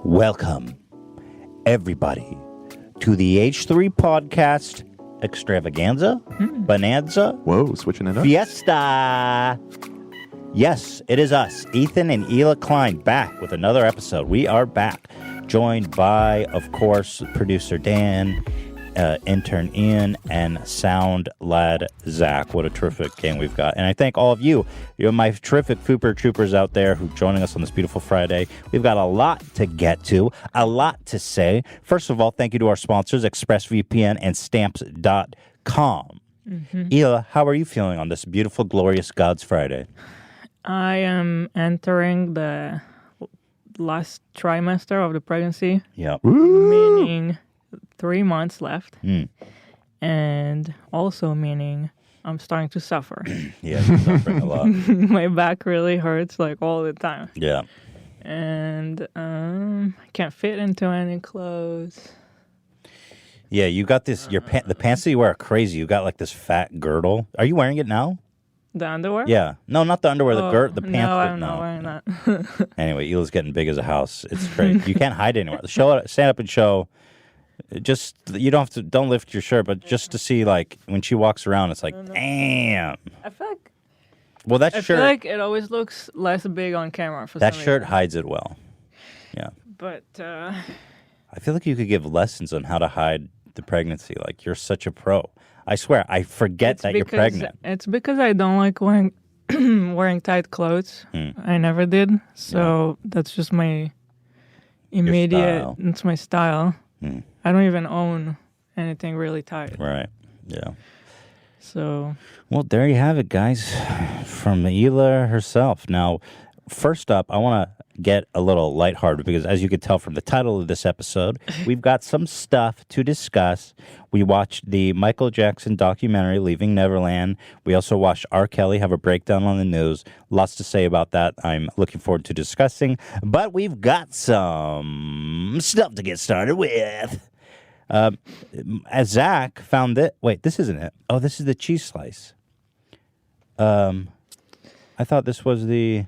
Welcome, everybody, to the H3 Podcast Extravaganza, Bonanza, Whoa, switching it up. Fiesta. Yes, it is us, Ethan and Ela Klein, back with another episode. We are back, joined by, of course, producer Dan, intern Ian, and sound lad Zach. What a terrific gang we've got. And I thank all of you. You're my terrific Fooper Troopers out there who are joining us on this beautiful Friday. We've got a lot to get to, a lot to say. First of all, thank you to our sponsors, ExpressVPN and Stamps.com. Ela, how are you feeling on this beautiful, glorious God's Friday? I am entering the last trimester of the pregnancy, Yep. meaning 3 months left, and also meaning I'm starting to suffer. Yeah, you're suffering a lot. My back really hurts like all the time, Yeah. and I can't fit into any clothes. Yeah, you got this, the pants that you wear are crazy. You got like this fat girdle. Are you wearing it now? The underwear? Yeah. No, not the underwear, the pants. No, I'm not wearing that. Anyway, Ela's getting big as a house. It's great. You can't hide anywhere. Stand up and show. Just, you don't lift your shirt, but just to see, like, when she walks around, it's like, damn. I feel like Well, that I shirt, feel like it always looks less big on camera for that some shirt reason. hides it well. Yeah. But I feel like you could give lessons on how to hide the pregnancy. Like, you're such a pro. I swear, I forget that you're pregnant. It's because I don't like wearing wearing tight clothes. I never did. So that's just my immediate, style. it's my style. I don't even own anything really tight. Right. Yeah. So Well, there you have it, guys, from Ela herself. Now, first up, I want to get a little lighthearted because, as you can tell from the title of this episode, we've got some stuff to discuss. We watched the Michael Jackson documentary, Leaving Neverland. We also watched R. Kelly have a breakdown on the news. Lots to say about that. I'm looking forward to discussing. But we've got some stuff to get started with. As Zach found it. Wait, this isn't it. Oh, this is the cheese slice. I thought this was the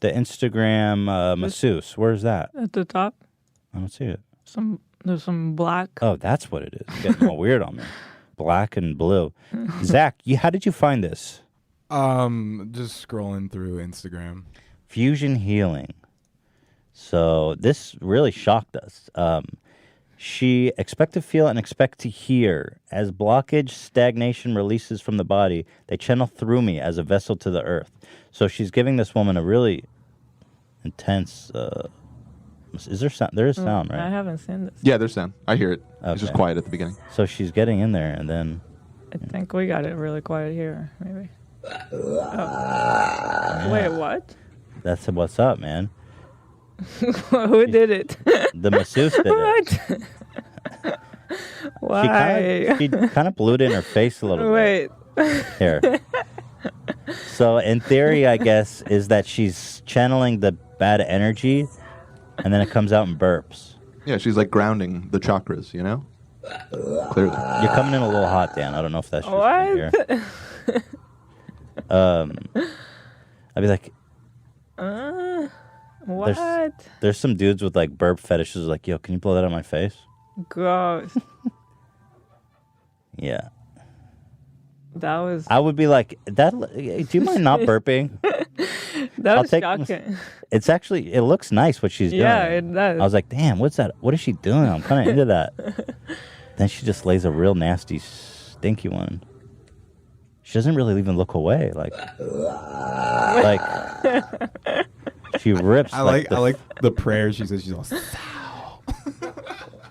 Instagram masseuse. Where's that? at the top, I don't see it. there's some black. Oh, that's what it is. Getting all weird on me. Black and blue. Zach, how did you find this? Just scrolling through Instagram. Fusion healing. So this really shocked us. She expect to feel and expect to hear. As blockage, stagnation releases from the body, they channel through me as a vessel to the earth. So she's giving this woman a really intense. Is there sound? There is sound, right? I haven't seen this. Yeah, there's sound. I hear it. It's just Okay. quiet at the beginning. So she's getting in there, and then I think we got it really quiet here, maybe. Oh. Wait, what? that's what's up, man. Who did it? The masseuse did it. What? Why? She kind of blew it in her face a little Wait. bit. Here. So in theory, I guess, is that she's channeling the bad energy, and then it comes out in burps. Yeah, she's like grounding the chakras, you know? Clearly. You're coming in a little hot, Dan. I don't know if that's just What? me here. I'd be like, What? there's some dudes with like burp fetishes. Like, yo, can you blow that on my face? Gross. Yeah. That was I would be like, that. Do you mind not burping? that I'll was take- shocking. It's actually, it looks nice what she's doing. Yeah, it does. I was like, damn, what's that? What is she doing? I'm kind of into that. Then she just lays a real nasty, stinky one. She doesn't really even look away. Like she rips. I like the prayer she says. She's all.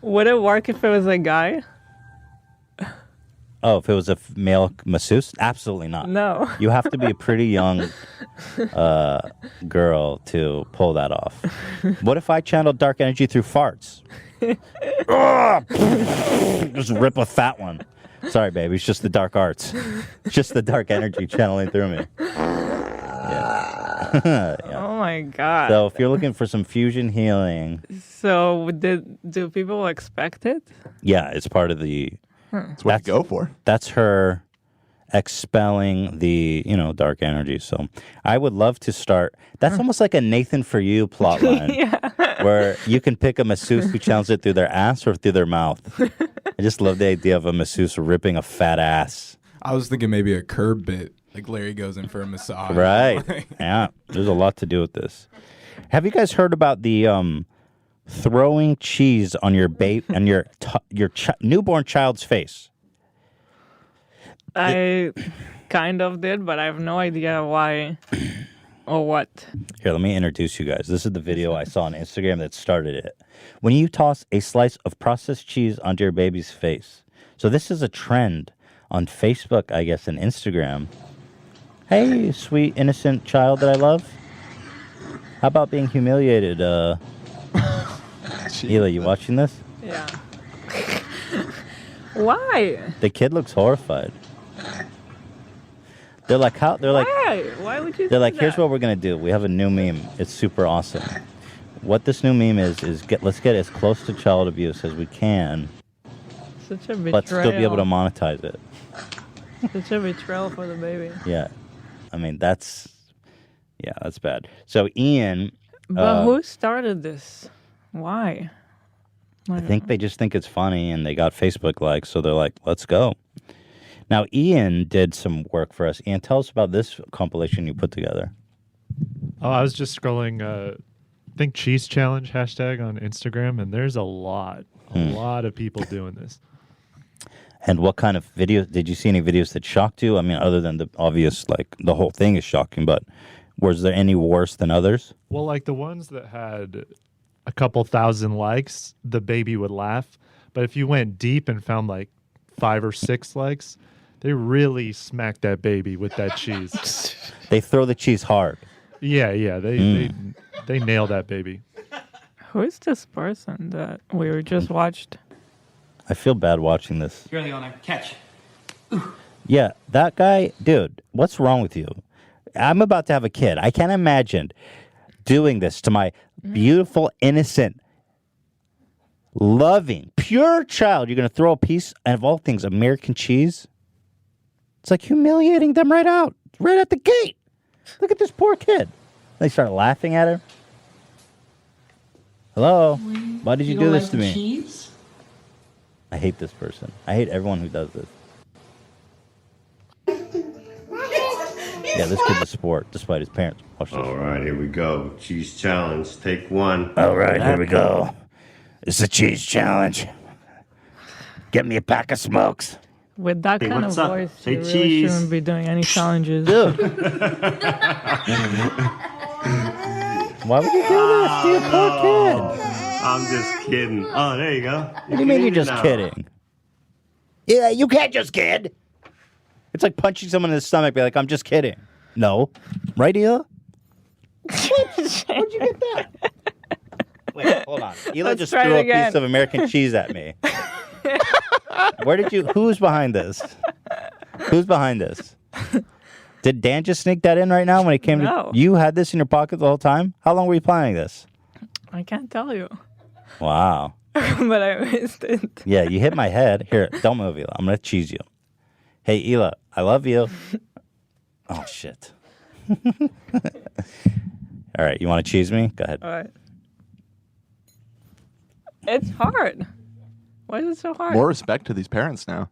Would it work if it was a guy? Oh, if it was a male masseuse? Absolutely not. No. You have to be a pretty young girl to pull that off. What if I channeled dark energy through farts? Just rip a fat one. Sorry, baby. It's just the dark arts. Just the dark energy channeling through me. Yeah. Yeah. Oh my god. So if you're looking for some fusion healing, So do people expect it? yeah, it's part of the. That's what you go for. That's her expelling the, dark energy. So I would love to start. That's almost like a Nathan for You plot line where you can pick a masseuse who channels it through their ass or through their mouth. I just love the idea of a masseuse ripping a fat ass. I was thinking maybe a curb bit, like Larry goes in for a massage. Right. Yeah. There's a lot to do with this. Have you guys heard about the throwing cheese on your newborn child's face? I kind of did, but I have no idea why or what. Here, let me introduce you guys. This is the video I saw on Instagram that started it. When you toss a slice of processed cheese onto your baby's face. So this is a trend on Facebook, I guess, and Instagram. Hey, sweet, innocent child that I love. How about being humiliated? Hila, you watching this? Yeah. Why? The kid looks horrified. They're like, how? They're like, why? Why would you? They're like, do here's that? what we're gonna do. We have a new meme. It's super awesome. What this new meme is let's get as close to child abuse as we can, Such a betrayal. but still be able to monetize it. Such a betrayal for the baby. Yeah, I mean that's bad. So Ian, But who started this? Why? I think they just think it's funny, and they got Facebook likes, so they're like, let's go. Now, Ian did some work for us. Ian, tell us about this compilation you put together. Oh, I was just scrolling, I think Cheese Challenge hashtag on Instagram, and there's a lot of people doing this. And what kind of videos? Did you see any videos that shocked you? I mean, other than the obvious, like, the whole thing is shocking, but was there any worse than others? Well, like the ones that had a couple thousand likes, the baby would laugh. But if you went deep and found like 5 or 6 likes, they really smacked that baby with that cheese. They throw the cheese hard. Yeah, they nailed that baby. Who is this person that we were just watched? I feel bad watching this. You're the owner. Catch. Yeah, that guy, dude, what's wrong with you? I'm about to have a kid. I can't imagine doing this to my beautiful, innocent, loving, pure child. You're going to throw a piece, and of all things, American cheese? It's like humiliating them right out the gate. Look at this poor kid. They start laughing at her. Hello? Why did you do this to me? Cheese? I hate this person. I hate everyone who does this. Yeah, this kid's a sport, despite his parents. Watch this. All right, here we go. Cheese challenge. Take one. All right, here we go. It's a cheese challenge. Get me a pack of smokes. With that kind of what's up? voice, Say you really cheese. shouldn't be doing any challenges. Dude. Why would you do this to your poor kid? I'm just kidding. Oh, there you go. What do you mean you're just kidding? Yeah, you can't just kid. It's like punching someone in the stomach, be like, I'm just kidding. No. Right, Hila? Where'd you get that? Wait, hold on. Hila Let's just try threw it a again. piece of American cheese at me. Who's behind this? Who's behind this? Did Dan just sneak that in right now when he came No. to... You had this in your pocket the whole time? How long were you planning this? I can't tell you, Wow. but I missed it. Yeah, you hit my head. Here, don't move, Hila. I'm going to cheese you. Hey, Hila, I love you. Oh, shit. All right, you want to cheese me? Go ahead. All right. It's hard. Why is it so hard? More respect to these parents now.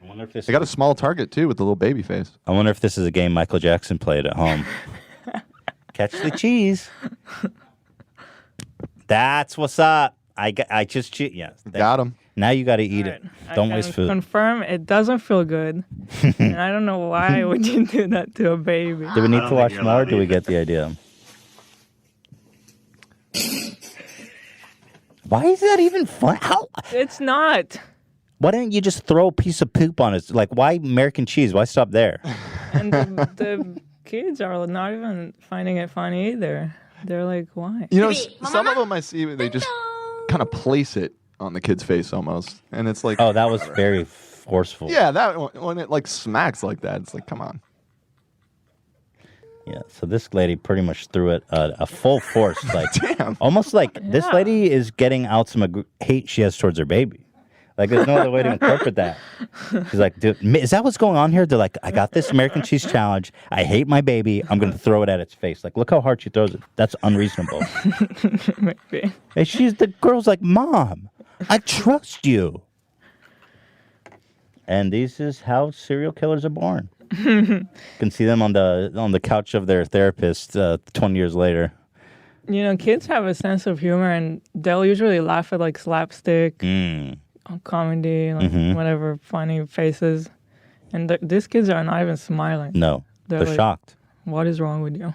I wonder if this They got a small target too with the little baby face. I wonder if this is a game Michael Jackson played at home. Catch the cheese. That's what's up. I just cheat. Yes. Got him. Now you got to eat All it. right. Don't I waste can food. Confirm it doesn't feel good, and I don't know why would you do that to a baby. Do we need I to don't watch think you're more? Or allowed do we either. get the idea? Why is that even fun? How? It's not. Why didn't you just throw a piece of poop on it? Like, why American cheese? Why stop there? And the kids are not even finding it funny either. They're like, why? You know, some of them I see they just kind of place it on the kid's face almost, and it's like, Oh, that was very forceful. yeah, that when it like smacks like that, it's like, come on. Yeah, so this lady pretty much threw it a full force, like Damn. almost like this Yeah. lady is getting out some hate she has towards her baby. Like, there's no other way to interpret that. She's like, dude, is that what's going on here? They're like, I got this American cheese challenge. I hate my baby. I'm going to throw it at its face. Like, look how hard she throws it. That's unreasonable. Maybe. And the girl's like, Mom, I trust you. And this is how serial killers are born. You can see them on the couch of their therapist 20 years later. You know, kids have a sense of humor, and they'll usually laugh at like slapstick, comedy, like whatever funny faces. And these kids are not even smiling. No, they're like, shocked. What is wrong with you?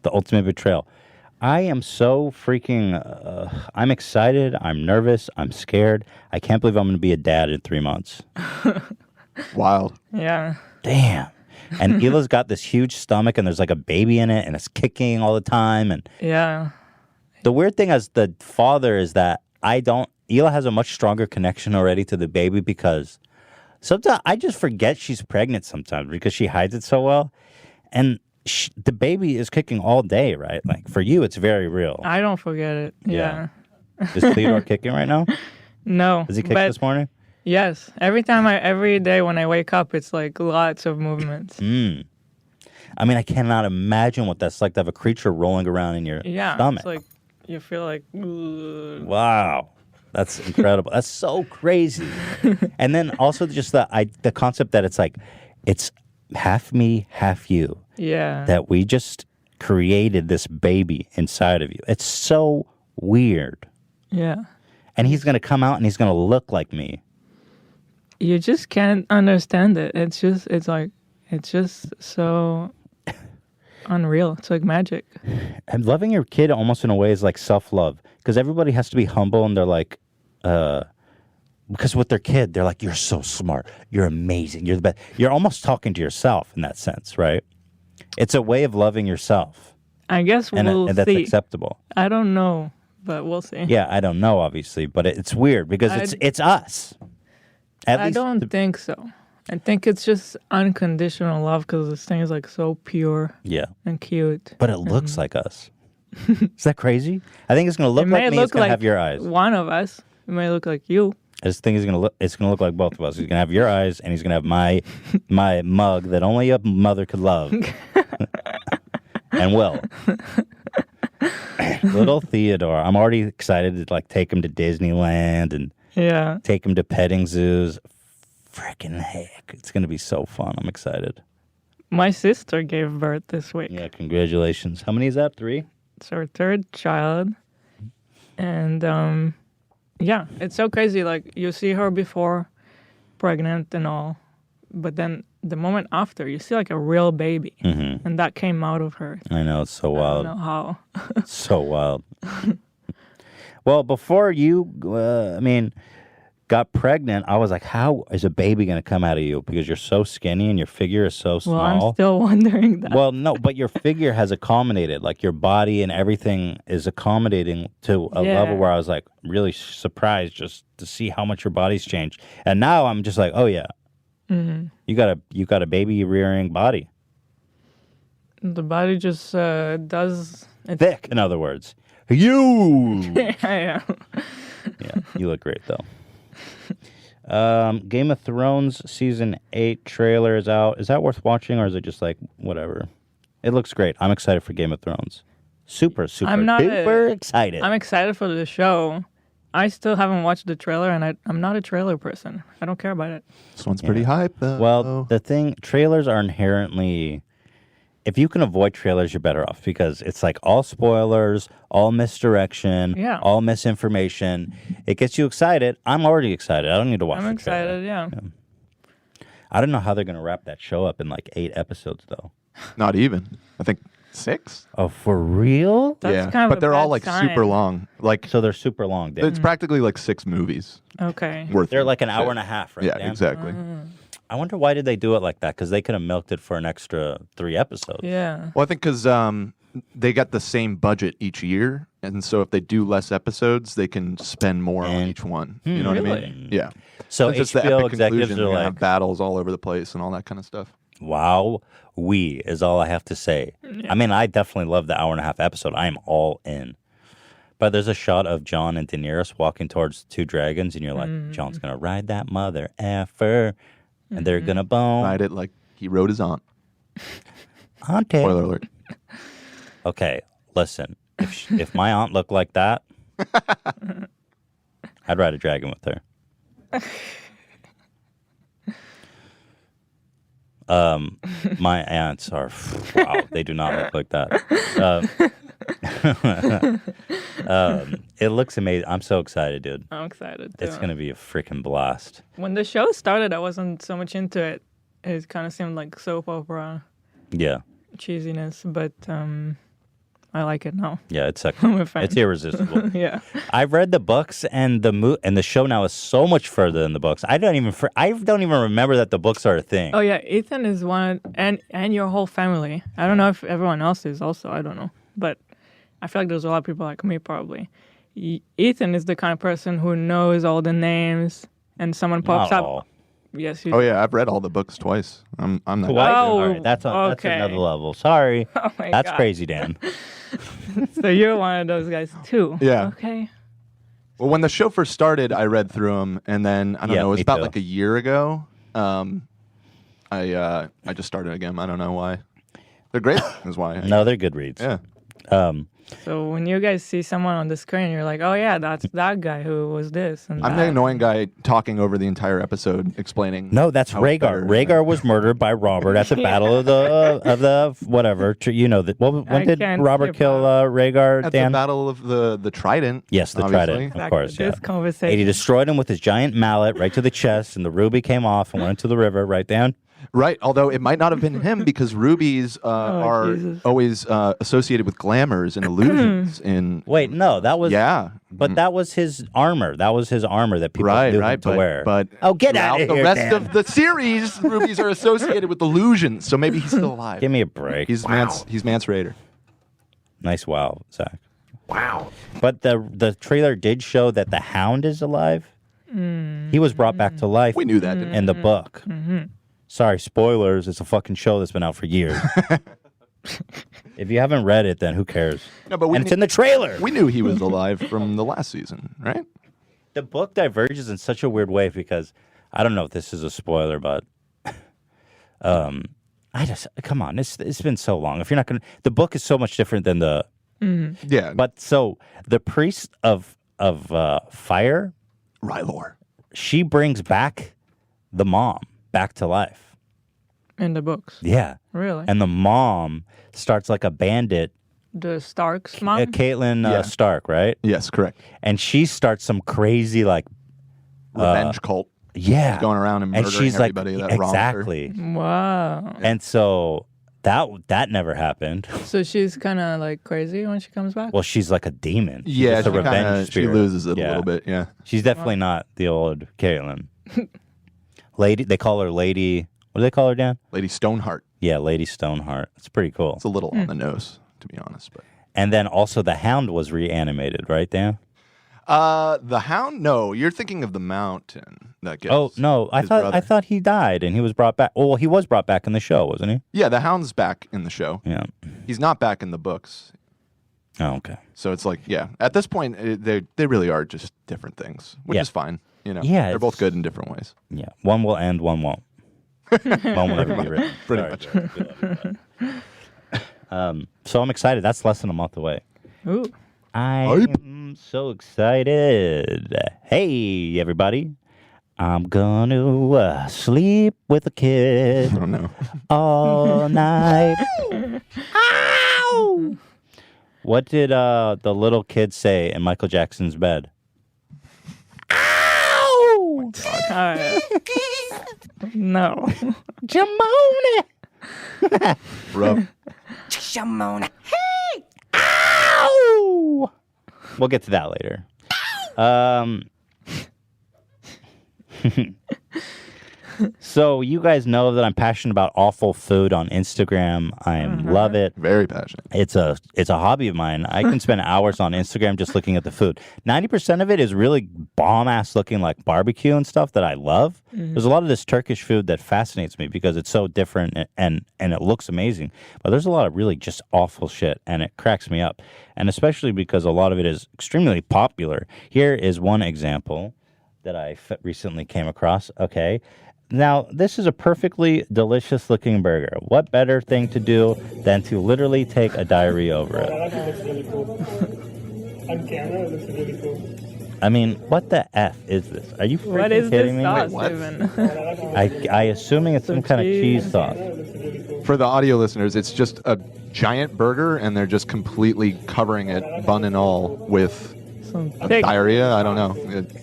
The ultimate betrayal. I am so freaking. I'm excited. I'm nervous. I'm scared. I can't believe I'm going to be a dad in 3 months. Wild. Yeah. Damn. And Hila's got this huge stomach, and there's like a baby in it, and it's kicking all the time. And Yeah. the weird thing as the father is that Hila has a much stronger connection already to the baby because sometimes I just forget she's pregnant sometimes because she hides it so well. And the baby is kicking all day, right? Like for you, it's very real. I don't forget it. Yeah. Is Theodore kicking right now? No. Does he kick this morning? Yes. Every day when I wake up, it's like lots of movements. I mean, I cannot imagine what that's like to have a creature rolling around in your stomach. It's like you feel like, ugh. Wow. That's incredible. That's so crazy. And then also just the concept that it's half me, half you. Yeah. That we just created this baby inside of you. It's so weird. Yeah. And he's going to come out and he's going to look like me. You just can't understand it. It's just so unreal. It's like magic. And loving your kid almost in a way is like self-love. Because everybody has to be humble and they're like, because with their kid, they're like, you're so smart. You're amazing. You're the best. You're almost talking to yourself in that sense, right? It's a way of loving yourself. I guess we'll see. And that's acceptable. I don't know, but we'll see. Yeah, I don't know, obviously. But it's weird because it's us. I don't think so. I think it's just unconditional love because this thing is like so pure and cute. But it looks like us. Is that crazy? I think it's going to look like me. It's going to have your eyes. One of us. It may look like you. This thing is going to look. It's going to look like both of us. He's going to have your eyes, and he's going to have my mug that only a mother could love, and will. Little Theodore. I'm already excited to like take him to Disneyland and take him to petting zoos. Freaking heck. It's going to be so fun. I'm excited. My sister gave birth this week. Yeah, congratulations. How many is that? 3? It's her 3rd child. And yeah, it's so crazy. Like you see her before pregnant and all, but then the moment after you see like a real baby and that came out of her. I know, it's so wild. I don't know how. So wild. Well, before you, got pregnant, I was like, how is a baby going to come out of you? Because you're so skinny and your figure is so small. Well, I'm still wondering that. Well, no, but your figure has accommodated. Like your body and everything is accommodating to a level where I was like really surprised just to see how much your body's changed. And now I'm just like, oh yeah, you got a baby rearing body. The body just does thick. In other words, you. Yeah, you look great though. Game of Thrones season 8 trailer is out. Is that worth watching, or is it just like whatever? It looks great. I'm excited for Game of Thrones. Super excited. I'm excited for the show. I still haven't watched the trailer, and I'm not a trailer person. I don't care about it. This one's pretty hype, though. Well, trailers are inherently. If you can avoid trailers, you're better off because it's like all spoilers, all misdirection, all misinformation. It gets you excited. I'm already excited. I don't need to watch the trailer. I'm excited, yeah. I don't know how they're going to wrap that show up in like 8 episodes, though. Not even. I think 6. Oh, for real? That's kind of but they're all like sign. super long. Like so, they're super long. Dan. It's practically like 6 movies. Okay. They're like an hour and a half, right? Yeah, Dan? exactly. I wonder why did they do it like that? Because they could have milked it for an extra 3 episodes. Yeah. Well, I think because they got the same budget each year, and so if they do less episodes, they can spend more on each one. You know what I mean? Yeah. So Since it's the HBO epic executives conclusion, are you're gonna like, have battles all over the place and all that kind of stuff. wow, is all I have to say. Yeah. I mean, I definitely love the hour and a half episode. I am all in. But there's a shot of John and Daenerys walking towards two dragons, and you're like, John's gonna ride that mother effer, and they're gonna bone. Ride it like he rode his aunt. Auntie. Spoiler alert. Okay, listen. If my aunt looked like that, I'd ride a dragon with her. My aunts are wow. They do not look like that. It looks amazing. I'm so excited, dude. I'm excited too. It's gonna be a freaking blast. When the show started, I wasn't so much into it. It kind of seemed like soap opera Yeah, cheesiness, but I like it now. yeah. It's I'm a fan. it's irresistible. Yeah. I've read the books, and the show now is so much further than the books. I don't even remember that the books are a thing. Oh yeah, Ethan is one, and your whole family. I don't know if everyone else is also. I don't know, but I feel like there's a lot of people like me probably. Ethan is the kind of person who knows all the names, and someone pops Not up. all. Yes. Oh yeah, I've read all the books twice. I'm that. Twice? guy. Oh, All right, that's okay. another level. Sorry, Oh my that's God. crazy, Dan. So you're one of those guys too. Yeah. Okay. Well, when the show first started, I read through them, and then I don't Yeah, know. It was me about too. like a year ago. I just started again. I don't know why. They're great. Is why. No, they're good reads. Yeah. So when you guys see someone on the screen, you're like, oh yeah, that's that guy who was this. And I'm the annoying guy talking over the entire episode, explaining. No, that's how it's Rhaegar. better. Rhaegar was murdered by Robert at the Battle of the whatever. You know, when I did can't Robert keep kill up. Rhaegar? At Dan? the Battle of the Trident. Yes, the obviously. Trident, of Exactly. course. Yeah. This conversation. And he destroyed him with his giant mallet right to the chest, and the ruby came off and went into the river. Right, Dan? Right, although it might not have been him because rubies are Jesus. always associated with glamours and illusions. In Wait, no, that was yeah, but that was his armor. That was his armor that people knew him to wear. But oh, get out throughout of the here, rest Dan. of the series, rubies are associated with illusions. So maybe he's still alive. Give me a break. He's Mance Raider. Nice, wow, Zach. Wow. But the trailer did show that the Hound is alive. He was brought back to life. We knew that, didn't we? in the book. Sorry, spoilers. It's a fucking show that's been out for years. If you haven't read it, then who cares? No, but And it's in the trailer. We knew he was alive from the last season, right? The book diverges in such a weird way because I don't know if this is a spoiler, but I just come on. It's been so long. If you're not gonna, the book is so much different than the. Yeah, But so the priest of fire, Rylor. she brings back the mom back to life. in the books. Yeah. Really? And the mom starts like a bandit, The Starks mom? Caitlin Yeah. Stark, right? Yes, correct. And she starts some crazy like, Revenge cult. yeah, Going around and murdering she's like, everybody that wronged her. exactly. Wow. And so that never happened. So she's kind of like crazy when she comes back? Well, she's like a demon. She's Yeah, just a she revenge kinda, she spirit. loses it Yeah. a little bit. Yeah, She's definitely not the old Caitlin. Lady, they call her Lady. What do they call her, Dan? Lady Stoneheart. Yeah, Lady Stoneheart. It's pretty cool. It's a little on the nose, to be honest. But And then also the Hound was reanimated, right, Dan? the Hound. No, you're thinking of the Mountain. That gets. Oh no, I his thought brother. I thought he died and he was brought back. Well, he was brought back in the show, wasn't he? Yeah, the Hound's back in the show. Yeah. He's not back in the books. Oh, okay. So it's like, yeah, at this point, they really are just different things, which Yeah. is fine. You know, Yeah, they're both it's- good in different ways. Yeah. One will end, one won't. One will never be written. Pretty Sorry, much. Jared. Good luck with that. So I'm excited. That's less than a month away. Ooh. I'm so excited. Hey, everybody. I'm gonna sleep with a kid I don't know. all night. Ow! What did the little kid say in Michael Jackson's bed? Ow! No. Jamona! Rough. Jamona. Hey! Ow! We'll get to that later. So you guys know that I'm passionate about awful food on Instagram. I love it. Very passionate. It's a hobby of mine. I can spend hours on Instagram just looking at the food. 90% of it is really bomb ass looking like barbecue and stuff that I love. There's a lot of this Turkish food that fascinates me because it's so different and it looks amazing. But there's a lot of really just awful shit and it cracks me up. And especially because a lot of it is extremely popular. Here is one example that I recently came across. Okay. Now, this is a perfectly delicious looking burger. What better thing to do than to literally take a diarrhea over it? On camera, it looks really cool. I mean, what the F is this? Are you freaking What is kidding this me? sauce What? even? I assuming it's some kind of cheese sauce. For the audio listeners, it's just a giant burger, and they're just completely covering it, bun and all, with Some thick. diarrhea. I don't know.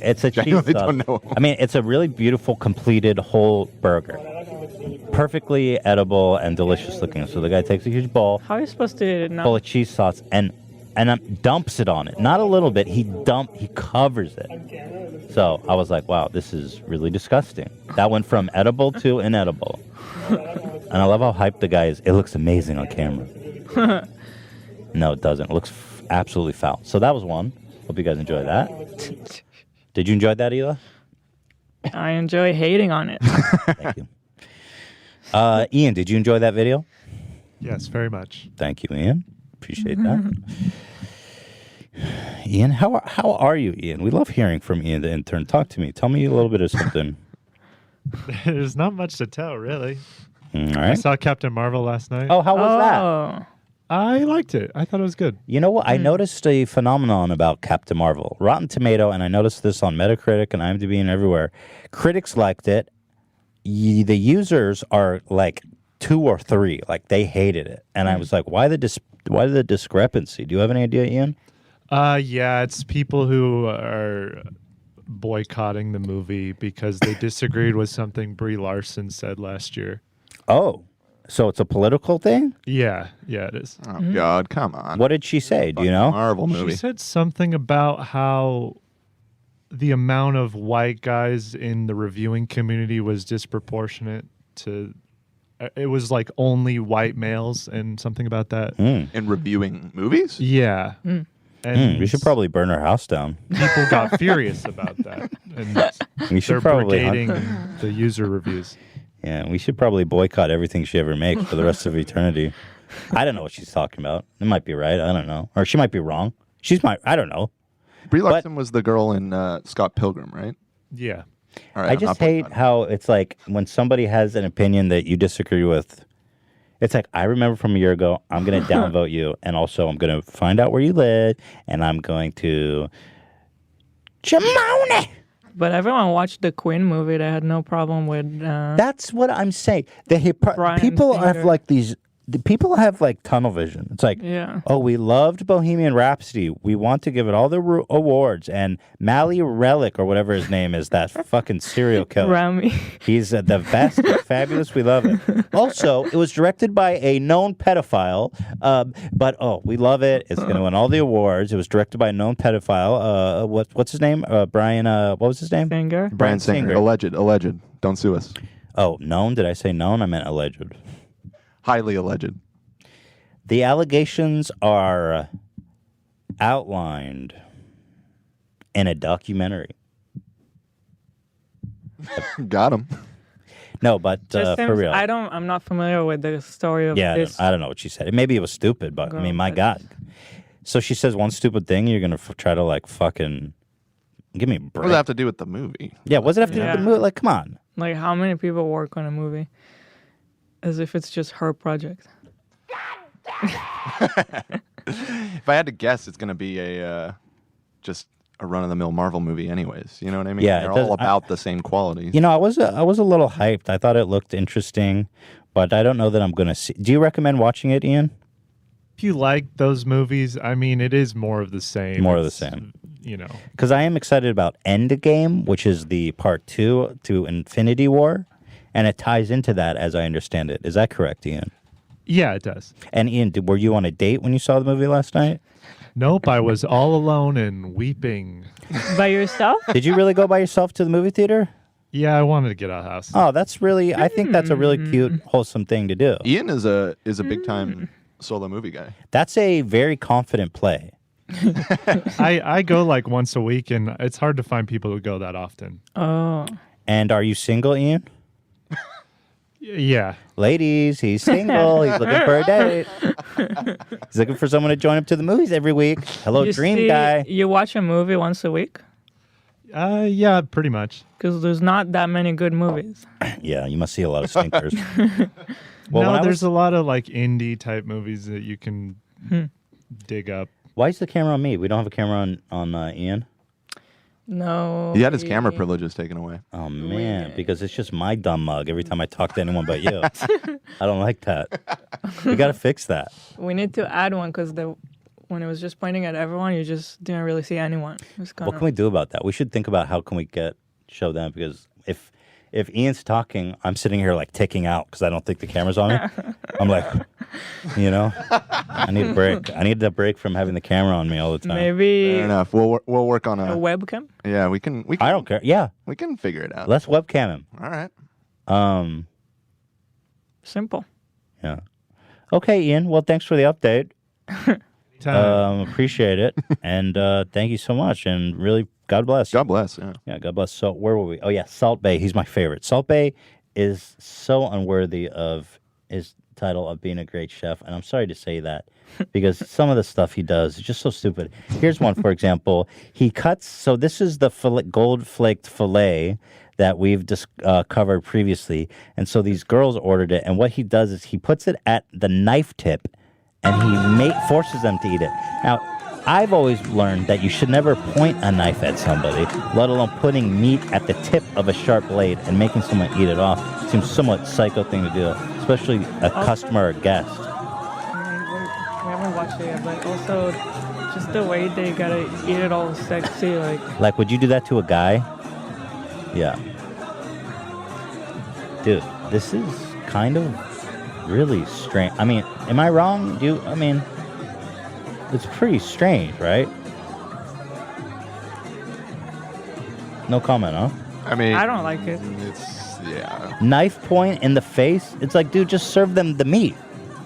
It's a cheese Genuinely sauce. don't know. I mean, it's a really beautiful, completed whole burger. Perfectly edible and delicious looking. So the guy takes a huge bowl How are you supposed to eat it now? full of cheese sauce and dumps it on it. Not a little bit. He covers it. So I was like, wow, this is really disgusting. That went from edible to inedible. And I love how hyped the guy is. It looks amazing on camera. No, it doesn't. It looks absolutely foul. So that was one. Hope you guys enjoyed that. Did you enjoy that, Ela? I enjoy hating on it. Thank you. Ian, did you enjoy that video? Yes, very much. Thank you, Ian. Appreciate that. Ian, how are you, Ian? We love hearing from Ian, the intern. Talk to me. Tell me a little bit of something. There's not much to tell, really. All I right. saw Captain Marvel last night. Oh, how was that? Oh, I liked it. I thought it was good. You know what? I noticed a phenomenon about Captain Marvel. Rotten Tomato, and I noticed this on Metacritic and IMDb and everywhere. Critics liked it. The users are like 2 or 3. Like, they hated it. And I was like, why the discrepancy? Do you have any idea, Ian? Yeah, it's people who are boycotting the movie because they disagreed with something Brie Larson said last year. Oh, so it's a political thing? Yeah, it is. Oh God, come on! What did she say? Do you know? Marvel movie. She said something about how the amount of white guys in the reviewing community was disproportionate to. It was like only white males and something about that. In reviewing movies? Yeah. And We should probably burn her house down. people got furious about that. And We should they're probably brigading the user reviews. Yeah, we should probably boycott everything she ever makes for the rest of eternity. I don't know what she's talking about. It might be right. I don't know. Or she might be wrong. I don't know. Brie Larson was the girl in Scott Pilgrim, right? Yeah. All right, I I'm just not hate boycotting. how it's like when somebody has an opinion that you disagree with, it's like, I remember from a year ago, I'm going to downvote you. And also, I'm going to find out where you live. And I'm going to... Jamone! but everyone watched the Queen movie. They had no problem with. That's what I'm saying. Bryan People have Singer. like these... The people have like tunnel vision. It's like, Yeah. oh, we loved Bohemian Rhapsody. We want to give it all the awards. And Mally Relic, or whatever his name is, that fucking serial killer. Rami. He's the best, fabulous. We love it. Also, it was directed by a known pedophile. But we love it. It's going to win all the awards. It was directed by a known pedophile. What's his name? Brian. What was his name? Singer. Bryan Singer. Alleged. Don't sue us. Oh, known. Did I say known? I meant alleged. Highly alleged. The allegations are outlined in a documentary. Got him. No, but Just for seems- real. I'm not familiar with the story of Yeah, this. I don't know what she said. Maybe it was stupid, but I mean, my but- God. So she says one stupid thing, you're going to try to like fucking give me a What break. does that have to do with the movie? Yeah, what does it have to do with the Yeah. movie? Like, come on. Like, how many people work on a movie as if it's just her project? If I had to guess, it's going to be just a run-of-the-mill Marvel movie, anyways. You know what I mean? Yeah, they're it does- all about the same qualities. You know, I was a little hyped. I thought it looked interesting, but I don't know that I'm going to see. Do you recommend watching it, Ian? If you like those movies, I mean, it is more of the same. More of the It's, same. You know. Because I am excited about Endgame, which is the part 2 to Infinity War, and it ties into that, as I understand it. Is that correct, Ian? Yeah, it does. And Ian, were you on a date when you saw the movie last night? Nope, I was all alone and weeping. By yourself? Did you really go by yourself to the movie theater? Yeah, I wanted to get out of the house. Oh, that's really. I think that's a really cute, wholesome thing to do. Ian is a big time solo movie guy. That's a very confident play. I go like once a week, and it's hard to find people who go that often. Oh. And are you single, Ian? Yeah. Ladies, he's single. He's looking for a date. He's looking for someone to join him to the movies every week. Hello, dream guy. You watch a movie once a week? Yeah, pretty much. Because there's not that many good movies. Yeah, you must see a lot of stinkers. No, there's a lot of like indie type movies that you can dig up. Why is the camera on me? We don't have a camera on Ian? No. He had his camera privileges taken away. Oh, man, because it's just my dumb mug every time I talk to anyone but you. I don't like that. We got to fix that. We need to add one because when it was just pointing at everyone, you just didn't really see anyone. What can we do about that? We should think about how can we show them, because if Ian's talking, I'm sitting here like ticking out because I don't think the camera's on me. I'm like, I need a break. I need a break from having the camera on me all the time. Maybe Fair enough. We'll work on a webcam. Yeah, we can. I don't care. Yeah, we can figure it out. let's webcam him. All right. Simple. Yeah. Okay, Ian. Well, thanks for the update. Appreciate it, and thank you so much. And really, God bless. God bless. Yeah. Yeah, God bless. So where were we? Oh yeah, Salt Bae. He's my favorite. Salt Bae is so unworthy of his title of being a great chef, and I'm sorry to say that because some of the stuff he does is just so stupid. Here's one, for example. He cuts. So this is the gold flaked fillet that we've covered previously, and so these girls ordered it. And what he does is he puts it at the knife tip, and he forces them to eat it. Now, I've always learned that you should never point a knife at somebody, let alone putting meat at the tip of a sharp blade and making someone eat it off. It seems somewhat psycho thing to do, especially a customer or guest. We haven't watched it yet, but also just the way they gotta eat it all sexy, Like, would you do that to a guy? Yeah. Dude, this is kind of really strange. I mean, am I wrong? It's pretty strange, right? No comment, huh? I mean, I don't like it. Yeah. Knife point in the face? It's like, dude, just serve them the meat.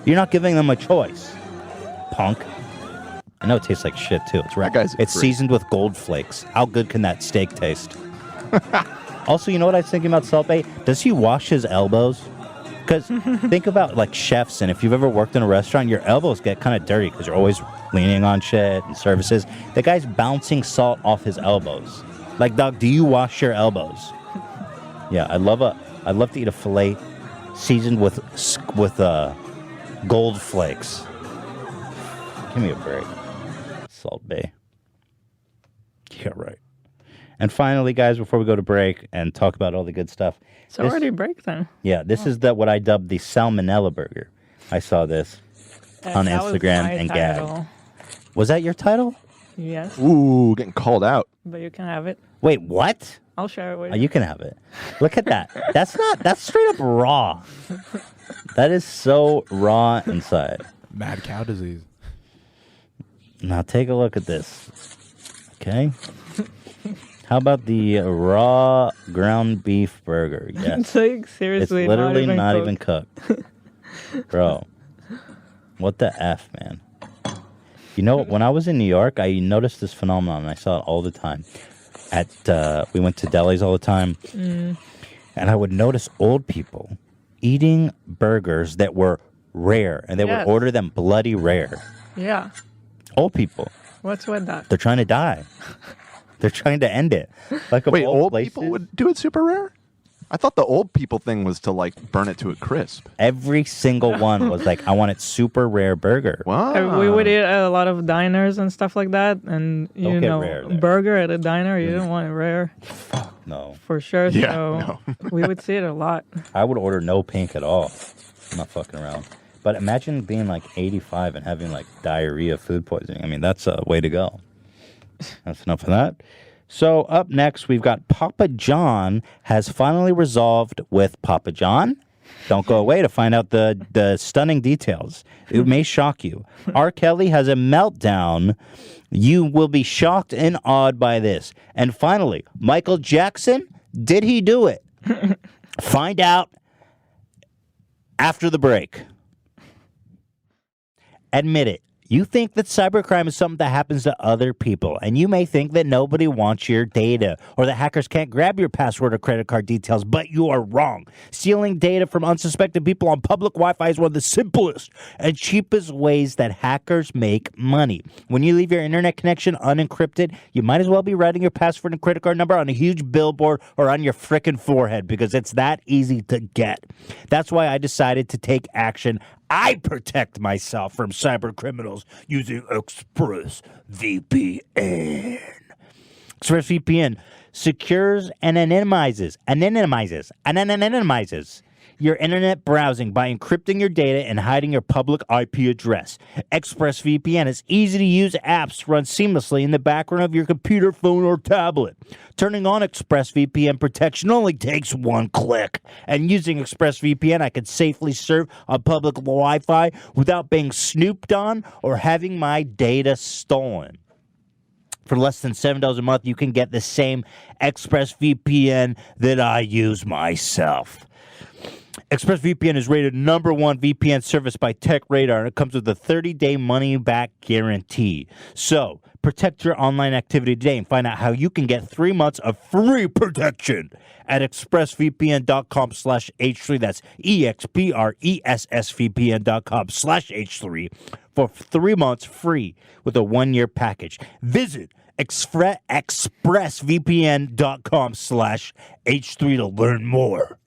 You're not giving them a choice. Punk. I know it tastes like shit, too. It's right. It's seasoned with gold flakes. How good can that steak taste? Also, you know what I was thinking about Salt Bae? Does he wash his elbows? Because think about like chefs, and if you've ever worked in a restaurant, your elbows get kind of dirty because you're always leaning on shit and services. The guy's bouncing salt off his elbows. Like, dog, do you wash your elbows? Yeah, I'd love to eat a fillet seasoned with gold flakes. Give me a break. Salt Bae. Yeah, right. And finally, guys, before we go to break and talk about all the good stuff. It's already break then. Yeah, this is what I dubbed the salmonella burger. I saw this on Instagram and gagged. Was that your title? Yes. Ooh, getting called out. But you can have it. Wait, what? I'll share it with Oh, you. you can have it. Look at that. That's straight up raw. That is so raw inside. Mad cow disease. Now take a look at this. Okay. How about the raw ground beef burger? Yes. It's like, seriously, it's literally not even cooked. Bro, what the F, man? You know, when I was in New York, I noticed this phenomenon, and I saw it all the time. We went to delis all the time, and I would notice old people eating burgers that were rare, and they would order them bloody rare. Yeah. Old people. What's with that? They're trying to die. They're trying to end it. Like, wait, old people would do it super rare? I thought the old people thing was to like burn it to a crisp. Every single one was like, I want it super rare burger. Wow. We would eat at a lot of diners and stuff like that, and you know, burger at a diner, you didn't want it rare. No. For sure. Yeah, so we would see it a lot. I would order no pink at all. I'm not fucking around. But imagine being like 85 and having like diarrhea, food poisoning. I mean, that's a way to go. That's enough of that. So up next, we've got Papa John has finally resolved with Papa John. Don't go away to find out the stunning details. It may shock you. R. Kelly has a meltdown. You will be shocked and awed by this. And finally, Michael Jackson Did he do it? Find out after the break. Admit it. You think that cybercrime is something that happens to other people, and you may think that nobody wants your data or that hackers can't grab your password or credit card details, but you are wrong. Stealing data from unsuspecting people on public Wi-Fi is one of the simplest and cheapest ways that hackers make money. When you leave your internet connection unencrypted, you might as well be writing your password and credit card number on a huge billboard or on your frickin' forehead because it's that easy to get. That's why I decided to take action. I protect myself from cyber criminals using ExpressVPN. ExpressVPN secures and anonymizes your internet browsing by encrypting your data and hiding your public IP address. ExpressVPN is easy-to-use apps run seamlessly in the background of your computer, phone, or tablet. Turning on ExpressVPN protection only takes one click. And using ExpressVPN, I can safely surf on public Wi-Fi without being snooped on or having my data stolen. For less than $7 a month, you can get the same ExpressVPN that I use myself. ExpressVPN is rated #1 VPN service by TechRadar, and it comes with a 30-day money-back guarantee. So, protect your online activity today and find out how you can get 3 months of free protection at expressvpn.com/H3. That's expressvpn.com/H3 for 3 months free with a 1-year package. Visit expressvpn.com/H3 to learn more.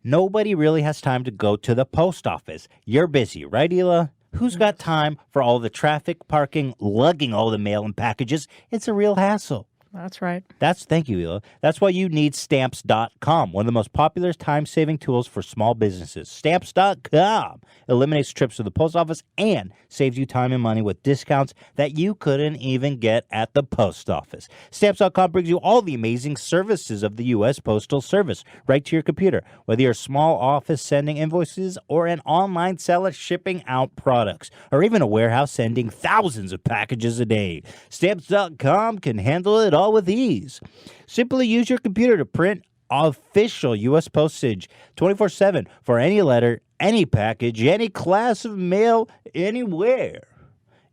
Nobody really has time to go to the post office. You're busy, right, Hila? Who's got time for all the traffic, parking, lugging all the mail and packages? It's a real hassle. That's right. Thank you, Hila. That's why you need Stamps.com, one of the most popular time-saving tools for small businesses. Stamps.com eliminates trips to the post office and saves you time and money with discounts that you couldn't even get at the post office. Stamps.com brings you all the amazing services of the U.S. Postal Service right to your computer, whether you're a small office sending invoices or an online seller shipping out products, or even a warehouse sending thousands of packages a day. Stamps.com can handle it all with ease. Simply use your computer to print official U.S. postage 24/7 for any letter, any package, any class of mail, anywhere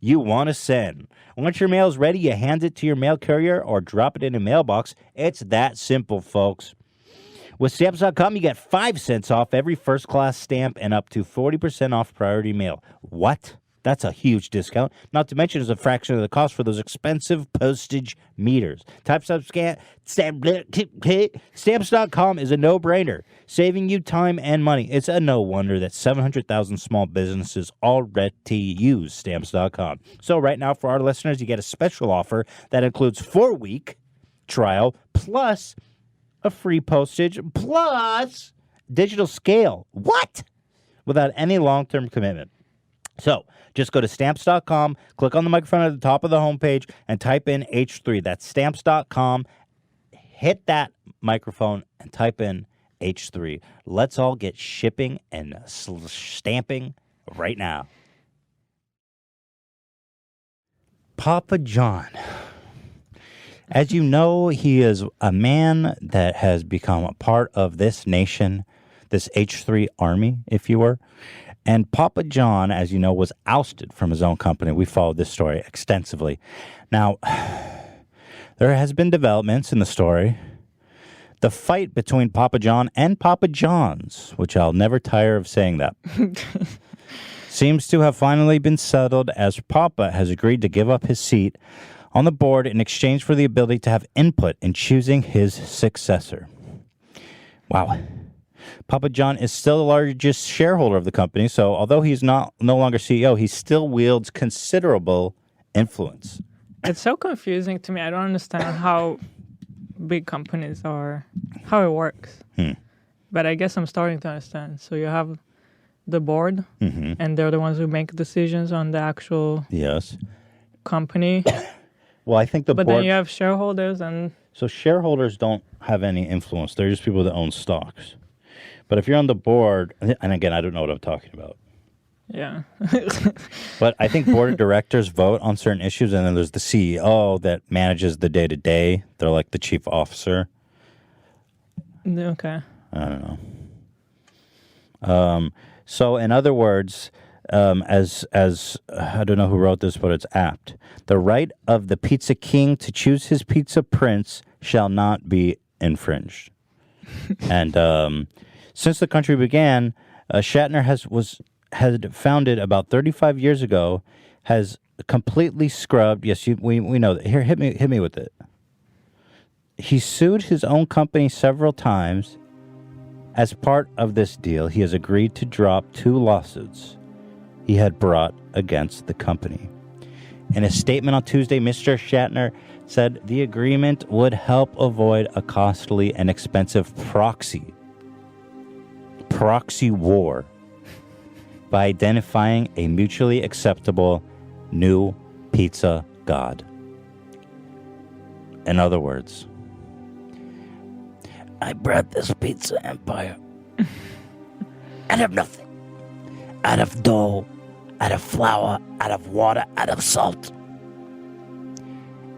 you want to send. Once your mail is ready, you hand it to your mail carrier or drop it in a mailbox. It's that simple, folks. With Stamps.com, you get 5 cents off every first-class stamp and up to 40% off priority mail. What? That's a huge discount. Not to mention it's a fraction of the cost for those expensive postage meters. Stamps.com is a no-brainer, saving you time and money. It's a no wonder that 700,000 small businesses already use Stamps.com. So right now, for our listeners, you get a special offer that includes 4-week trial plus a free postage plus digital scale. What? Without any long-term commitment. So, just go to Stamps.com, click on the microphone at the top of the homepage, and type in H3. That's Stamps.com. Hit that microphone and type in H3. Let's all get shipping and stamping right now. Papa John. As you know, he is a man that has become a part of this nation, this H3 army, if you were. And Papa John, as you know, was ousted from his own company. We followed this story extensively. Now, there has been developments in the story. The fight between Papa John and Papa John's, which I'll never tire of saying that, seems to have finally been settled as Papa has agreed to give up his seat on the board in exchange for the ability to have input in choosing his successor. Wow. Papa John is still the largest shareholder of the company, so although he's no longer CEO, he still wields considerable influence. It's so confusing to me. I don't understand how big companies are, how it works. But I guess I'm starting to understand. So you have the board, and they're the ones who make decisions on the actual company. Well, I think the board... But then you have shareholders and... So shareholders don't have any influence. They're just people that own stocks. But if you're on the board, and again, I don't know what I'm talking about. Yeah. But I think board of directors vote on certain issues, and then there's the CEO that manages the day-to-day. They're like the chief officer. Okay. I don't know. So in other words, as I don't know who wrote this, but it's apt. The right of the pizza king to choose his pizza prince shall not be infringed. And since the country began, Shatner had founded about 35 years ago, has completely scrubbed. Yes, we know that. Here, hit me with it. He sued his own company several times. As part of this deal, he has agreed to drop 2 lawsuits he had brought against the company. In a statement on Tuesday, Mr. Shatner said the agreement would help avoid a costly and expensive proxy war by identifying a mutually acceptable new pizza god. In other words, I brought this pizza empire out of nothing. Out of dough, out of flour, out of water, out of salt.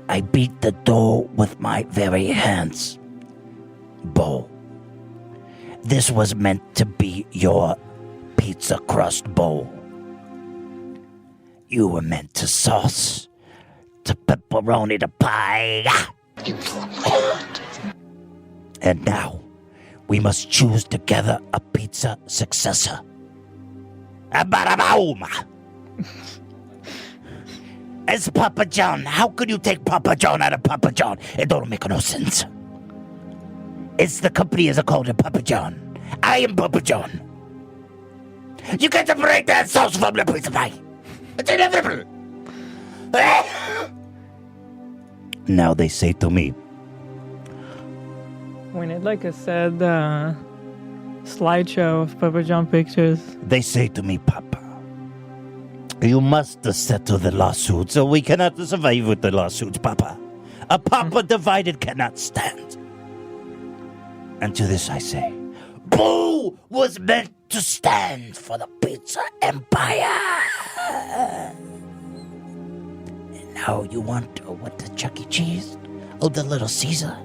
I beat the dough with my very hands. Bo. This was meant to be your pizza crust bowl. You were meant to sauce, to pepperoni, to pie. And now, we must choose together a pizza successor. As Papa John, how could you take Papa John out of Papa John? It don't make no sense. It's the company is called Papa John. I am Papa John. You can't separate that sauce from the pizza pie. It's inevitable. Now they say to me, We need like a sad slideshow of Papa John pictures. They say to me, Papa, you must settle the lawsuit, so we cannot survive with the lawsuit, Papa. A Papa divided cannot stand. And to this I say, Boo was meant to stand for the pizza empire. And now you want what, the Chuck E. Cheese? Oh, the Little Caesar?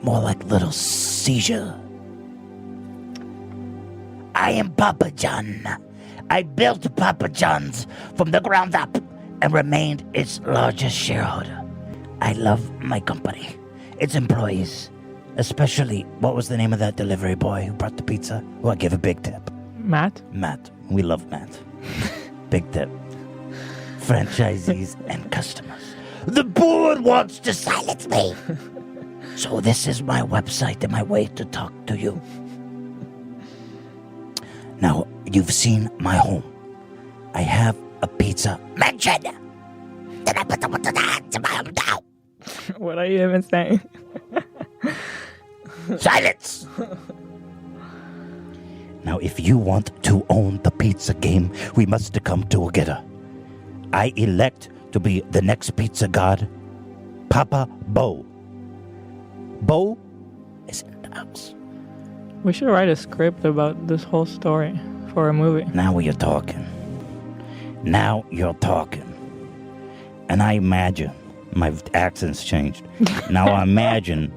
More like Little Seizure. I am Papa John. I built Papa John's from the ground up and remained its largest shareholder. I love my company, its employees, especially, what was the name of that delivery boy who brought the pizza? Who I give a big tip. Matt? Matt. We love Matt. Big tip. Franchisees and customers. The board wants to silence me. So this is my website and my way to talk to you. Now, you've seen my home. I have a pizza mansion. Then I put the hands in my home now. What are you even saying? Silence! Now, if you want to own the pizza game, we must come together. I elect to be the next pizza god, Papa Bo. Bo is in the house. We should write a script about this whole story for a movie. Now you're talking. Now you're talking. And I imagine, my accent's changed. Now I imagine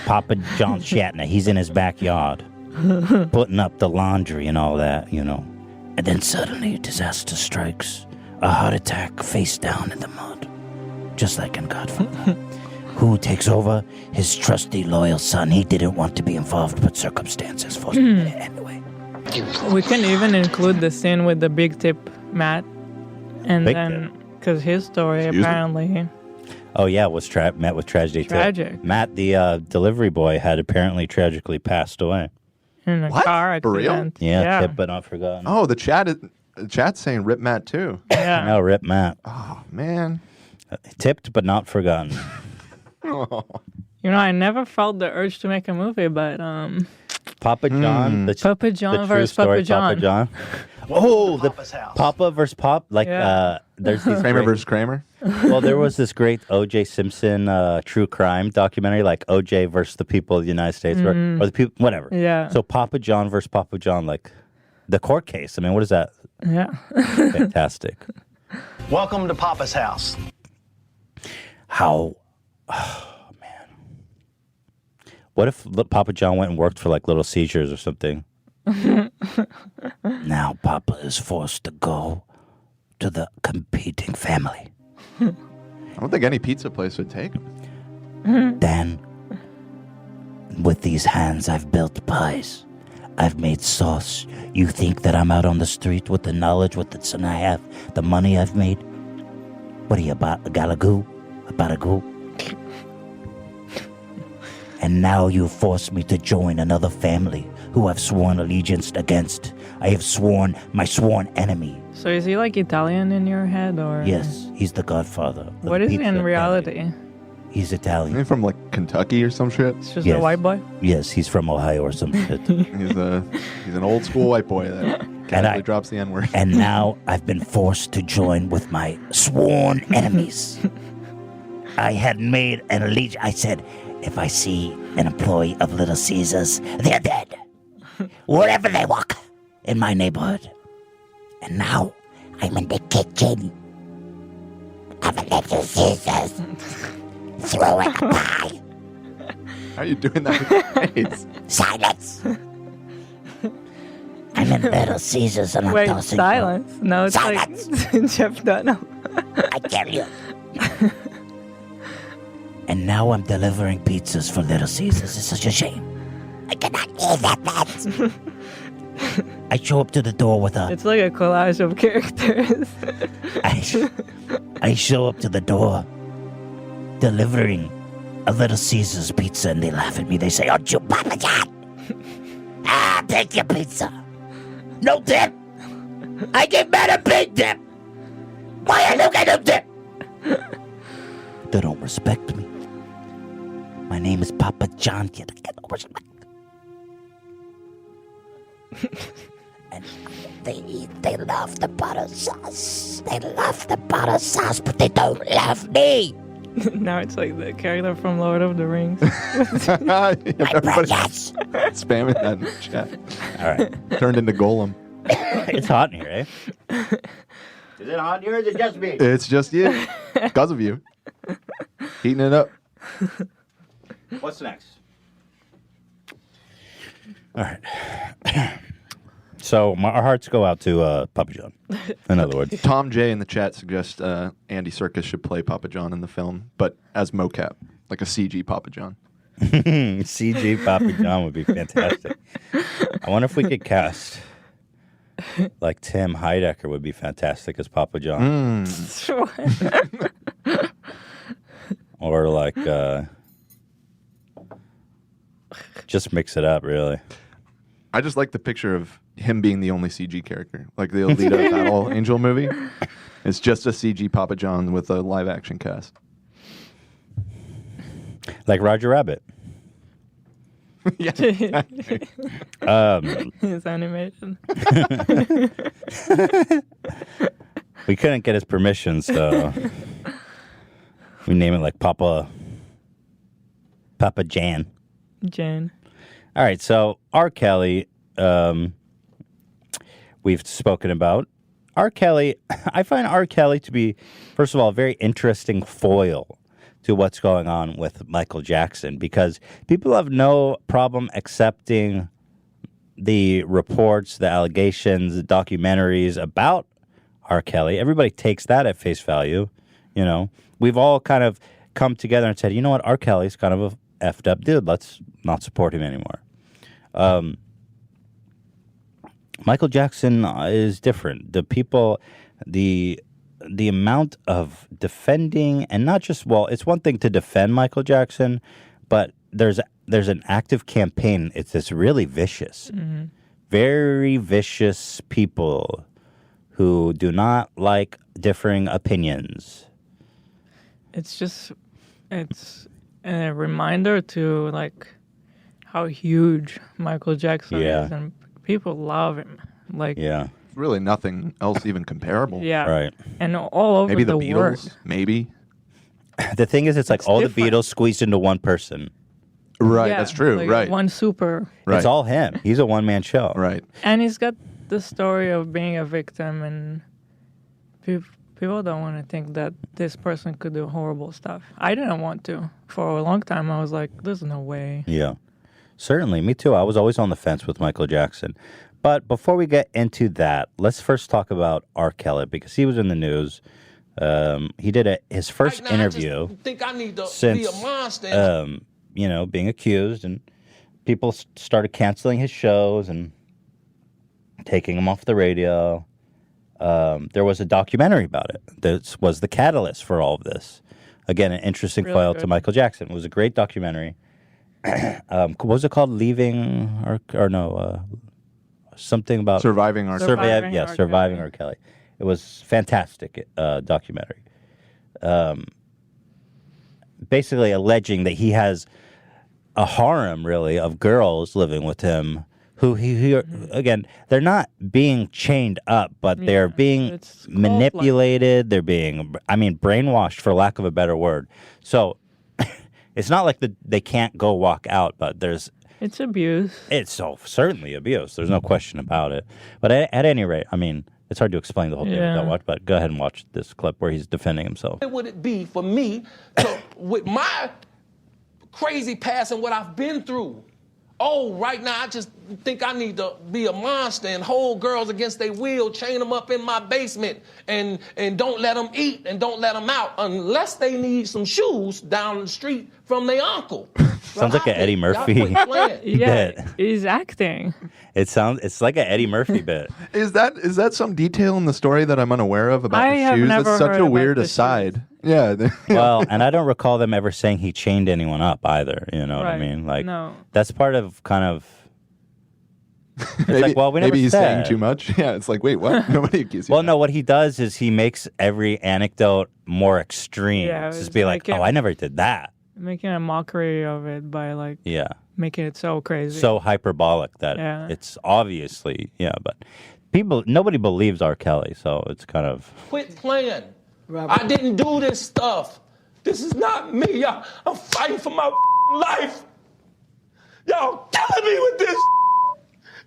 Papa John Shatner, he's in his backyard, putting up the laundry and all that, you know. And then suddenly disaster strikes. A heart attack face down in the mud. Just like in Godfather. Who takes over? His trusty, loyal son. He didn't want to be involved, but circumstances forced him anyway. We can even include the scene with the big tip, Matt. And Big then, because his story Excuse me? apparently... Oh, yeah, was met with tragedy, too. Tragic. Matt, the delivery boy, had apparently tragically passed away. In a What? car For real? accident. Yeah, tip but not forgotten. Oh, the chat's saying Rip Matt too. Yeah. No, rip Matt. Oh man. Tipped but not forgotten. You know, I never felt the urge to make a movie, but Papa John, Papa John the true versus story, Papa John. Papa John. Oh, the Papa versus Pop. Like, Yeah. there's these Kramer great- versus Kramer. Well, there was this great O.J. Simpson true crime documentary, like O.J. versus the people of the United States, or the people, whatever. Yeah. So Papa John versus Papa John, like the court case. I mean, what is that? Yeah. Fantastic. Welcome to Papa's house. How, oh man, What if Papa John went and worked for like Little Caesars or something? Now Papa is forced to go to the competing family. I don't think any pizza place would take him. Then, with these hands, I've built pies. I've made sauce. You think that I'm out on the street with the knowledge, with the son I have, the money I've made? What are you, about a galagoo? About a goo? And now you force me to join another family who I've sworn allegiance against. I have sworn my sworn enemy. So is he like Italian in your head, or? Yes, he's the godfather. of What the is he pizza in family. reality? He's Italian. Isn't he from like Kentucky or some shit? It's just Yes. a white boy. Yes, he's from Ohio or some shit. He's an old school white boy that casually drops the N-word. And now I've been forced to join with my sworn enemies. I had made an allegiance. I said, if I see an employee of Little Caesars, they're dead. Wherever they walk in my neighborhood. And now I'm in the kitchen of a Little Caesars. Throwing a pie. How are you doing that with your face? Silence. I'm in Little Caesars and I'm Wait, tossing. silence? No, it's Silence. like Jeff Dunham. I tell you. And now I'm delivering pizzas for Little Caesars. It's such a shame. I cannot hear that. I show up to the door with a. It's like a collage of characters. I show up to the door, delivering a Little Caesars pizza, and they laugh at me. They say, "Aren't you Papa John? Take your pizza. No dip. I give man a big dip. Why are you getting a dip?" They don't respect me. My name is Papa John, yet I get no respect. And they love the butter sauce. They love the butter sauce, but they don't love me. Now it's like the character from Lord of the Rings. Everybody spamming that in the chat. All right. Turned into Golem. It's hot in here, eh? Is it hot in here or is it just me? It's just you. Because of you. Heating it up. What's next? All right. So our hearts go out to Papa John. In other words, Tom J in the chat suggests Andy Serkis should play Papa John in the film, but as mocap, like a CG Papa John. CG Papa John would be fantastic. I wonder if we could cast like Tim Heidecker would be fantastic as Papa John, Sure. or like just mix it up. Really, I just like the picture of him being the only CG character, like the Alita Battle Angel movie. It's just a CG Papa John with a live action cast. like Roger Rabbit. Yeah. It's animated. We couldn't get his permission, so we name it like Papa Jan. Jane. All right, so R. Kelly, we've spoken about. R. Kelly, I find R. Kelly to be, first of all, a very interesting foil to what's going on with Michael Jackson, because people have no problem accepting the reports, the allegations, the documentaries about R. Kelly. Everybody takes that at face value. You know, we've all kind of come together and said, you know what, R. Kelly's kind of a effed up dude. Let's not support him anymore. Michael Jackson is different. The people, the amount of defending, and not just, well, it's one thing to defend Michael Jackson, but there's an active campaign. It's really vicious, very vicious people who do not like differing opinions. It's a reminder to like how huge Michael Jackson is, and people love him. Like, Yeah, Really nothing else even comparable. yeah, right. and all over Maybe the the Beatles. world. Maybe. The thing is, it's like It's all different. the Beatles squeezed into one person. Right, Yeah, that's true. like Right. one super, Right. It's all him. He's a one-man show. Right. and he's got the story of being a victim, and people don't want to think that this person could do horrible stuff. I didn't want to. For a long time, I was like, "There's no way." Yeah. Certainly, me too. I was always on the fence with Michael Jackson. But before we get into that, let's first talk about R. Kelly because he was in the news. He did his first interview since being accused, and people started canceling his shows and taking him off the radio. There was a documentary about it. This was the catalyst for all of this. Again, an interesting foil to Michael Jackson. It was a great documentary. What was it called? Leaving or no? Something about Surviving R. Surviving R. Kelly. It was fantastic documentary. Basically alleging that he has a harem, really, of girls living with him who again, they're not being chained up, but they're being manipulated. They're being, brainwashed, for lack of a better word. So it's not like they can't go walk out, but it's abuse. It's certainly abuse. There's no question about it. But at any rate, it's hard to explain the whole thing without watch. But go ahead and watch this clip where he's defending himself. What would it be for me to, with my crazy past and what I've been through? Oh, right now I just think I need to be a monster and hold girls against their will, chain them up in my basement, and don't let them eat and don't let them out unless they need some shoes down the street from their uncle. Sounds like an Eddie Murphy bit. He's acting. It's like an Eddie Murphy bit. Is that some detail in the story that I'm unaware of about the shoes? That's such a weird aside. Shoes. Yeah. Well, and I don't recall them ever saying he chained anyone up either. You know what I mean? Like, that's part of kind of. Maybe he's saying too much. Yeah, it's like, wait, what? Nobody accused you. Well, no, what he does is he makes every anecdote more extreme. Yeah, just be like, I never did that. Making a mockery of it by making it so crazy, so hyperbolic that it's obviously but nobody believes R. Kelly, so it's kind of quit playing. I didn't do this stuff. This is not me. I'm fighting for my life. Y'all killing me with this.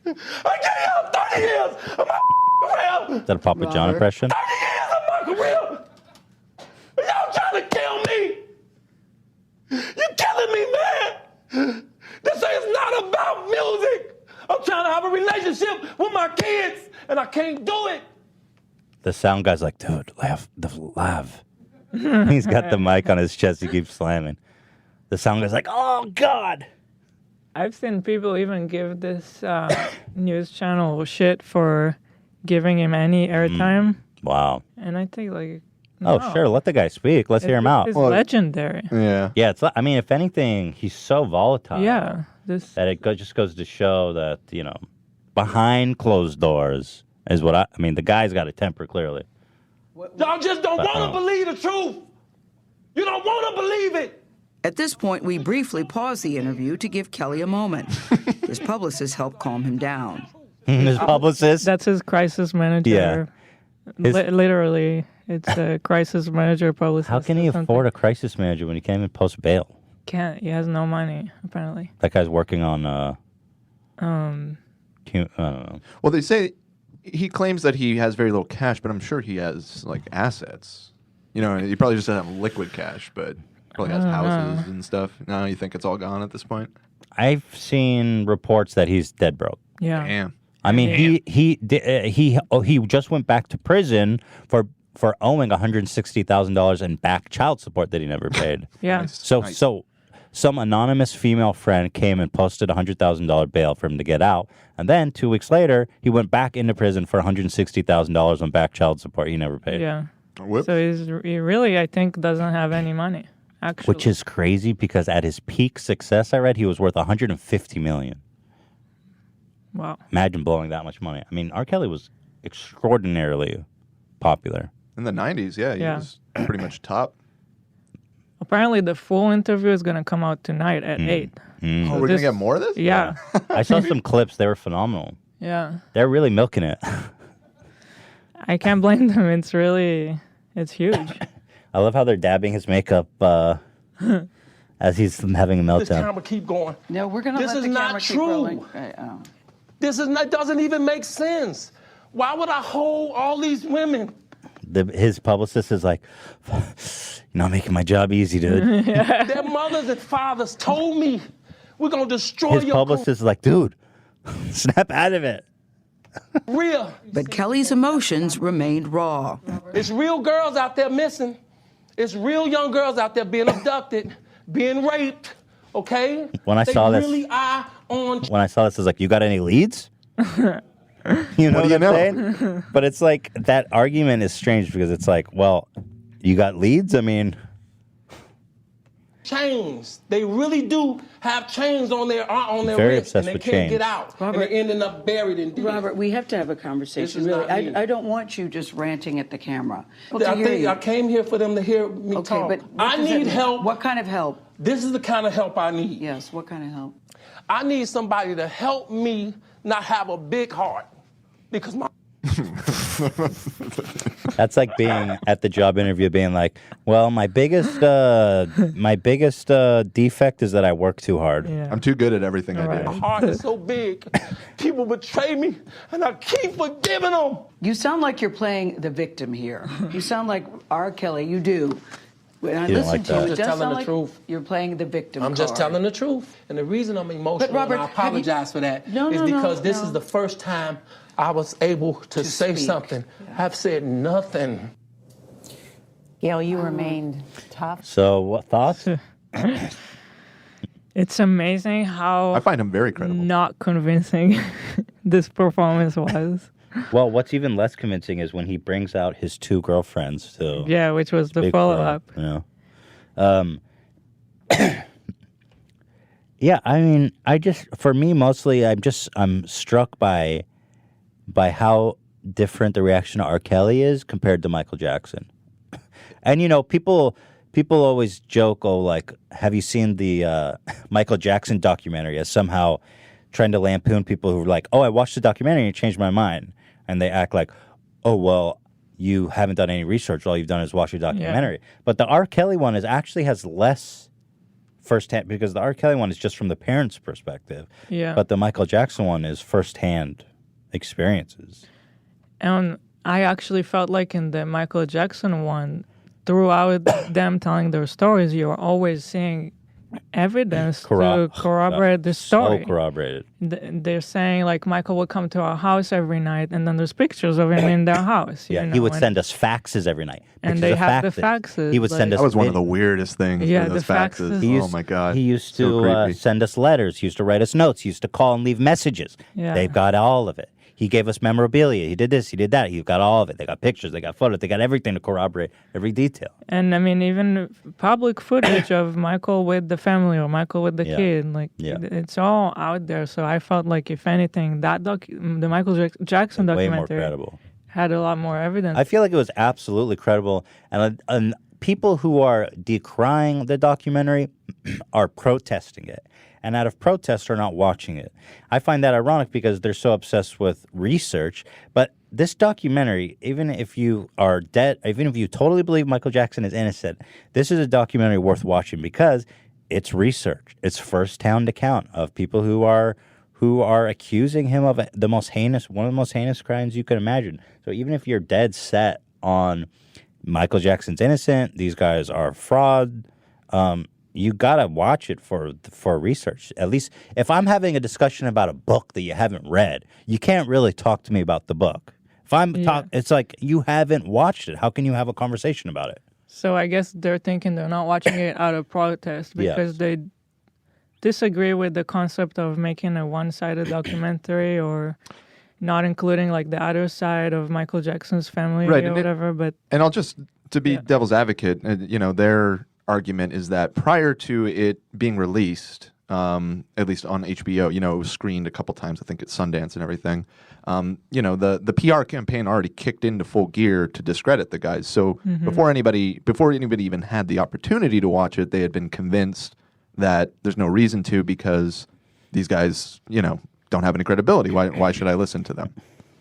I gave y'all 30 years of my career. Is that a Papa John impression? 30 years of my career. Y'all trying to kill me. You're killing me, man. This is not about music. I'm trying to have a relationship with my kids, and I can't do it. The sound guy's like, dude, laugh. He's got the mic on his chest. He keeps slamming. The sound guy's like, oh, God. I've seen people even give this news channel shit for giving him any airtime. Wow. And I think, no. Oh, sure. Let the guy speak. Let's hear him out. It's legendary. Yeah. Yeah. If anything, he's so volatile. Yeah. That it just goes to show that, behind closed doors is what the guy's got a temper, clearly. Y'all just don't want to believe the truth. You don't want to believe it. At this point, we briefly pause the interview to give Kelly a moment. His publicist helped calm him down. His publicist? That's his crisis manager. Yeah. Literally. It's a crisis manager publicist. How can he afford a crisis manager when he can't even post bail? Can't. He has no money, apparently. That guy's working on, I don't know. Well, they say he claims that he has very little cash, but I'm sure he has, assets. He probably just doesn't have liquid cash, but probably has houses and stuff. Now you think it's all gone at this point? I've seen reports that he's dead broke. Yeah. Damn. He just went back to prison for owing $160,000 in back child support that he never paid. Yeah. Nice. So some anonymous female friend came and posted $100,000 bail for him to get out. And then 2 weeks later, he went back into prison for $160,000 on back child support he never paid. Yeah. Whoops. So he really, I think, doesn't have any money, actually. Which is crazy because at his peak success, I read, he was worth $150 million. Wow. Imagine blowing that much money. R. Kelly was extraordinarily popular. In the 90s, he was pretty much top. Apparently, the full interview is going to come out tonight at 8. Oh, we're going to get more of this? Yeah. I saw some clips. They were phenomenal. Yeah. They're really milking it. I can't blame them. It's huge. I love how they're dabbing his makeup as he's having a meltdown. This camera keep going. No, we're going to let the camera keep rolling. It doesn't even make sense. Why would I hold all these women? His publicist is like, you're not making my job easy, dude. Their mothers and fathers told me We're going to destroy His your publicist is like, dude, snap out of it. career. But Kelly's emotions remained raw. It's real girls out there missing. It's real young girls out there being abducted, being raped, okay? When I they saw this- really are on... When I saw this, I was like, you got any leads? You know What do you I'm know? saying? But it's like, that argument is strange because it's like, well, you got leads? I mean... chains. They really do have chains on their Very wrists, and obsessed they with can't chains. get out. Robert- and they're ending up buried in deep. Robert, we have to have a This conversation, is really. not me. I don't want you just ranting at the camera. I came here for them to hear me Okay, talk. but what I does that need mean? help. What kind of help? This is the kind of help I need. Yes, what kind of help? I need somebody to help me not have a big heart. Because my That's like being at the job interview, being like, "Well, my biggest defect is that I work too hard." Yeah. I'm too good at everything I do. heart is so big. People betray me, and I keep forgiving them. You sound like you're playing the victim here. You sound like R. Kelly. You do. When I You don't listen like to you, that. it Just does telling sound the like truth. you're playing the victim I'm just card. telling the truth. And the reason I'm emotional, Robert, and I have you- apologize for that, No, is no, no, because this no. is the first time I was able to say speak. something. I've said nothing. Gail, you remained tough. So, what thoughts? It's amazing how I find him very credible. not convincing this performance was. Well, what's even less convincing is when he brings out his two girlfriends to Yeah, which was the speak follow for up. him, yeah, I mean, for me, mostly, I'm struck by how different the reaction to R. Kelly is compared to Michael Jackson. And, you know, people always joke, oh, like, have you seen the Michael Jackson documentary, as somehow trying to lampoon people who are like, oh, I watched the documentary and it changed my mind. And they act like, oh, well, you haven't done any research. All you've done is watch a documentary. But the R. Kelly one actually has less firsthand, because the R. Kelly one is just from the parents' perspective. Yeah. But the Michael Jackson one is firsthand experiences. And I actually felt like in the Michael Jackson one, throughout them telling their stories, you were always seeing evidence to corroborate the story. So corroborated. They're saying, like, Michael would come to our house every night, and then there's pictures of him in their house. Yeah, you he know, would and- send us faxes every night. And Pictures they of have the faxes. faxes, He would send like- us That was one of the vid- weirdest things. Yeah, those the faxes. Oh my god. He used So to creepy. send us letters. He used to write us notes. He used to call and leave messages. Yeah. They've got all of it. He gave us memorabilia. He did this. He did that. He got all of it. They got pictures. They got photos. They got everything to corroborate every detail. And I mean, even public footage of Michael with the family or Michael with the Yeah. kid, like Yeah. it's all out there. So I felt like, if anything, that the Michael Jackson Way more documentary credible. had a lot more evidence. I feel like it was absolutely credible. And people who are decrying the documentary are protesting it. And out of protest are not watching it. I find that ironic because they're so obsessed with research. But this documentary, even if you are dead, even if you totally believe Michael Jackson is innocent, this is a documentary worth watching because it's research. It's first-hand account of people who are accusing him of one of the most heinous crimes you can imagine. So even if you're dead set on Michael Jackson's innocent, these guys are fraud, you gotta watch it for research. At least if I'm having a discussion about a book that you haven't read, you can't really talk to me about the book. If I'm it's like you haven't watched it. How can you have a conversation about it? So I guess they're thinking they're not watching it out of protest because Yes. they disagree with the concept of making a one-sided documentary or not including like the other side of Michael Jackson's family Right, or and it- whatever. But And I'll just, to be devil's advocate, their argument is that prior to it being released, at least on HBO, it was screened a couple times, I think at Sundance and everything. The PR campaign already kicked into full gear to discredit the guys. So before anybody even had the opportunity to watch it, they had been convinced that there's no reason to because these guys, don't have any credibility. Why should I listen to them?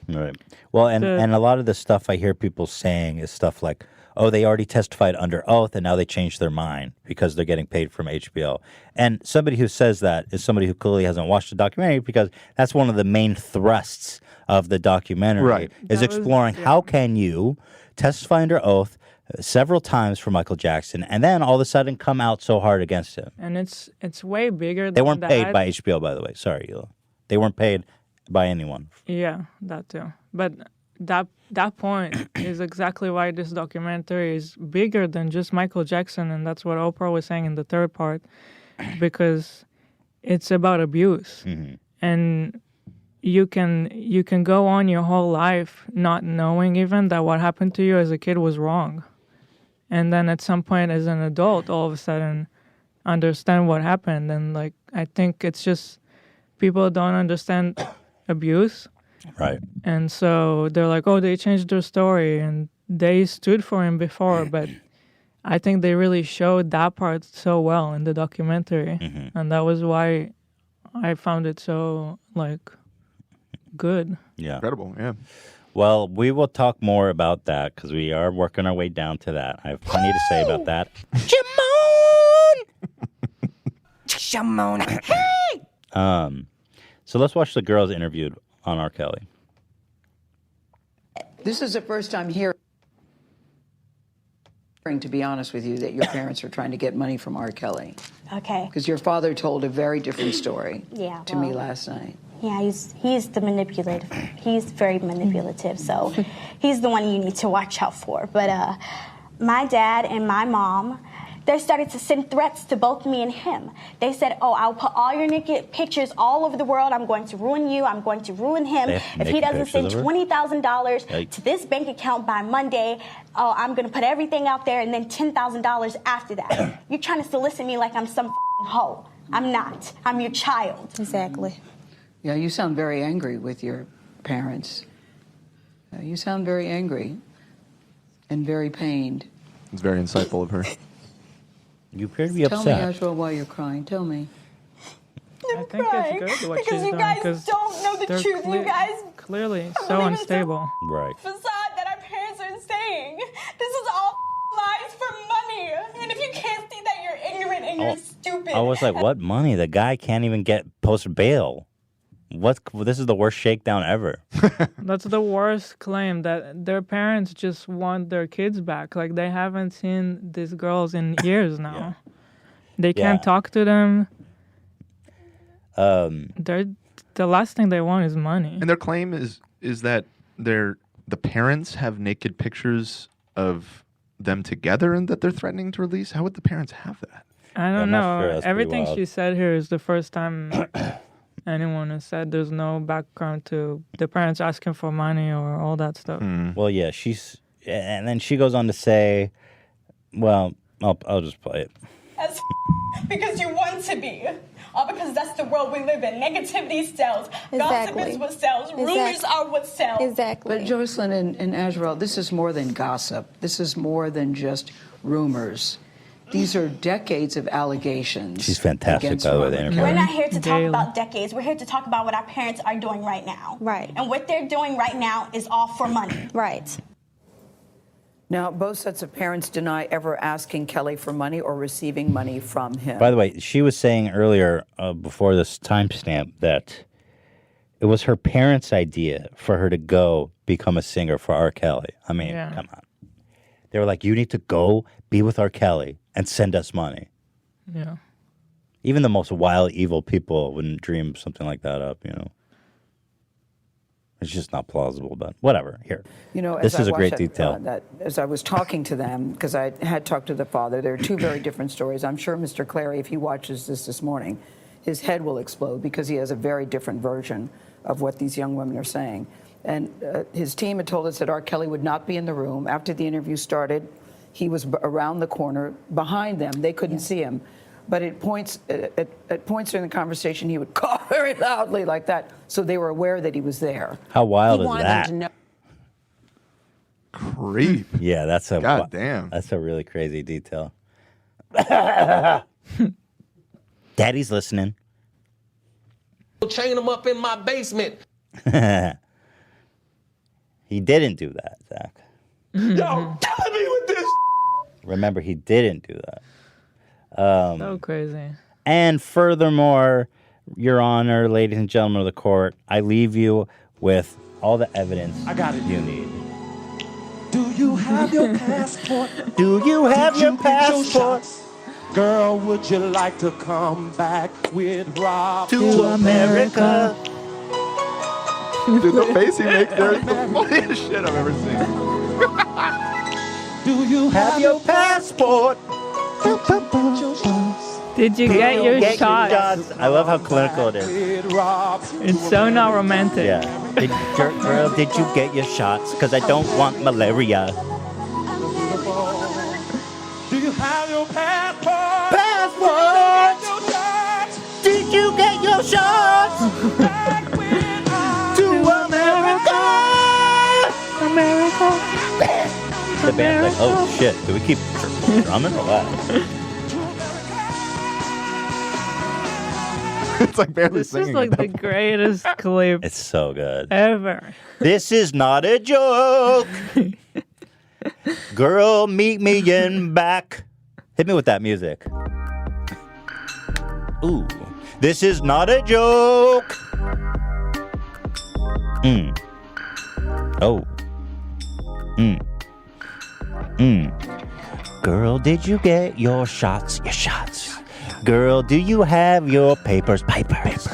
Right. Well, and a lot of the stuff I hear people saying is stuff like, oh, they already testified under oath and now they changed their mind because they're getting paid from HBO. And somebody who says that is somebody who clearly hasn't watched the documentary because that's one of the main thrusts of the documentary Right. is That was- exploring how can you testify under oath, several times for Michael Jackson, and then all of a sudden come out so hard against him. And it's way bigger than They weren't that. paid by HBO, by the way. Sorry, Hila. They weren't paid by anyone. Yeah, that too. But that point is exactly why this documentary is bigger than just Michael Jackson, and that's what Oprah was saying in the third part, because it's about abuse. And you can go on your whole life not knowing even that what happened to you as a kid was wrong. And then at some point as an adult, all of a sudden understand what happened. And like, I think it's just people don't understand abuse. Right. And so they're like, oh, they changed their story and they stood for him before. But I think they really showed that part so well in the documentary. And that was why I found it so, like, good. Yeah. Incredible, yeah. Well, we will talk more about that because we are working our way down to that. I have plenty to say about that. Shimon! Hey! So let's watch the girls interviewed on R. Kelly. This is the first time hearing, to be honest with you, that your parents are trying to get money from R. Kelly. Okay. Because your father told a very different story Yeah, to me well, last night. Yeah, he's the manipulative. He's very manipulative, so he's the one you need to watch out for. But my dad and my mom, they started to send threats to both me and him. They said, oh, I'll put all your naked pictures all over the world. I'm going to ruin you. I'm going to ruin him. If he doesn't send $20,000 to this bank account by Monday, oh, I'm going to put everything out there and then $10,000 after that. You're trying to solicit me like I'm some hoe. I'm not. I'm your child. Exactly. Yeah, you sound very angry with your parents. You sound very angry and very pained. It's very insightful of her. You appear to be Tell me, upset. Ashwa, why you're crying. Tell me. I think it's good what because she's you doing, guys 'cause don't know the they're truth. You guys clearly so believe it's unstable. Right. facade that our parents are saying. This is all lies for money. And if you can't see that, you're ignorant and you're stupid. I was like, what money? The guy can't even get post bail. This is the worst shakedown ever. That's the worst claim, that their parents just want their kids back. Like, they haven't seen these girls in years now. They can't talk to them. The last thing they want is money. And their claim is that the parents have naked pictures of them together and that they're threatening to release. How would the parents have that? I don't know. Sure. That's pretty Everything wild. she said here is the first time anyone has said there's no background to the parents asking for money or all that stuff. Well, yeah, and then she goes on to say, well, I'll just play it. As because you want to be. All because that's the world we live in. Negativity sells. Gossip is what sells. Rumors are what sells. But Jocelyn and Azrael, this is more than gossip. This is more than just rumors. These are decades of allegations. She's fantastic, by the way. The interview. We're not here to talk about decades. We're here to talk about what our parents are doing right now. Right. And what they're doing right now is all for money. Right. Now, both sets of parents deny ever asking Kelly for money or receiving money from him. By the way, she was saying earlier, before this timestamp, that it was her parents' idea for her to go become a singer for R. Kelly. I mean, come on. They were like, you need to go be with R. Kelly and send us money. Yeah. Even the most wild, evil people wouldn't dream something like that up, you know. It's just not plausible, but whatever. Here, You know, this as is I a great watched detail. as I was talking to them, because I had talked to the father, there are two very different stories. I'm sure Mr. Clary, if he watches this morning, his head will explode because he has a very different version of what these young women are saying. And his team had told us that R. Kelly would not be in the room. After the interview started, he was around the corner behind them. They couldn't see him. But at points during the conversation, he would cough very loudly like that, so they were aware that he was there. How wild is that? Creep. Yeah, that's a goddamn. That's a really crazy detail. Daddy's listening. Chain them up in my basement. He didn't do that, Zach. Yo, killing me with this. Remember, he didn't do that. So crazy. And furthermore, Your Honor, ladies and gentlemen of the court, I leave you with all the evidence I got it. you need. Do you have have your passport? Do you have your passport? Girl, would you like to come back with Rob To America. Dude, the face he makes there is the funniest shit I've ever seen. Do you Have your passport? Did you get your shots? I love how clinical it is. It's so not romantic. Yeah. Girl, did you get your shots? Because I don't want malaria. Do you have your passport? Passport! Did you get your shots? To America! America. The band's like, oh shit, do we keep drumming or what? It's like barely This singing. is like the greatest clip It's so good. ever. This is not a joke. Girl, meet me in back. Hit me with that music. Ooh. This is not a joke. Oh. Girl, did you get your shots? Your shots. Girl, do you have your papers? Papers.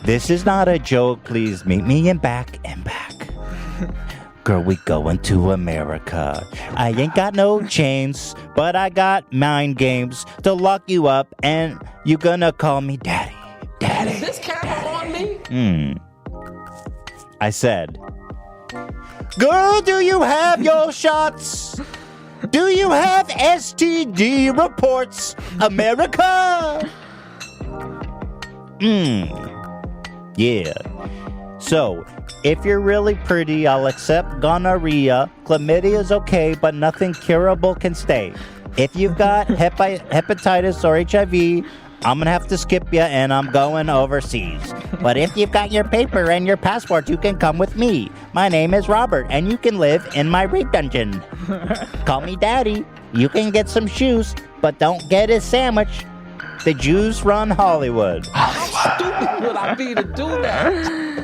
This is not a joke. Please meet me in back. Girl, we going to America. I ain't got no chains, but I got mind games to lock you up, and you gonna call me daddy. Is this camera on me? I said, girl, do you have your shots? Do you have STD reports, America? Yeah. So, if you're really pretty, I'll accept gonorrhea. Chlamydia's okay, but nothing curable can stay. If you've got hepatitis or HIV, I'm gonna have to skip you and I'm going overseas. But if you've got your paper and your passport, you can come with me. My name is Robert, and you can live in my rape dungeon. Call me daddy. You can get some shoes, but don't get his sandwich. The Jews run Hollywood. How stupid would I be to do that?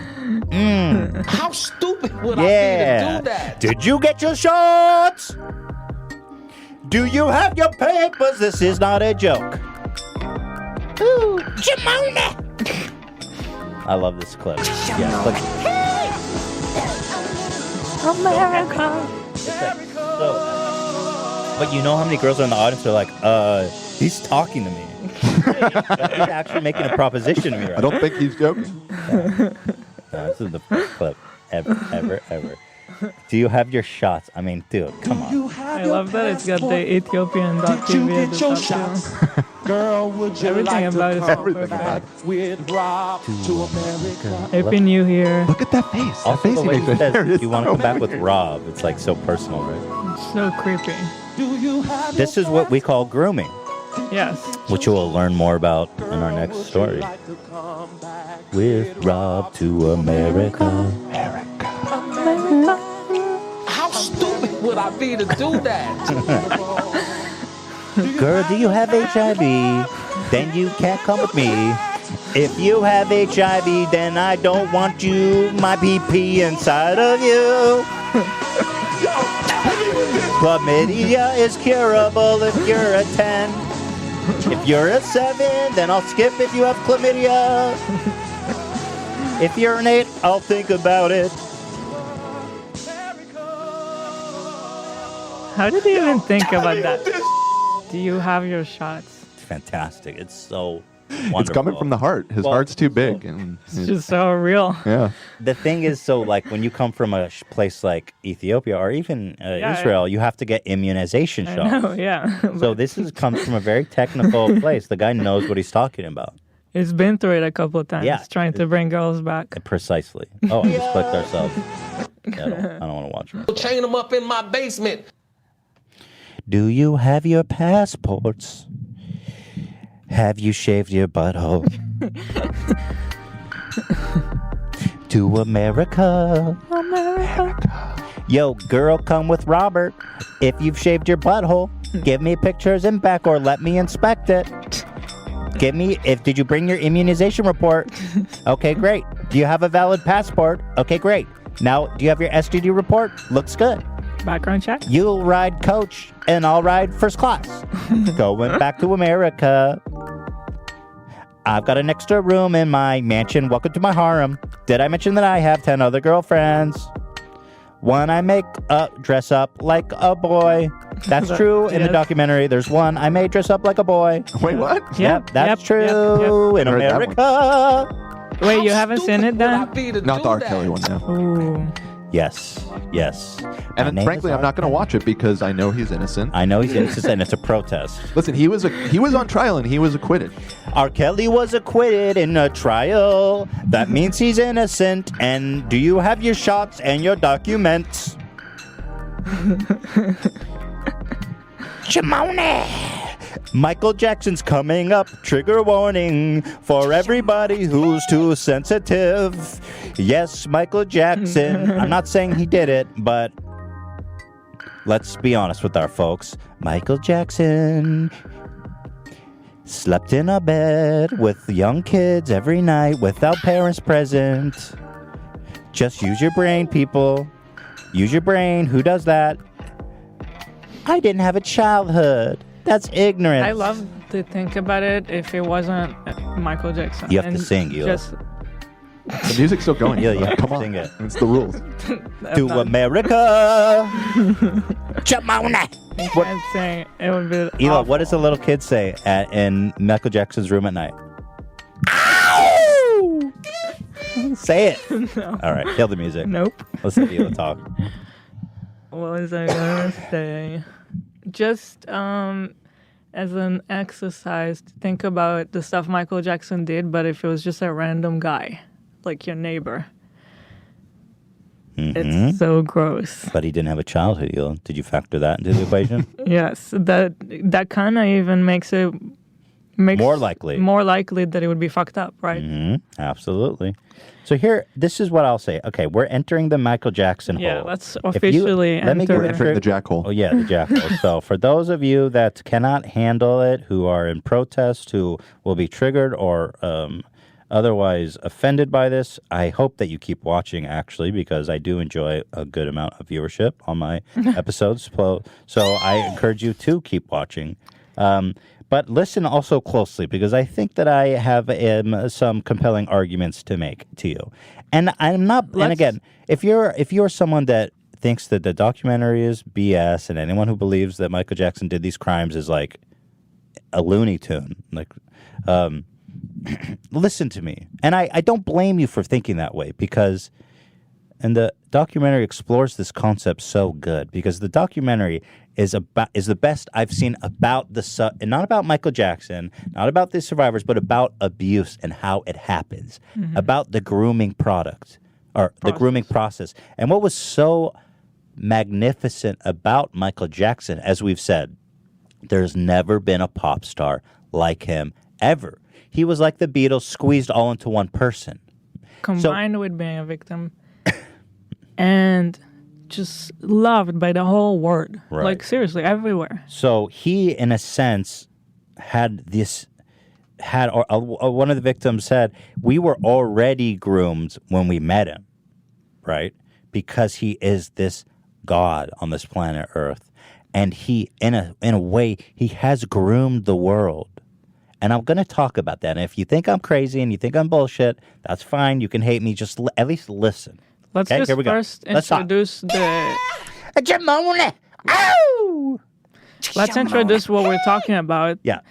How stupid would I be to do that? Did you get your shots? Do you have your papers? This is not a joke. Ooh, Jamona. I love this clip. Yeah, click. America. But you know how many girls are in the audience are like, he's talking to me. He's actually making a proposition to me right I don't think he's joking. This is the first clip ever. Do you have your shots? I mean, dude, come on. I love that it's got the Ethiopian.tv at the top too. Girl, would you Everything like about to it is come perfect. back with Rob to America? Happy New Year. Look at that face. Also, That face the he way makes he there. says, It is you want to so come back with weird. Rob. It's like so personal, right? It's so creepy. Do you have This is what we call grooming, Yes. which you will learn more about in our next story. With Rob to America. How stupid would I be to do that? Girl, do you have HIV? Then you can't come with me. If you have HIV, then I don't want you, my PP inside of you. Chlamydia is curable if you're a 10. If you're a 7, then I'll skip if you have chlamydia. If you're an 8, I'll think about it. How did you even think about that? Do you have your shots? It's fantastic. It's so wonderful. It's coming from the heart. His heart's too big. And It's just so real. yeah. The thing is, so like when you come from a place like Ethiopia or even Israel, you have to get immunization I shots. know, yeah. So this comes from a very technical place. The guy knows what he's talking about. He's been through it a couple of times, Yeah. trying to bring girls back. Precisely. Oh, I just clicked ourselves. Yeah, I don't want to watch it. Chain them up in my basement. Do you have your passports? Have you shaved your butthole? To America. Yo, girl, come with Robert. If you've shaved your butthole, give me pictures in back or let me inspect it. Did you bring your immunization report? Okay, great. Do you have a valid passport? Okay, great. Now, do you have your STD report? Looks good. Background check. You'll ride coach and I'll ride first class. Going back to America. I've got an extra room in my mansion. Welcome to my harem. Did I mention that I have 10 other girlfriends? One I make dress up like a boy. That's true in the documentary. There's one I may dress up like a boy. Wait, what? Yep, that's true in America. Wait, you haven't seen it then? Not the R. Kelly one, no. Ooh. Yes. And frankly, I'm not going to watch it because I know he's innocent. I know he's innocent, and it's a protest. Listen, he was on trial and he was acquitted. R. Kelly was acquitted in a trial. That means he's innocent. And do you have your shots and your documents? Shimone! Michael Jackson's coming up. Trigger warning for everybody who's too sensitive. Yes, Michael Jackson. I'm not saying he did it, but let's be honest with our folks. Michael Jackson slept in a bed with young kids every night without parents present. Just use your brain, people. Use your brain. Who does that? I didn't have a childhood. That's ignorance. I love to think about it if it wasn't Michael Jackson. You have to sing, you. The music's still going. Yeah, come on. Sing it. It's the rules. To America. Shimona. You can't sing. It would be Ela, awful. what does a little kid say in Michael Jackson's room at night? Ow! Say it. No. All right, kill the music. Nope. Let's let Ela talk. What was I going to say? Just as an exercise, think about the stuff Michael Jackson did, but if it was just a random guy, like your neighbor. It's so gross. But he didn't have a childhood, Ela. Did you factor that into the equation? Yes, that kind of even makes it more likely that it would be fucked up, right? Absolutely. So here, this is what I'll say. Okay, we're entering the Michael Jackson hole. Yeah, let's officially let me enter. Entering the jack hole. Oh, yeah, the jack hole. So for those of you that cannot handle it, who are in protest, who will be triggered or otherwise offended by this, I hope that you keep watching, actually, because I do enjoy a good amount of viewership on my episodes. So I encourage you to keep watching. But listen also closely, because I think that I have some compelling arguments to make to you. And I'm not. And again, if you're someone that thinks that the documentary is BS, and anyone who believes that Michael Jackson did these crimes is like a Looney Tune, like, listen to me. And I don't blame you for thinking that way, because. And the documentary explores this concept so good, because the documentary is the best I've seen about and not about Michael Jackson, not about the survivors, but about abuse and how it happens, about the grooming product or the grooming process. And what was so magnificent about Michael Jackson, as we've said, there's never been a pop star like him ever. He was like the Beatles squeezed all into one person. Combined with being a victim. And just loved by the whole world. Right. Like, seriously, everywhere. So he, in a sense, one of the victims said, we were already groomed when we met him, right? Because he is this God on this planet Earth. And he, in a way, he has groomed the world. And I'm going to talk about that. And if you think I'm crazy and you think I'm bullshit, that's fine. You can hate me. Just at least listen. Let's okay, just here we go. first introduce the... Let's introduce what we're talking about. Yeah.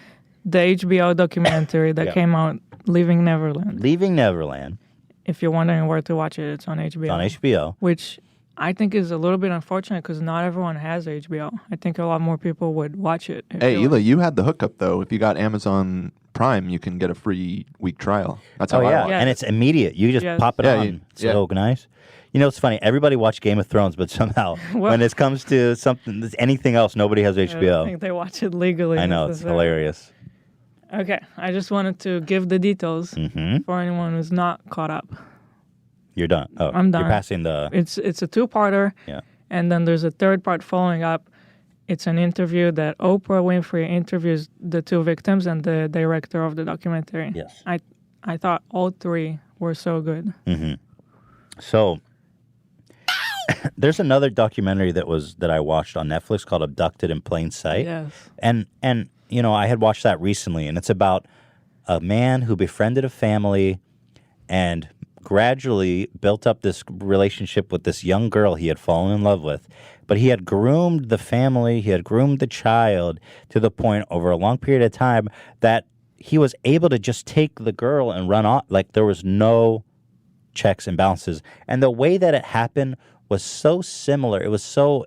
The HBO documentary that came out, Leaving Neverland. Leaving Neverland. If you're wondering where to watch it, it's on HBO. It's on HBO. Which I think is a little bit unfortunate because not everyone has HBO. I think a lot more people would watch it. Hey, Ela, you had the hookup, though. If you got Amazon Prime, you can get a free week trial. That's how I watch it. And it's immediate. You just pop it on. It's so nice. You know, it's funny. Everybody watched Game of Thrones, but somehow when it comes to anything else, nobody has HBO. I think they watch it legally. I know. It's hilarious. Okay. I just wanted to give the details for anyone who's not caught up. You're done. Oh, I'm done. You're passing the... It's a two-parter. Yeah. And then there's a third part following up. It's an interview that Oprah Winfrey interviews the two victims and the director of the documentary. Yes. I thought all three were so good. So, There's another documentary that I watched on Netflix called Abducted in Plain Sight. Yes. And I had watched that recently, and it's about a man who befriended a family and gradually built up this relationship with this young girl he had fallen in love with. But he had groomed the family, he had groomed the child to the point over a long period of time that he was able to just take the girl and run off. Like, there was no checks and balances. And the way that it happened was so similar. It was so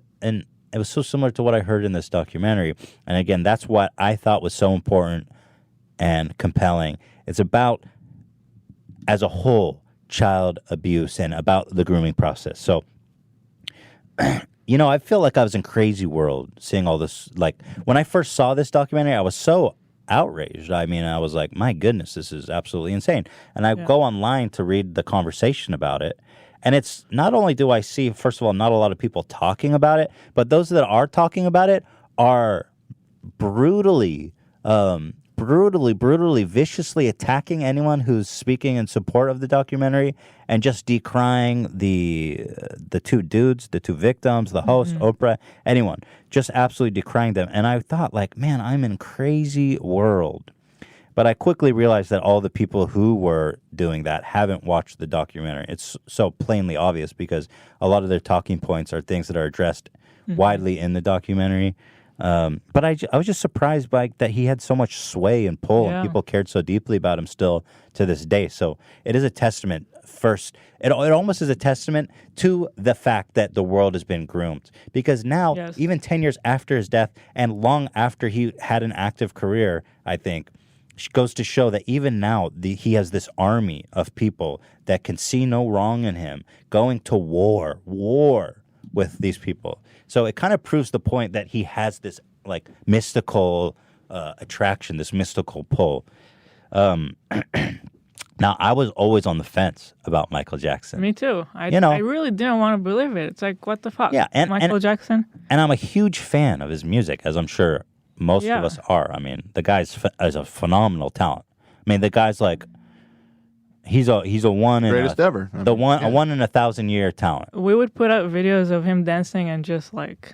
similar to what I heard in this documentary. And again, that's what I thought was so important and compelling. It's about, as a whole, child abuse and about the grooming process. So, I feel like I was in crazy world seeing all this. Like, when I first saw this documentary, I was so outraged. I mean, I was like, my goodness, this is absolutely insane. And I go online to read the conversation about it. And it's not only do I see, first of all, not a lot of people talking about it, but those that are talking about it are brutally, viciously attacking anyone who's speaking in support of the documentary and just decrying the two dudes, the two victims, the host, Oprah, anyone, just absolutely decrying them. And I thought, like, man, I'm in crazy world. But I quickly realized that all the people who were doing that haven't watched the documentary. It's so plainly obvious because a lot of their talking points are things that are addressed widely in the documentary. But I was just surprised by that he had so much sway and pull, and people cared so deeply about him still to this day. So it is a testament. First, it almost is a testament to the fact that the world has been groomed. Because now, even 10 years after his death and long after he had an active career, I think, goes to show that even now he has this army of people that can see no wrong in him going to war with these people. So it kind of proves the point that he has this like mystical attraction, this mystical pull. Now, I was always on the fence about Michael Jackson. Me too. I really didn't want to believe it. It's like, what the fuck? Yeah, Michael Jackson. And I'm a huge fan of his music, as I'm sure most of us are. I mean, the guy's is a phenomenal talent. I mean, the guy's like, he's a one in greatest ever. A one in 1,000-year talent. We would put up videos of him dancing and just like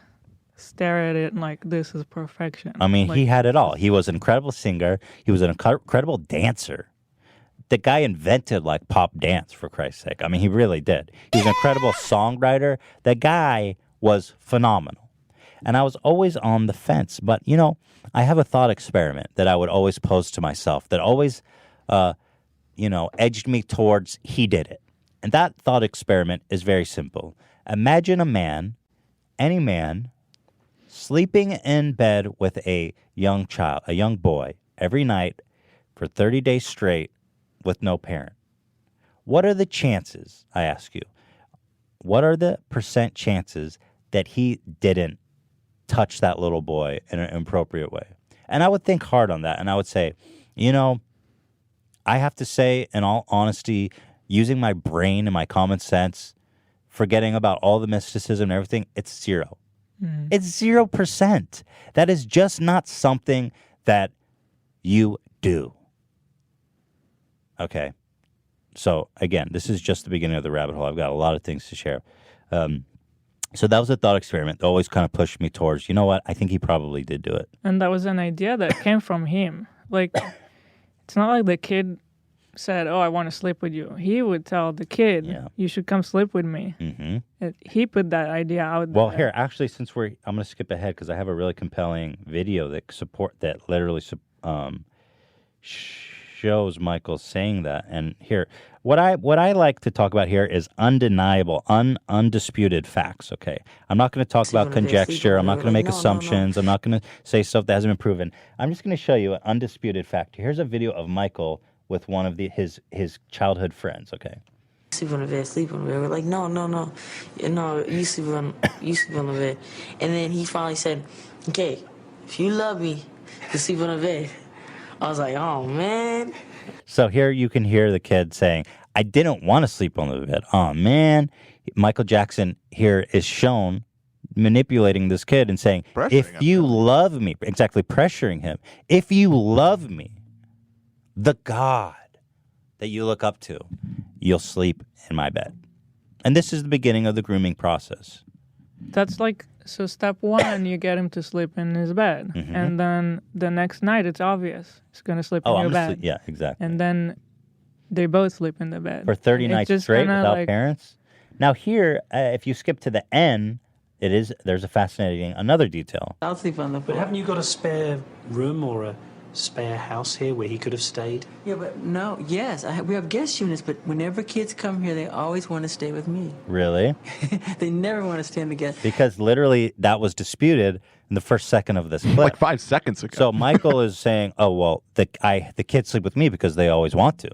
stare at it and like, this is perfection. I mean, like, he had it all. He was an incredible singer. He was an incredible dancer. The guy invented like pop dance, for Christ's sake. I mean, he really did. He was an incredible songwriter. The guy was phenomenal. And I was always on the fence. But, I have a thought experiment that I would always pose to myself that always, edged me towards he did it. And that thought experiment is very simple. Imagine any man, sleeping in bed with a young child, a young boy, every night for 30 days straight with no parent. What are the chances, I ask you, what are the % chances that he didn't touch that little boy in an inappropriate way? And I would think hard on that, and I would say, I have to say, in all honesty, using my brain and my common sense, forgetting about all the mysticism and everything, it's 0. It's 0%. That is just not something that you do. Okay. So, again, this is just the beginning of the rabbit hole. I've got a lot of things to share. So that was a thought experiment that always kind of pushed me towards, you know what, I think he probably did do it. And that was an idea that came from him. Like, it's not like the kid said, I want to sleep with you. He would tell the kid, you should come sleep with me. Mm-hmm. He put that idea out there. Well, here, actually, since I'm going to skip ahead because I have a really compelling video that literally shows Michael saying that. And here, what I like to talk about here is undeniable, undisputed facts, okay? I'm not going to talk about conjecture. I'm not going to make assumptions. I'm not going to say stuff that hasn't been proven. I'm just going to show you an undisputed fact. Here's a video of Michael with one of his childhood friends, okay? Sleep on the bed. We're like, no, you sleep on the bed. And then he finally said, okay, if you love me, you sleep on the bed. I was like, oh, man. So here you can hear the kid saying, I didn't want to sleep on the bed. Oh, man. Michael Jackson here is shown manipulating this kid and saying, if you love me, exactly, pressuring him, if you love me, the God that you look up to, you'll sleep in my bed. And this is the beginning of the grooming process. That's like, so step one, you get him to sleep in his bed. Mhm. And then the next night, it's obvious. He's going to sleep in Oh, your I'm bed. asleep. Yeah, exactly. And then they both sleep in the bed. For 30 It's nights just straight kinda without like, parents. Now here, if you skip to the end, there's a fascinating another detail. I'll sleep on the floor. But haven't you got a spare room or a spare house here where he could have stayed? Yeah, but no, yes, we have guest units, but whenever kids come here, they always want to stay with me. Really? They never want to stay in the guest. Because literally that was disputed in the first second of this clip. Like 5 seconds ago. So Michael is saying, "Oh well, the kids sleep with me because they always want to."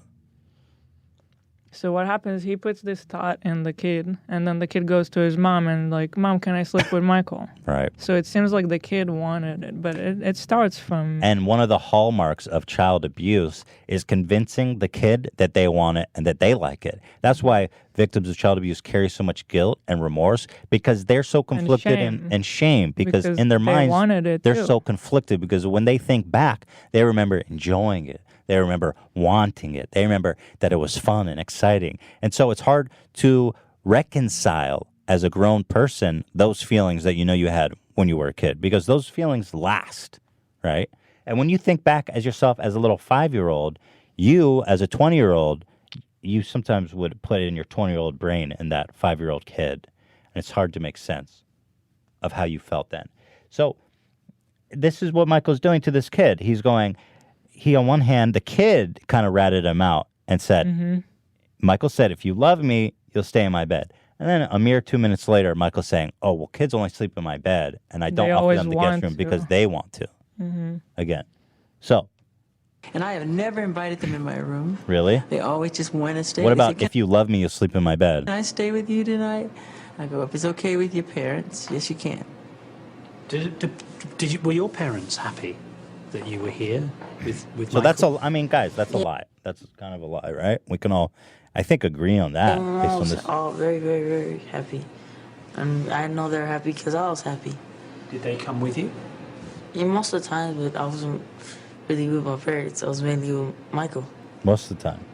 so what happens, he puts this thought in the kid, and then the kid goes to his mom and like, Mom, can I sleep with Michael? Right. So it seems like the kid wanted it, but it starts from... And one of the hallmarks of child abuse is convincing the kid that they want it and that they like it. That's why victims of child abuse carry so much guilt and remorse, because they're so conflicted and shame because in their they minds wanted it they're too. so conflicted, because when they think back, they remember enjoying it. They remember wanting it. They remember that it was fun and exciting. And so it's hard to reconcile as a grown person those feelings that you know you had when you were a kid, because those feelings last, right? And when you think back as yourself as a little 5-year-old, you as a 20-year-old, you sometimes would put it in your 20-year-old brain in that 5-year-old kid. And it's hard to make sense of how you felt then. So this is what Michael's doing to this kid. He's going, on one hand, the kid kind of ratted him out and said, Michael said, if you love me, you'll stay in my bed. And then a mere 2 minutes later, Michael's saying, oh, well, kids only sleep in my bed, and I don't They offer always them the guest want room to. because they want to. Mhm. Again. So, And I have never invited them in my room. really? They always just want to stay. What They about say, if you love me, you'll sleep in my bed? Can I stay with you tonight? I go, if it's okay with your parents, yes, you can. Were your parents happy that you were here with So that's Michael? I mean, guys, that's a lie. That's kind of a lie, right? We can all, I think, agree on that My based mom on was this. all very, very, very happy. And I know they're happy because I was happy. Did they come with you? Yeah, most of the time, but I wasn't really with my parents. I was mainly with Michael. Most of the time.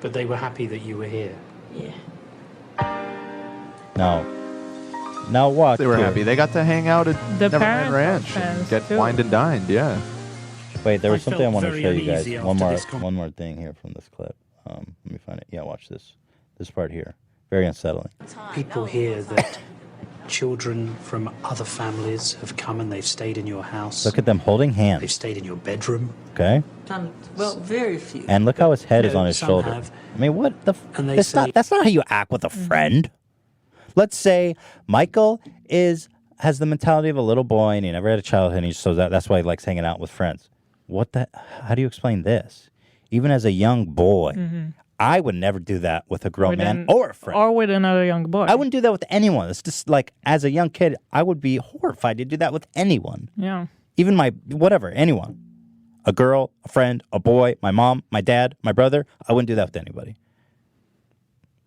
But they were happy that you were here. Yeah. Now what? They were happy. They got to hang out at The Neverland parents Ranch are and fans, get too. wined and dined. Yeah. Wait, there was I something I felt want to very show you guys. uneasy One after more, this one more thing here from this clip. Let me find it. Yeah, watch this. This part here. Very unsettling. People hear that children from other families have come and they've stayed in your house. Look at them holding They've hands. stayed in your bedroom. Okay. Well, very few. And look how his head is No, on his some shoulder. have. I mean, what the? And they That's say- that's not how you act with a friend. Let's say Michael has the mentality of a little boy and he never had a childhood, and so that's why he likes hanging out with friends. How do you explain this? Even as a young boy, I would never do that with a grown man or a friend. Or with another young boy. I wouldn't do that with anyone. It's just like, as a young kid, I would be horrified to do that with anyone. Yeah. Even anyone. A girl, a friend, a boy, my mom, my dad, my brother. I wouldn't do that with anybody.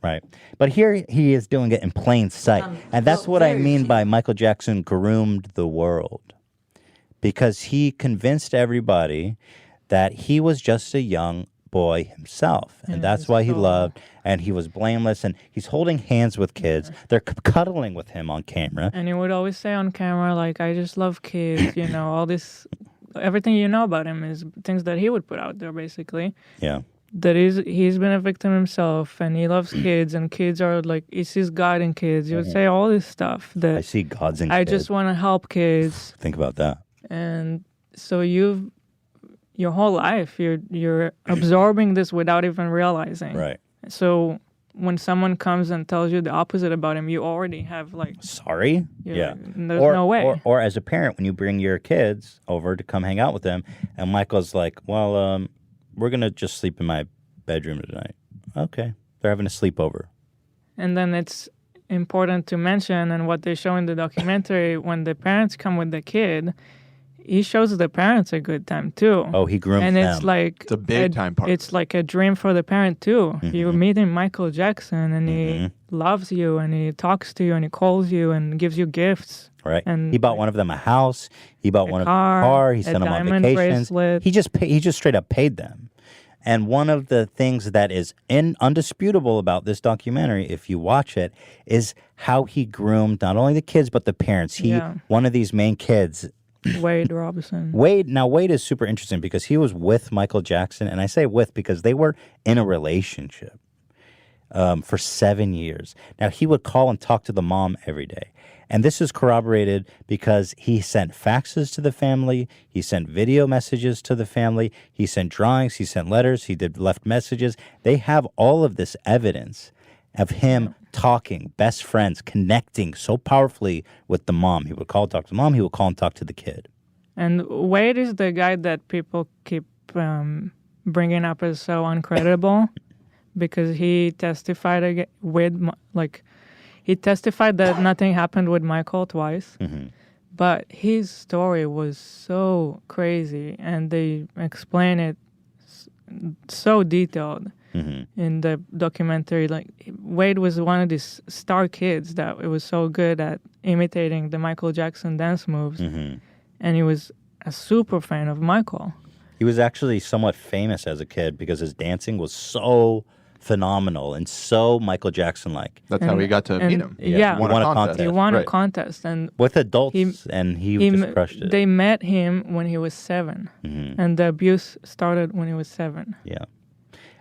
Right. But here he is doing it in plain sight. And that's what I mean by Michael Jackson groomed the world. Because he convinced everybody that he was just a young boy himself. And that's why he loved, and he was blameless, and he's holding hands with kids. They're cuddling with him on camera. And he would always say on camera, like, I just love kids, all this, everything you know about him is things that he would put out there, basically. Yeah. That he's been a victim himself, and he loves kids, and kids are like, he sees God in kids. He would say all this stuff that I see God's in I kids. just want to help kids. Think about that. And so your whole life, you're absorbing this without even realizing. Right. So when someone comes and tells you the opposite about him, you already have like... Sorry? Yeah. There's no way. Or as a parent, when you bring your kids over to come hang out with them, and Michael's like, well, we're going to just sleep in my bedroom tonight. Okay. They're having a sleepover. And then it's important to mention, and what they show in the documentary, when the parents come with the kid, he shows the parents a good time too. Oh, he grooms and them. it's like It's a big time part. It's like a dream for the parent too. You're meeting Michael Jackson, and he loves you, and he talks to you, and he calls you, and gives you gifts. Right. And he bought one of them a house. He bought one of them a car, car. He a sent them on diamond vacations. bracelet. He just straight up paid them. And one of the things that is undisputable about this documentary, if you watch it, is how he groomed not only the kids but the parents. One of these main kids, Wade Robson. Wade is super interesting because he was with Michael Jackson, and I say with because they were in a relationship for 7 years. Now, he would call and talk to the mom every day. And this is corroborated because he sent faxes to the family, he sent video messages to the family, he sent drawings, he sent letters, he left messages. They have all of this evidence of him talking, best friends, connecting so powerfully with the mom. He would call and talk to the mom, he would call and talk to the kid. And Wade is the guy that people keep bringing up as so uncredible because he testified he testified that nothing happened with Michael twice. Mm-hmm. But his story was so crazy, and they explain it so detailed in the documentary. Like, Wade was one of these star kids that it was so good at imitating the Michael Jackson dance moves, and he was a super fan of Michael. He was actually somewhat famous as a kid because his dancing was so phenomenal and so Michael Jackson-like. That's how he got to meet him. Yeah, he won a contest. He won a contest, and with adults, and he just crushed it. They met him when he was 7, and the abuse started when he was 7. Yeah,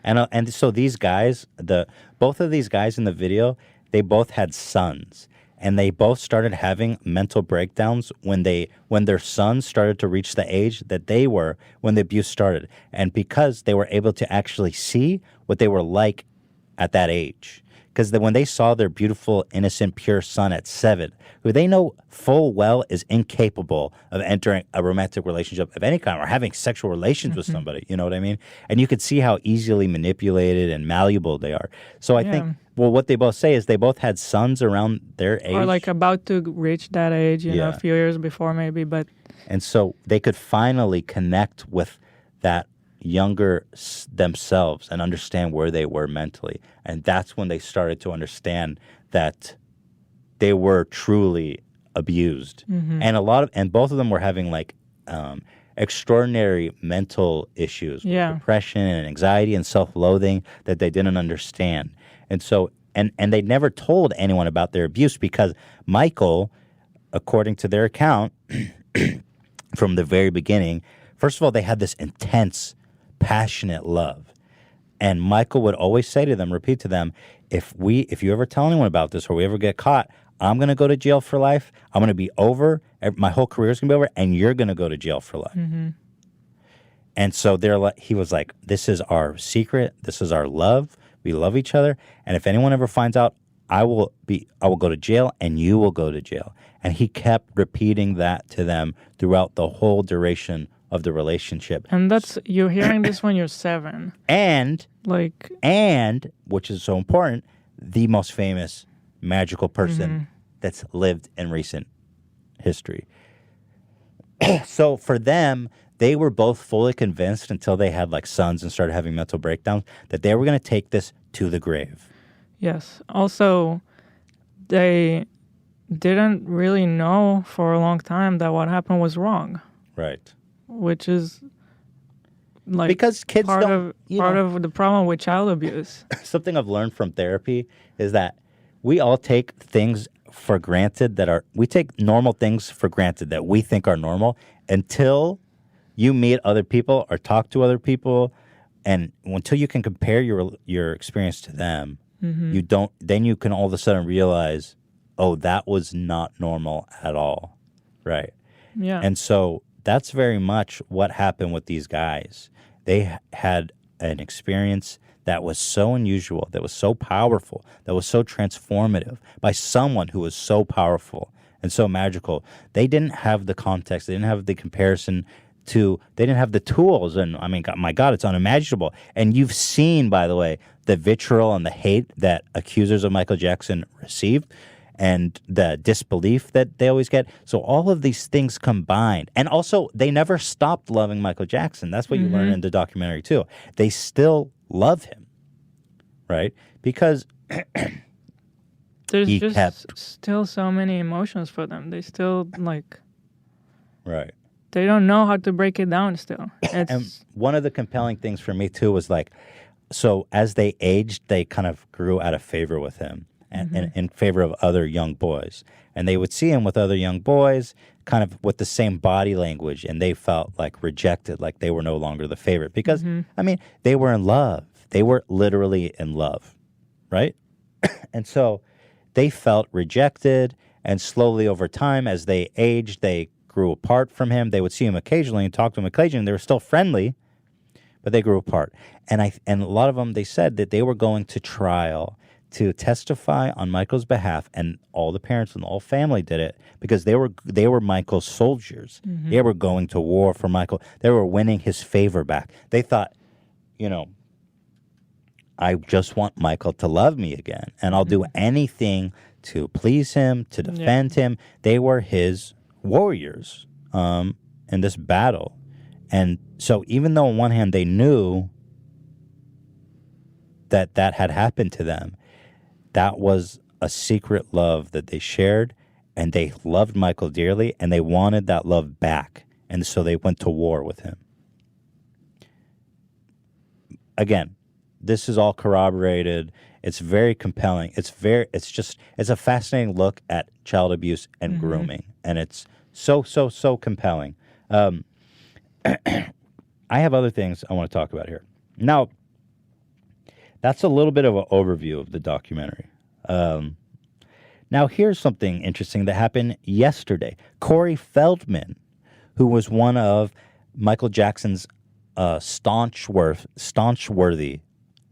and so these guys, both of these guys in the video, they both had sons, and they both started having mental breakdowns when their sons started to reach the age that they were when the abuse started, and because they were able to actually see what they were like at that age. Because when they saw their beautiful, innocent, pure son at 7, who they know full well is incapable of entering a romantic relationship of any kind or having sexual relations with somebody, you know what I mean? And you could see how easily manipulated and malleable they are. So I think, well, what they both say is they both had sons around their age. Or like about to reach that age, you know, a few years before maybe, but... And so they could finally connect with that younger themselves and understand where they were mentally. And that's when they started to understand that they were truly abused. And both of them were having like extraordinary mental issues, with depression and anxiety and self-loathing that they didn't understand. And so and they never told anyone about their abuse because Michael, according to their account from the very beginning, first of all, they had this intense, passionate love. And Michael would always say to them, repeat to them, if you ever tell anyone about this or we ever get caught, I'm going to go to jail for life. I'm going to be over. My whole career is going to be over, and you're going to go to jail for life. And so he was like, this is our secret. This is our love. We love each other. And if anyone ever finds out, I will go to jail and you will go to jail. And he kept repeating that to them throughout the whole duration of the relationship. And you're hearing this when you're 7. And which is so important, the most famous magical person that's lived in recent history. So for them, they were both fully convinced until they had like sons and started having mental breakdowns that they were going to take this to the grave. Yes. Also, they didn't really know for a long time that what happened was wrong. Right. Which is like because kids part of the problem with child abuse. Something I've learned from therapy is that we all take things for granted we take normal things for granted that we think are normal until you meet other people or talk to other people, and until you can compare your experience to them, then you can all of a sudden realize, oh, that was not normal at all. Right. Yeah. And so that's very much what happened with these guys. They had an experience that was so unusual, that was so powerful, that was so transformative by someone who was so powerful and so magical. They didn't have the context. They didn't have the comparison they didn't have the tools. And I mean, my God, it's unimaginable. And you've seen, by the way, the vitriol and the hate that accusers of Michael Jackson received and the disbelief that they always get. So all of these things combined. And also, they never stopped loving Michael Jackson. That's what you learn in the documentary, too. They still love him, right? Because there's just still so many emotions for them. They still, like... Right. they don't know how to break it down still. And one of the compelling things for me too was like, so as they aged, they kind of grew out of favor with him and in favor of other young boys. And they would see him with other young boys, kind of with the same body language, and they felt like rejected, like they were no longer the favorite. Because, I mean, they were in love. They were literally in love, right? And so they felt rejected, and slowly over time, as they aged, they grew apart from him. They would see him occasionally and talk to him occasionally. They were still friendly, but they grew apart. And a lot of them, they said that they were going to trial to testify on Michael's behalf, and all the parents and the whole family did it because they were Michael's soldiers. They were going to war for Michael. They were winning his favor back. They thought, I just want Michael to love me again, and I'll do anything to please him, to defend him. They were his warriors in this battle. And so even though on one hand they knew that had happened to them, that was a secret love that they shared, and they loved Michael dearly, and they wanted that love back. And so they went to war with him. Again, this is all corroborated. It's very compelling. It's a fascinating look at child abuse and grooming, and it's so compelling. I have other things I want to talk about here. Now, that's a little bit of an overview of the documentary. Now, here's something interesting that happened yesterday. Corey Feldman, who was one of Michael Jackson's staunch-worthy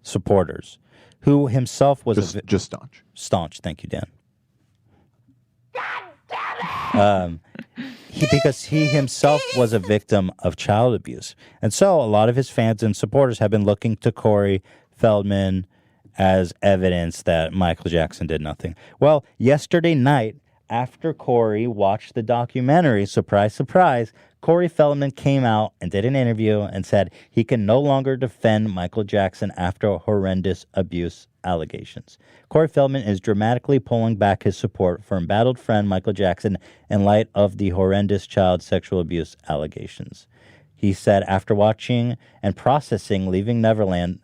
supporters, who himself was just staunch. Staunch, thank you, Dan. Because he himself was a victim of child abuse. And so a lot of his fans and supporters have been looking to Corey Feldman as evidence that Michael Jackson did nothing. Well, yesterday night, after Corey watched the documentary, surprise, surprise, Corey Feldman came out and did an interview and said he can no longer defend Michael Jackson after horrendous abuse allegations. Corey Feldman is dramatically pulling back his support for embattled friend Michael Jackson in light of the horrendous child sexual abuse allegations. He said after watching and processing Leaving Neverland,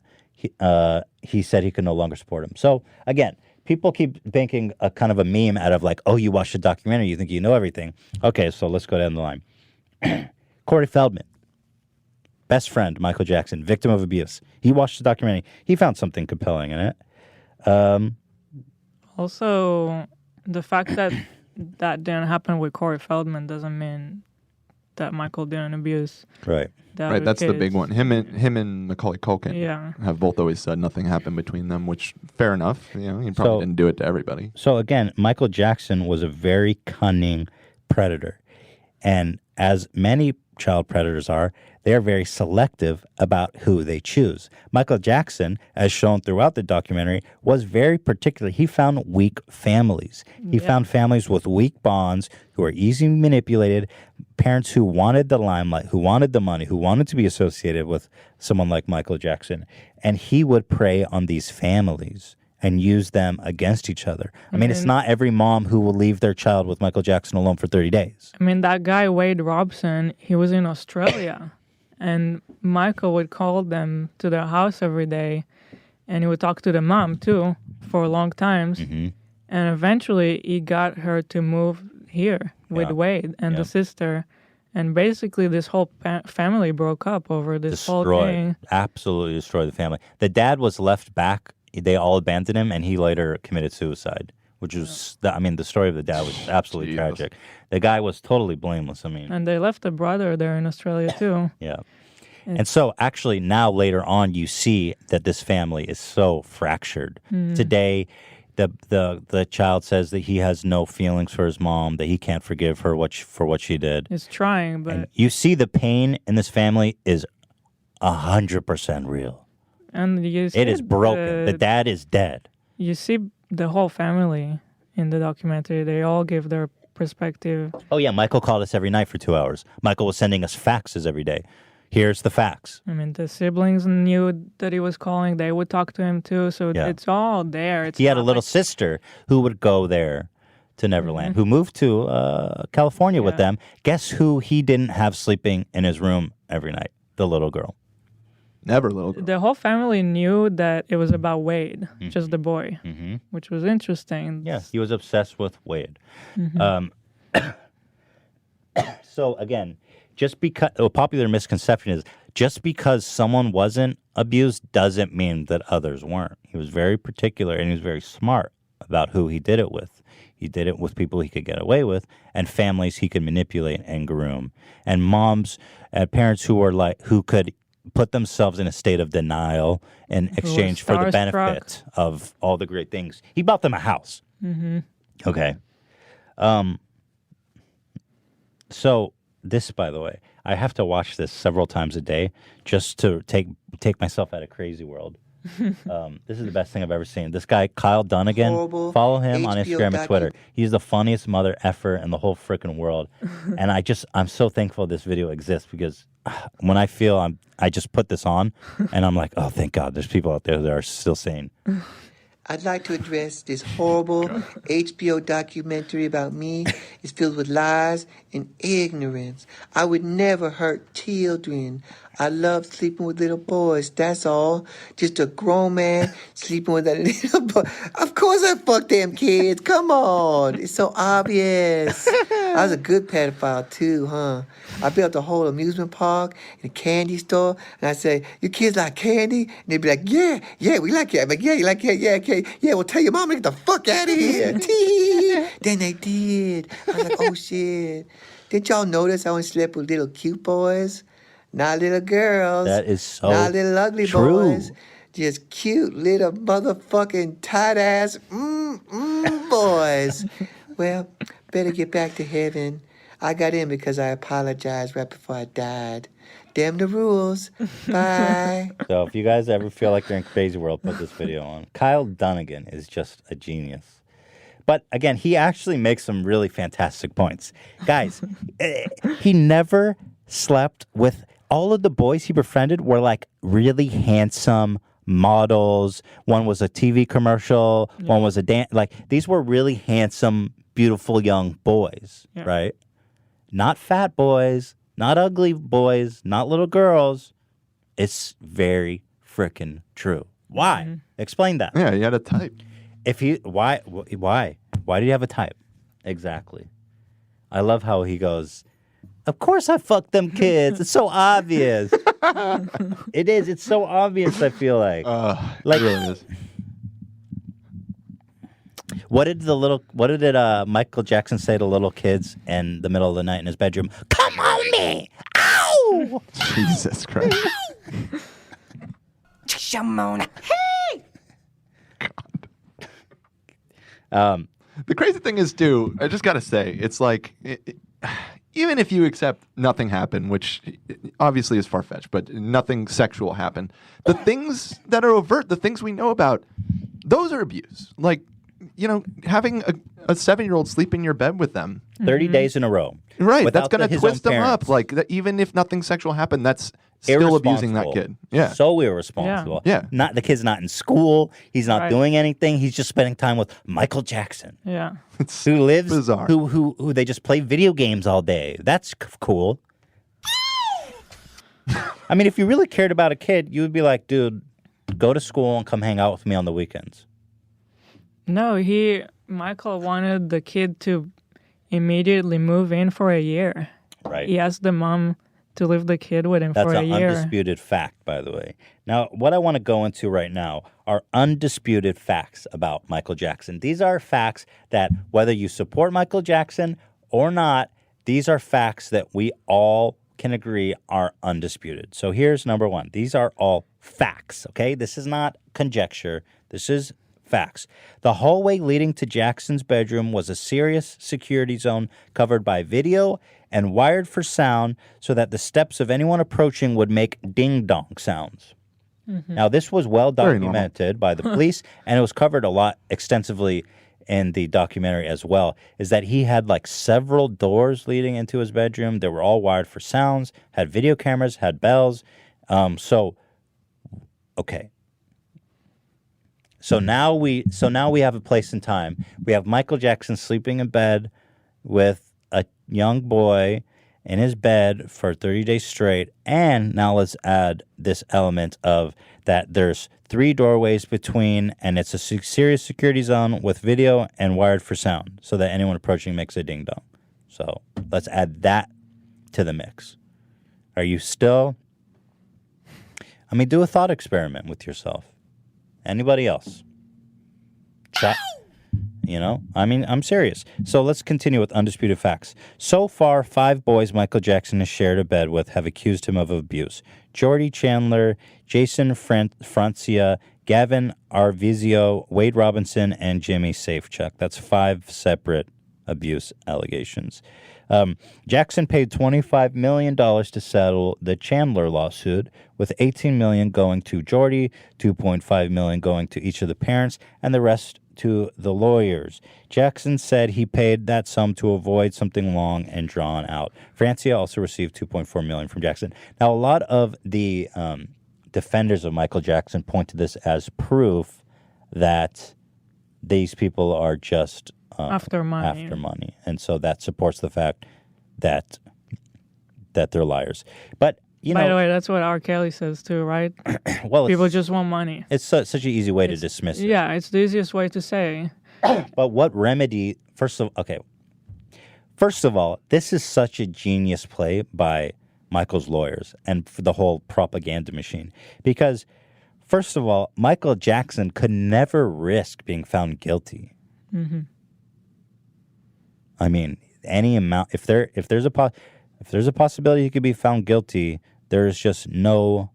he said he could no longer support him. So, again, people keep thinking a kind of a meme out of like, oh, you watched the documentary, you think you know everything. Okay, so let's go down the line. Corey Feldman, best friend, Michael Jackson, victim of abuse. He watched the documentary. He found something compelling in it. Also, the fact that that didn't happen with Corey Feldman doesn't mean that Michael didn't abuse. Right. Right, that's the big one. Him and Macaulay Culkin have both always said nothing happened between them, which fair enough. He probably didn't do it to everybody. So again, Michael Jackson was a very cunning predator. And as many child predators are, they're very selective about who they choose. Michael Jackson, as shown throughout the documentary, was very particular. He found weak families. He found families with weak bonds who are easily manipulated, parents who wanted the limelight, who wanted the money, who wanted to be associated with someone like Michael Jackson. And he would prey on these families and use them against each other. I mean, it's not every mom who will leave their child with Michael Jackson alone for 30 days. I mean, that guy, Wade Robson, he was in Australia, and Michael would call them to their house every day, and he would talk to the mom, too, for long times. And eventually, he got her to move here with Wade and the sister. And basically, this whole family broke up over this whole thing. Absolutely destroyed the family. The dad was left back. They all abandoned him, and he later committed suicide, which was, the story of the dad was absolutely tragic. The guy was totally blameless. And they left a brother there in Australia, too. Yeah. And so, actually, now later on, you see that this family is so fractured. Today, the child says that he has no feelings for his mom, that he can't forgive her for what she did. He's trying, but... And you see the pain in this family is 100% real. And it is broken. The dad is dead. You see the whole family in the documentary. They all give their perspective. Oh, yeah. Michael called us every night for 2 hours. Michael was sending us faxes every day. Here's the fax. I mean, the siblings knew that he was calling. They would talk to him, too. So it's all there. He had a little sister who would go there to Neverland, who moved to California with them. Guess who he didn't have sleeping in his room every night? The little girl. Never little girl. The whole family knew that it was about Wade, just the boy, which was interesting. Yeah, he was obsessed with Wade. So again, just because a popular misconception is just because someone wasn't abused doesn't mean that others weren't. He was very particular and he was very smart about who he did it with. He did it with people he could get away with and families he could manipulate and groom. And moms and parents who could put themselves in a state of denial in exchange for the benefit of all the great things. He bought them a house. Okay. So this, by the way, I have to watch this several times a day just to take myself out of crazy world. This is the best thing I've ever seen. This guy, Kyle Dunnigan, follow him on Instagram and Twitter. He's the funniest mother effer in the whole freaking world. And I'm so thankful this video exists because when I feel I just put this on and I'm like, oh, thank God, there's people out there that are still sane. I'd like to address this horrible HBO documentary about me. It's filled with lies and ignorance. I would never hurt children. I love sleeping with little boys, that's all. Just a grown man sleeping with a little boy. Of course I fuck them kids. Come on. It's so obvious. I was a good pedophile too, huh? I built a whole amusement park and a candy store. And I say, you kids like candy? And they'd be like, yeah, we like it. I'm like, yeah, you like it? Yeah, okay. Yeah, well, tell your mom to get the fuck out of here. Then they did. I was like, oh, shit. Didn't y'all notice I only slept with little cute boys? Not little girls. That is so Not little ugly true. boys. Just cute little motherfucking tight-ass boys. Well, better get back to heaven. I got in because I apologized right before I died. Damn the rules. Bye. So if you guys ever feel like you're in crazy world, put this video on. Kyle Dunnigan is just a genius. But again, he actually makes some really fantastic points. Guys, he never slept with all of the boys he befriended were like really handsome models. One was a TV commercial. One was a dance. Like these were really handsome, beautiful young boys, right? Not fat boys, not ugly boys, not little girls. It's very freaking true. Why? Explain that. Yeah, he had a type. Why do you have a type? Exactly. I love how he goes, of course I fucked them kids. It's so obvious. It is. It's so obvious, I feel like. It really is. What did Michael Jackson say to little kids in the middle of the night in his bedroom? Come on me! Ow! Jesus Christ. Shamona. The crazy thing is, too, I just got to say, it's like, even if you accept nothing happened, which obviously is far-fetched, but nothing sexual happened, the things that are overt, the things we know about, those are abuse. Like, you know, having a 7-year-old sleep in your bed with them. 30 days in a row. Right, that's going to twist them up. Like, even if nothing sexual happened, that's still abusing that kid. Yeah. So irresponsible. Yeah. The kid's not in school. He's not doing anything. He's just spending time with Michael Jackson. Yeah. Who lives, bizarre. Who they just play video games all day. That's cool. I mean, if you really cared about a kid, you would be like, dude, go to school and come hang out with me on the weekends. No, Michael wanted the kid to immediately move in for a year. Right. He asked the mom to leave the kid with him That's for a an year. undisputed fact, by the way. Now, what I want to go into right now are undisputed facts about Michael Jackson. These are facts that whether you support Michael Jackson or not, these are facts that we all can agree are undisputed. So here's number one. These are all facts, okay? This is not conjecture. This is facts. The hallway leading to Jackson's bedroom was a serious security zone covered by video and wired for sound so that the steps of anyone approaching would make ding-dong sounds. Now, this was well documented by the police, and it was covered a lot extensively in the documentary as well, is that he had like several doors leading into his bedroom. They were all wired for sounds, had video cameras, had bells. Okay. So now we have a place and time. We have Michael Jackson sleeping in bed with a young boy in his bed for 30 days straight. And now let's add this element of that there's 3 doorways between, and it's a serious security zone with video and wired for sound so that anyone approaching makes a ding dong. So let's add that to the mix. Are you still? I mean, do a thought experiment with yourself. Anybody else? Chat. You know, I mean, I'm serious. So let's continue with undisputed facts. So far, 5 boys Michael Jackson has shared a bed with have accused him of abuse. Jordy Chandler, Jason Francia, Gavin Arvizio, Wade Robinson, and Jimmy Safechuck. That's 5 separate abuse allegations. Jackson paid $25 million to settle the Chandler lawsuit, with $18 million going to Jordy, $2.5 million going to each of the parents, and the rest to the lawyers. Jackson said he paid that sum to avoid something long and drawn out. Francia also received $2.4 million from Jackson. Now, a lot of the defenders of Michael Jackson point to this as proof that these people are just after money. And so that supports the fact that they're liars. But By the way, that's what R. Kelly says too, right? Well, people just want money. It's such an easy way to dismiss it. Yeah, it's the easiest way to say. But what remedy? First of all, this is such a genius play by Michael's lawyers and for the whole propaganda machine. Because, first of all, Michael Jackson could never risk being found guilty. Mm-hmm. I mean, any amount. If there's a possibility he could be found guilty, there's just no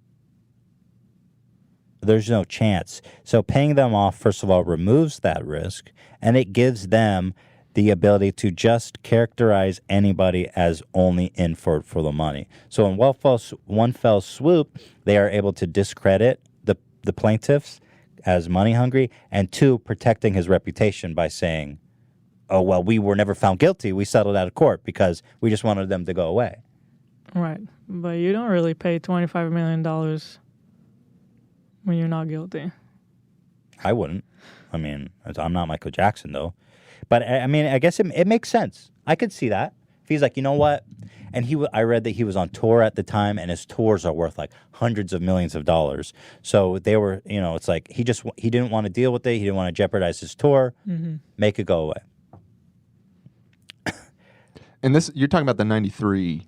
chance. So paying them off, first of all, removes that risk, and it gives them the ability to just characterize anybody as only in for the money. So in one fell swoop, they are able to discredit the plaintiffs as money hungry, and 2, protecting his reputation by saying, oh, well, we were never found guilty. We settled out of court because we just wanted them to go away. Right. But you don't really pay $25 million when you're not guilty. I wouldn't. I mean, I'm not Michael Jackson, though. But, I mean, I guess it makes sense. I could see that. If he's like, you know what? And I read that he was on tour at the time, and his tours are worth like hundreds of millions of dollars. So they were, it's like he didn't want to deal with it. He didn't want to jeopardize his tour. Mm-hmm. Make it go away. And this, you're talking about the 93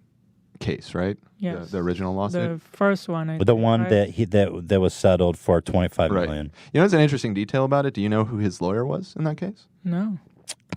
case, right? Yes. The original lawsuit? The first one. The one that was settled for $25 million. You know what's an interesting detail about it? Do you know who his lawyer was in that case? No.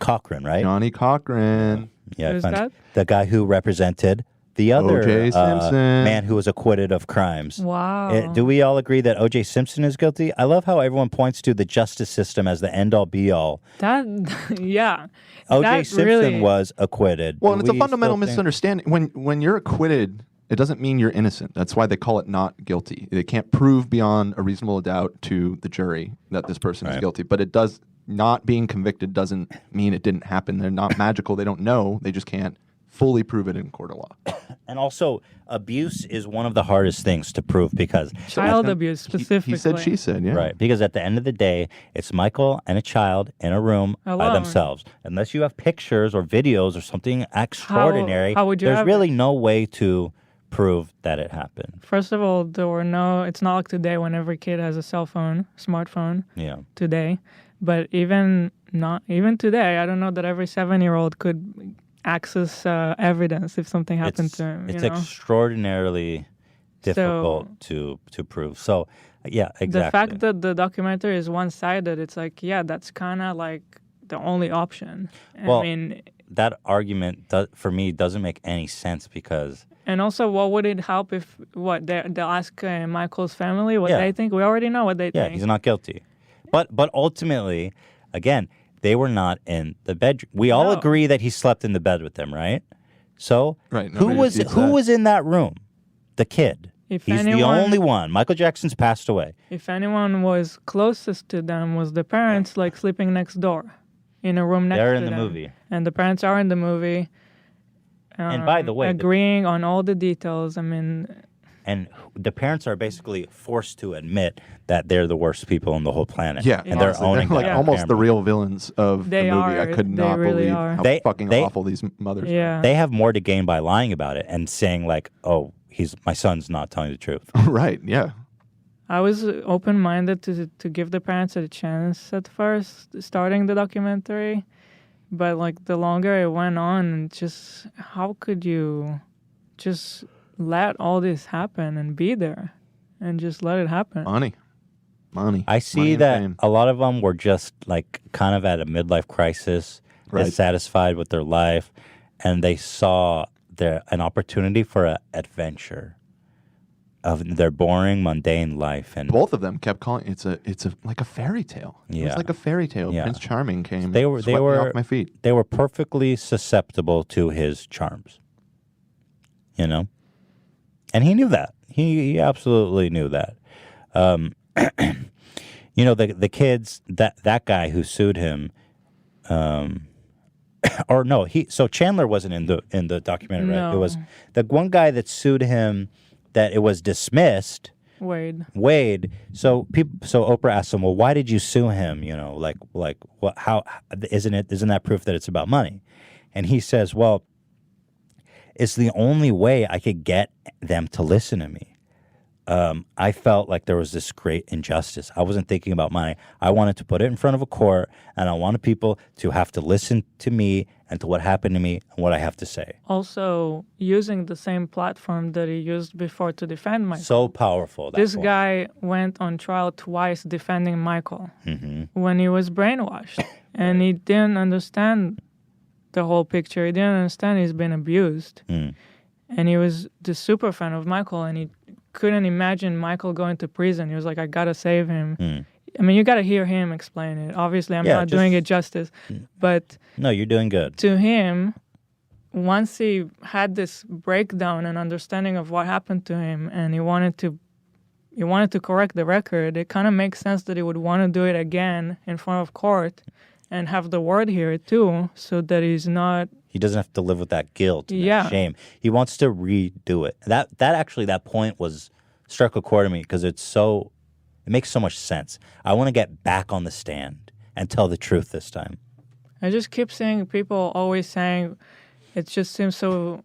Cochran, right? Johnny Cochran. Yeah, Who's that? The guy who represented the other O.J. Simpson. Man who was acquitted of crimes. Wow. Do we all agree that O.J. Simpson is guilty? I love how everyone points to the justice system as the end-all, be-all. Yeah. O.J. Simpson was acquitted. Well, and it's a fundamental misunderstanding. When you're acquitted, it doesn't mean you're innocent. That's why they call it not guilty. They can't prove beyond a reasonable doubt to the jury that this person is guilty. But it does not being convicted doesn't mean it didn't happen. They're not magical. They don't know. They just can't fully prove it in court of law. And also, abuse is one of the hardest things to prove because... Child abuse, specifically. He said, she said, yeah. Right, because at the end of the day, it's Michael and a child in a room by Alone. themselves. Unless you have pictures or videos or something extraordinary, how would you there's have really no way to prove that it happened. First of all, it's not like today when every kid has a smartphone. Yeah. Today. But even today, I don't know that every 7-year-old could access evidence if something happened to him. It's extraordinarily difficult to prove. So, yeah, exactly. The fact that the documentary is one-sided, it's like, yeah, that's kind of like the only option. Well, I mean, that argument, for me, doesn't make any sense because... And also, what would it help if, they'll ask Michael's family what they think? We already know what they think. Yeah, he's not guilty. But ultimately, again, they were not in the bedroom. We all agree that he slept in the bed with them, right? So who was in that room? The kid. He's the only one. Michael Jackson's passed away. If anyone was closest to them was the parents, like sleeping next door in a room next to them. They're in the movie. And the parents are in the movie. And by the way... agreeing on all the details. I mean... and the parents are basically forced to admit that they're the worst people on the whole planet. Yeah, and they're honestly, owning like that almost the camera. real villains of They the movie. are. I could They not really believe are. how They- fucking they- awful these mothers Yeah. They have more to gain by lying about it and saying like, "Oh, my son's not telling the truth." are. Right? Yeah. I was open-minded to give the parents a chance at first, starting the documentary, but like the longer it went on, just how could you just let all this happen and be there, and just let it happen? Money. I see Money and that fame. a lot of them were just like kind of at a midlife crisis, Right. dissatisfied with their life, and they saw an opportunity for an adventure of their boring, mundane life. And Both of them kept calling it's a like a fairy tale. It Yeah. was like a fairy tale. Yeah. Prince Charming came. they swept me were off my feet. They were perfectly susceptible to his charms. You know, and he knew that. He absolutely knew that. You know, the kids, that guy who sued him, or no, so Chandler wasn't in the documentary, right? No. It was the one guy that sued him that it was dismissed. Wade. So Oprah asked him, "Well, why did you sue him? You know, like what? How isn't that proof that it's about money?" And he says, "Well, it's the only way I could get them to listen to me. I felt like there was this great injustice. I wasn't thinking about money. I wanted to put it in front of a court, and I wanted people to have to listen to me and to what happened to me and what I have to say." Also, using the same platform that he used before to defend Michael. So powerful. That This point. guy went on trial twice defending Michael Mhm. when he was brainwashed, and he didn't understand the whole picture. He didn't understand he's been abused, and he was the super fan of Michael, and he couldn't imagine Michael going to prison. He was like, "I gotta save him." I mean, you gotta hear him explain it. Obviously, I'm Yeah, not doing it justice, but No, you're doing good. to him, once he had this breakdown and understanding of what happened to him, and he wanted to correct the record, it kind of makes sense that he would want to do it again in front of court and have the word hear it too, so that he's not. He doesn't have to live with that guilt, and Yeah. that shame. He wants to redo it. That point struck a chord in me because it makes so much sense. I want to get back on the stand and tell the truth this time. I just keep seeing people always saying, it just seems so,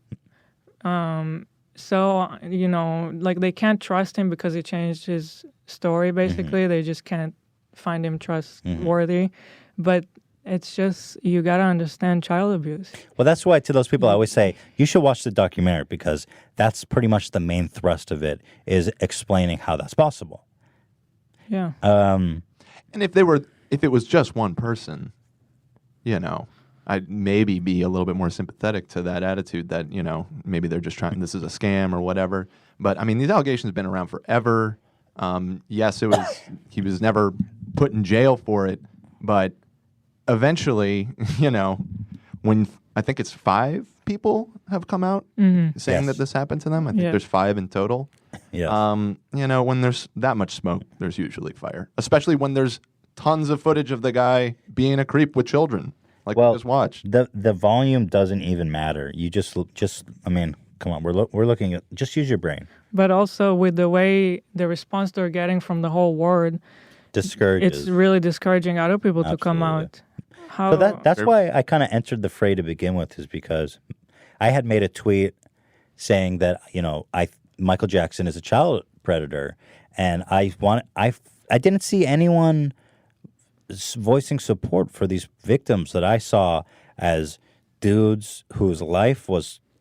like they can't trust him because he changed his story, basically. They just can't find him trustworthy. But it's just, you got to understand child abuse. Well, that's why to those people I always say, you should watch the documentary because that's pretty much the main thrust of it, is explaining how that's possible. Yeah. And if it was just one person, you know, I'd maybe be a little bit more sympathetic to that attitude that, you know, maybe they're just trying, this is a scam or whatever. But I mean, these allegations have been around forever. Yes, he was never put in jail for it, but eventually, you know, when I think it's 5 people have come out saying that this happened to them. I think there's 5 in total. Yeah. You know, when there's that much smoke, there's usually fire, especially when there's tons of footage of the guy being a creep with children. Like we just watched. The volume doesn't even matter. You just I mean, come on, we're looking at, just use your brain. But also with the way the response they're getting from the whole world, Discourages. it's really discouraging other people to come out. So that's why I kind of entered the fray to begin with, is because I had made a tweet saying that, you know, Michael Jackson is a child predator, and I didn't see anyone voicing support for these victims that I saw as dudes whose life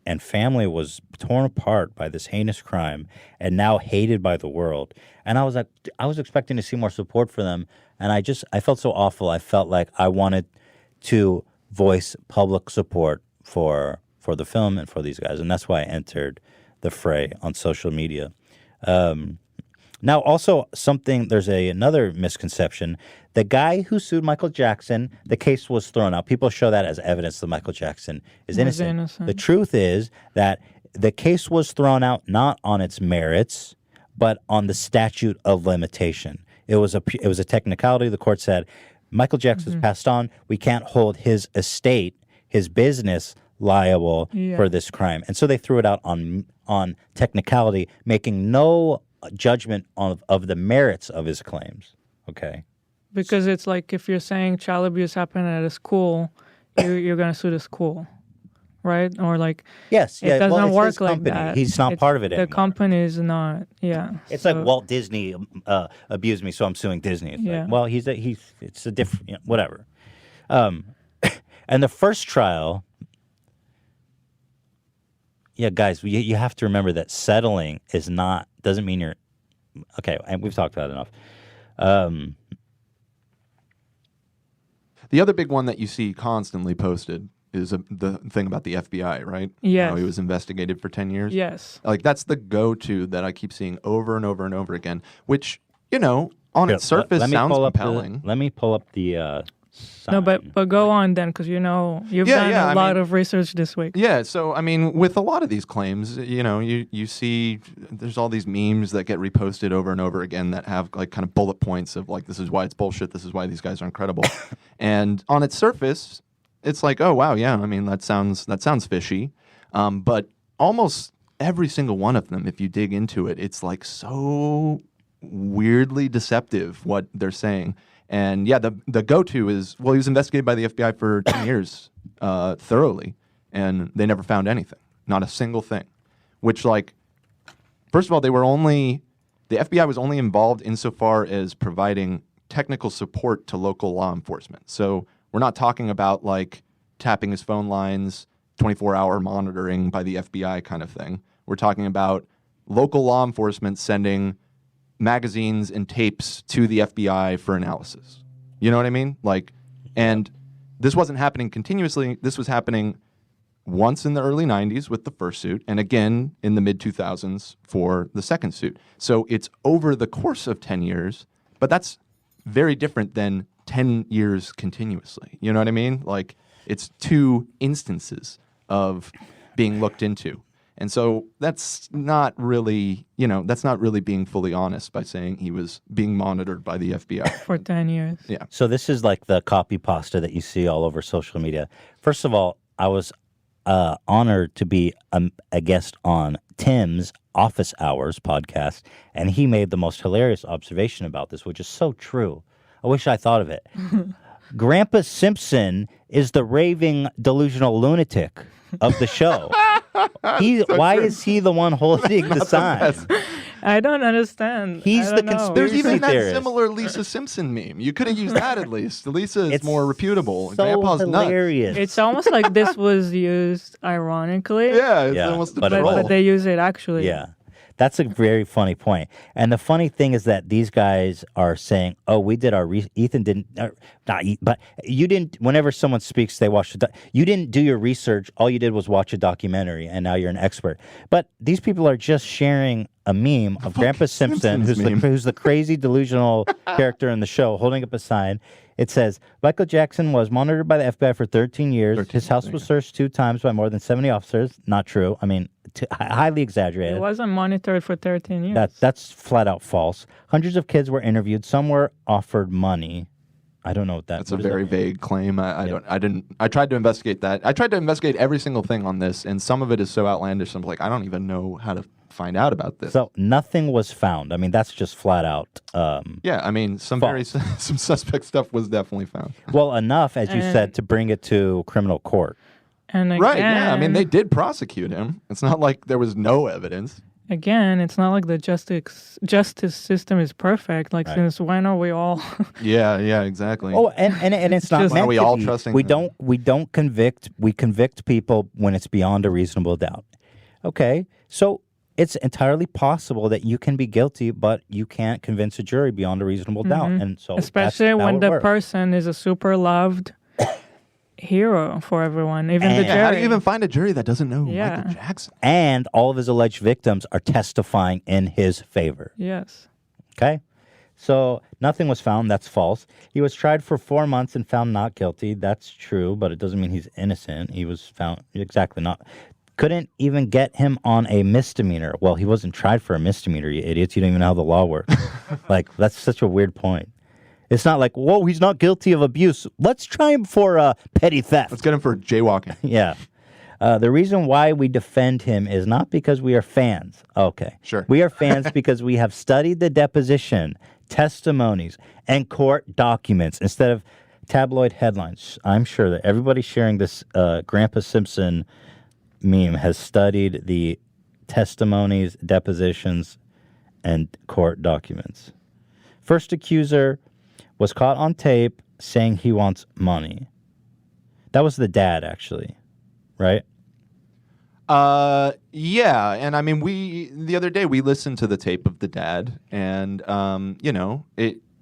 and family was torn apart by this heinous crime and now hated by the world. And I was like, I was expecting to see more support for them, and I felt so awful. I felt like I wanted to voice public support for the film and for these guys, and that's why I entered the fray on social media. Now, also there's another misconception. The guy who sued Michael Jackson, the case was thrown out. People show that as evidence that Michael Jackson is innocent. The truth is that the case was thrown out not on its merits, but on the statute of limitation. It was a technicality. The court said, Michael Jackson's passed on. We can't hold his estate, his business, liable Yeah. for this crime. And so they threw it out on technicality, making no judgment of the merits of his claims. Okay. Because it's like if you're saying child abuse happened at a school, you're going to sue the school, right? Or like, yes, it doesn't it's work his like company. that. He's not part of it The anymore. company is not, yeah. It's like Walt Disney abused me, so I'm suing Disney. It's Yeah. like, well, it's a different, whatever. And the first trial, yeah, guys, you have to remember that settling doesn't mean you're, okay, and we've talked about it enough. The other big one that you see constantly posted is the thing about the FBI, right? Yes. How he was investigated for 10 years. Yes. Like, that's the go-to that I keep seeing over and over and over again, which, on its surface sounds compelling. Let me pull up the No, but go on then, because you've done a lot of research this week. Yeah, so I mean, with a lot of these claims, you see there's all these memes that get reposted over and over again that have like kind of bullet points of like, this is why it's bullshit, this is why these guys are incredible. And on its surface, it's like, oh wow, yeah, I mean that sounds fishy. But almost every single one of them, if you dig into it, it's like so weirdly deceptive what they're saying. And yeah, the go-to is, well, he was investigated by the FBI for 10 years thoroughly, and they never found anything, not a single thing. Which, like, first of all, the FBI was only involved insofar as providing technical support to local law enforcement. So we're not talking about, like, tapping his phone lines, 24-hour monitoring by the FBI kind of thing. We're talking about local law enforcement sending magazines and tapes to the FBI for analysis. You know what I mean? Like, and this wasn't happening continuously. This was happening once in the early 90s with the first suit, and again in the mid 2000s for the second suit. So it's over the course of 10 years, but that's very different than 10 years continuously. You know what I mean? Like, it's two instances of being looked into. And so that's not really being fully honest by saying he was being monitored by the FBI. For 10 years. Yeah. So this is like the copy pasta that you see all over social media. First of all, I was honored to be a guest on Tim's Office Hours podcast, and he made the most hilarious observation about this, which is so true. I wish I thought of it. Grandpa Simpson is the raving delusional lunatic of the show. Why is he the one holding the sign? I don't understand. He's the conspiracy There's even that theorist. similar Lisa Simpson meme. You could have used that at least. Lisa is more reputable. so Grandpa's hilarious. It's almost like this was used ironically. Yeah, it's almost a troll. But they use it actually. Yeah. That's a very funny point. And the funny thing is that these guys are saying, oh, we did our Ethan didn't, but you didn't, whenever someone speaks, they watch you didn't do your research. All you did was watch a documentary, and now you're an expert. But these people are just sharing a meme of Grandpa Simpson, who's the crazy delusional character in the show, holding up a sign. It says, Michael Jackson was monitored by the FBI for 13 years. His house was searched 2 times by more than 70 officers. Not true. I mean, highly exaggerated. It wasn't monitored for 13 years. That's flat out false. Hundreds of kids were interviewed. Some were offered money. I don't know what That's what a does very that mean? vague claim. I tried to investigate that. I tried to investigate every single thing on this, and some of it is so outlandish. I'm like, I don't even know how to find out about this. So nothing was found. I mean, that's just flat out. Yeah, I mean, some suspect stuff was definitely found. Well, enough, as you said, to bring it to criminal court. And again, Right, yeah. I mean, they did prosecute him. It's not like there was no evidence. Again, it's not like the justice system is perfect. Like, Right. since when are we all? Yeah, exactly. Oh, and it's not Just- meant Are we to all be. trusting We them? don't convict. We convict people when it's beyond a reasonable doubt. Okay, so it's entirely possible that you can be guilty, but you can't convince a jury beyond a reasonable doubt. Mhm. And so, especially that's how when it the works. person is a super loved hero for everyone, even the And- jury. How do you even find a jury that doesn't know Yeah. Michael Jackson? And all of his alleged victims are testifying in his favor. Yes. Okay? So nothing was found. That's false. He was tried for 4 months and found not guilty. That's true, but it doesn't mean he's innocent. He was found exactly not. Couldn't even get him on a misdemeanor. Well, he wasn't tried for a misdemeanor, you idiots. You don't even know how the law works. Like, that's such a weird point. It's not like, whoa, he's not guilty of abuse. Let's try him for petty theft. Let's get him for jaywalking. Yeah. The reason why we defend him is not because we are fans. Okay. Sure. We are fans because we have studied the deposition, testimonies, and court documents instead of tabloid headlines. I'm sure that everybody sharing this Grandpa Simpson meme has studied the testimonies, depositions, and court documents. First accuser was caught on tape saying he wants money. That was the dad, actually, right? Yeah, and I mean, the other day we listened to the tape of the dad, and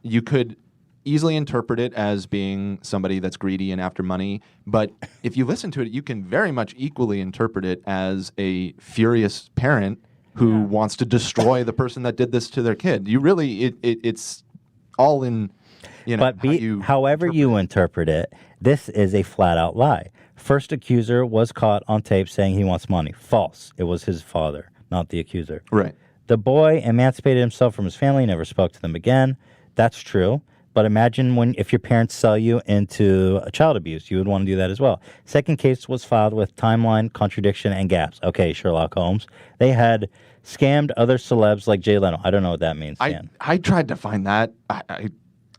you could easily interpret it as being somebody that's greedy and after money, but if you listen to it, you can very much equally interpret it as a furious parent who wants to destroy the person that did this to their kid. You really, it's all in, But however you interpret it, this is a flat-out lie. First accuser was caught on tape saying he wants money. False. It was his father, not the accuser. Right. The boy emancipated himself from his family, never spoke to them again. That's true. But imagine if your parents sell you into child abuse, you would want to do that as well. Second case was filed with timeline, contradiction, and gaps. Okay, Sherlock Holmes. They had scammed other celebs like Jay Leno. I don't know what that means, Dan. I tried to find that.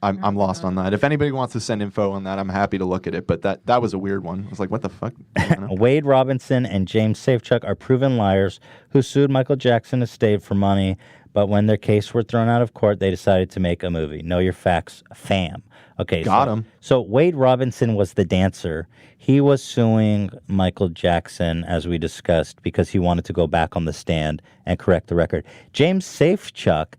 I'm lost on that. If anybody wants to send info on that, I'm happy to look at it. But that was a weird one. I was like, what the fuck? Wade Robinson and James Safechuck are proven liars who sued Michael Jackson estate for money. But when their case were thrown out of court, they decided to make a movie. Know your facts, fam. Okay, Got him. So Wade Robinson was the dancer. He was suing Michael Jackson, as we discussed, because he wanted to go back on the stand and correct the record. James Safechuck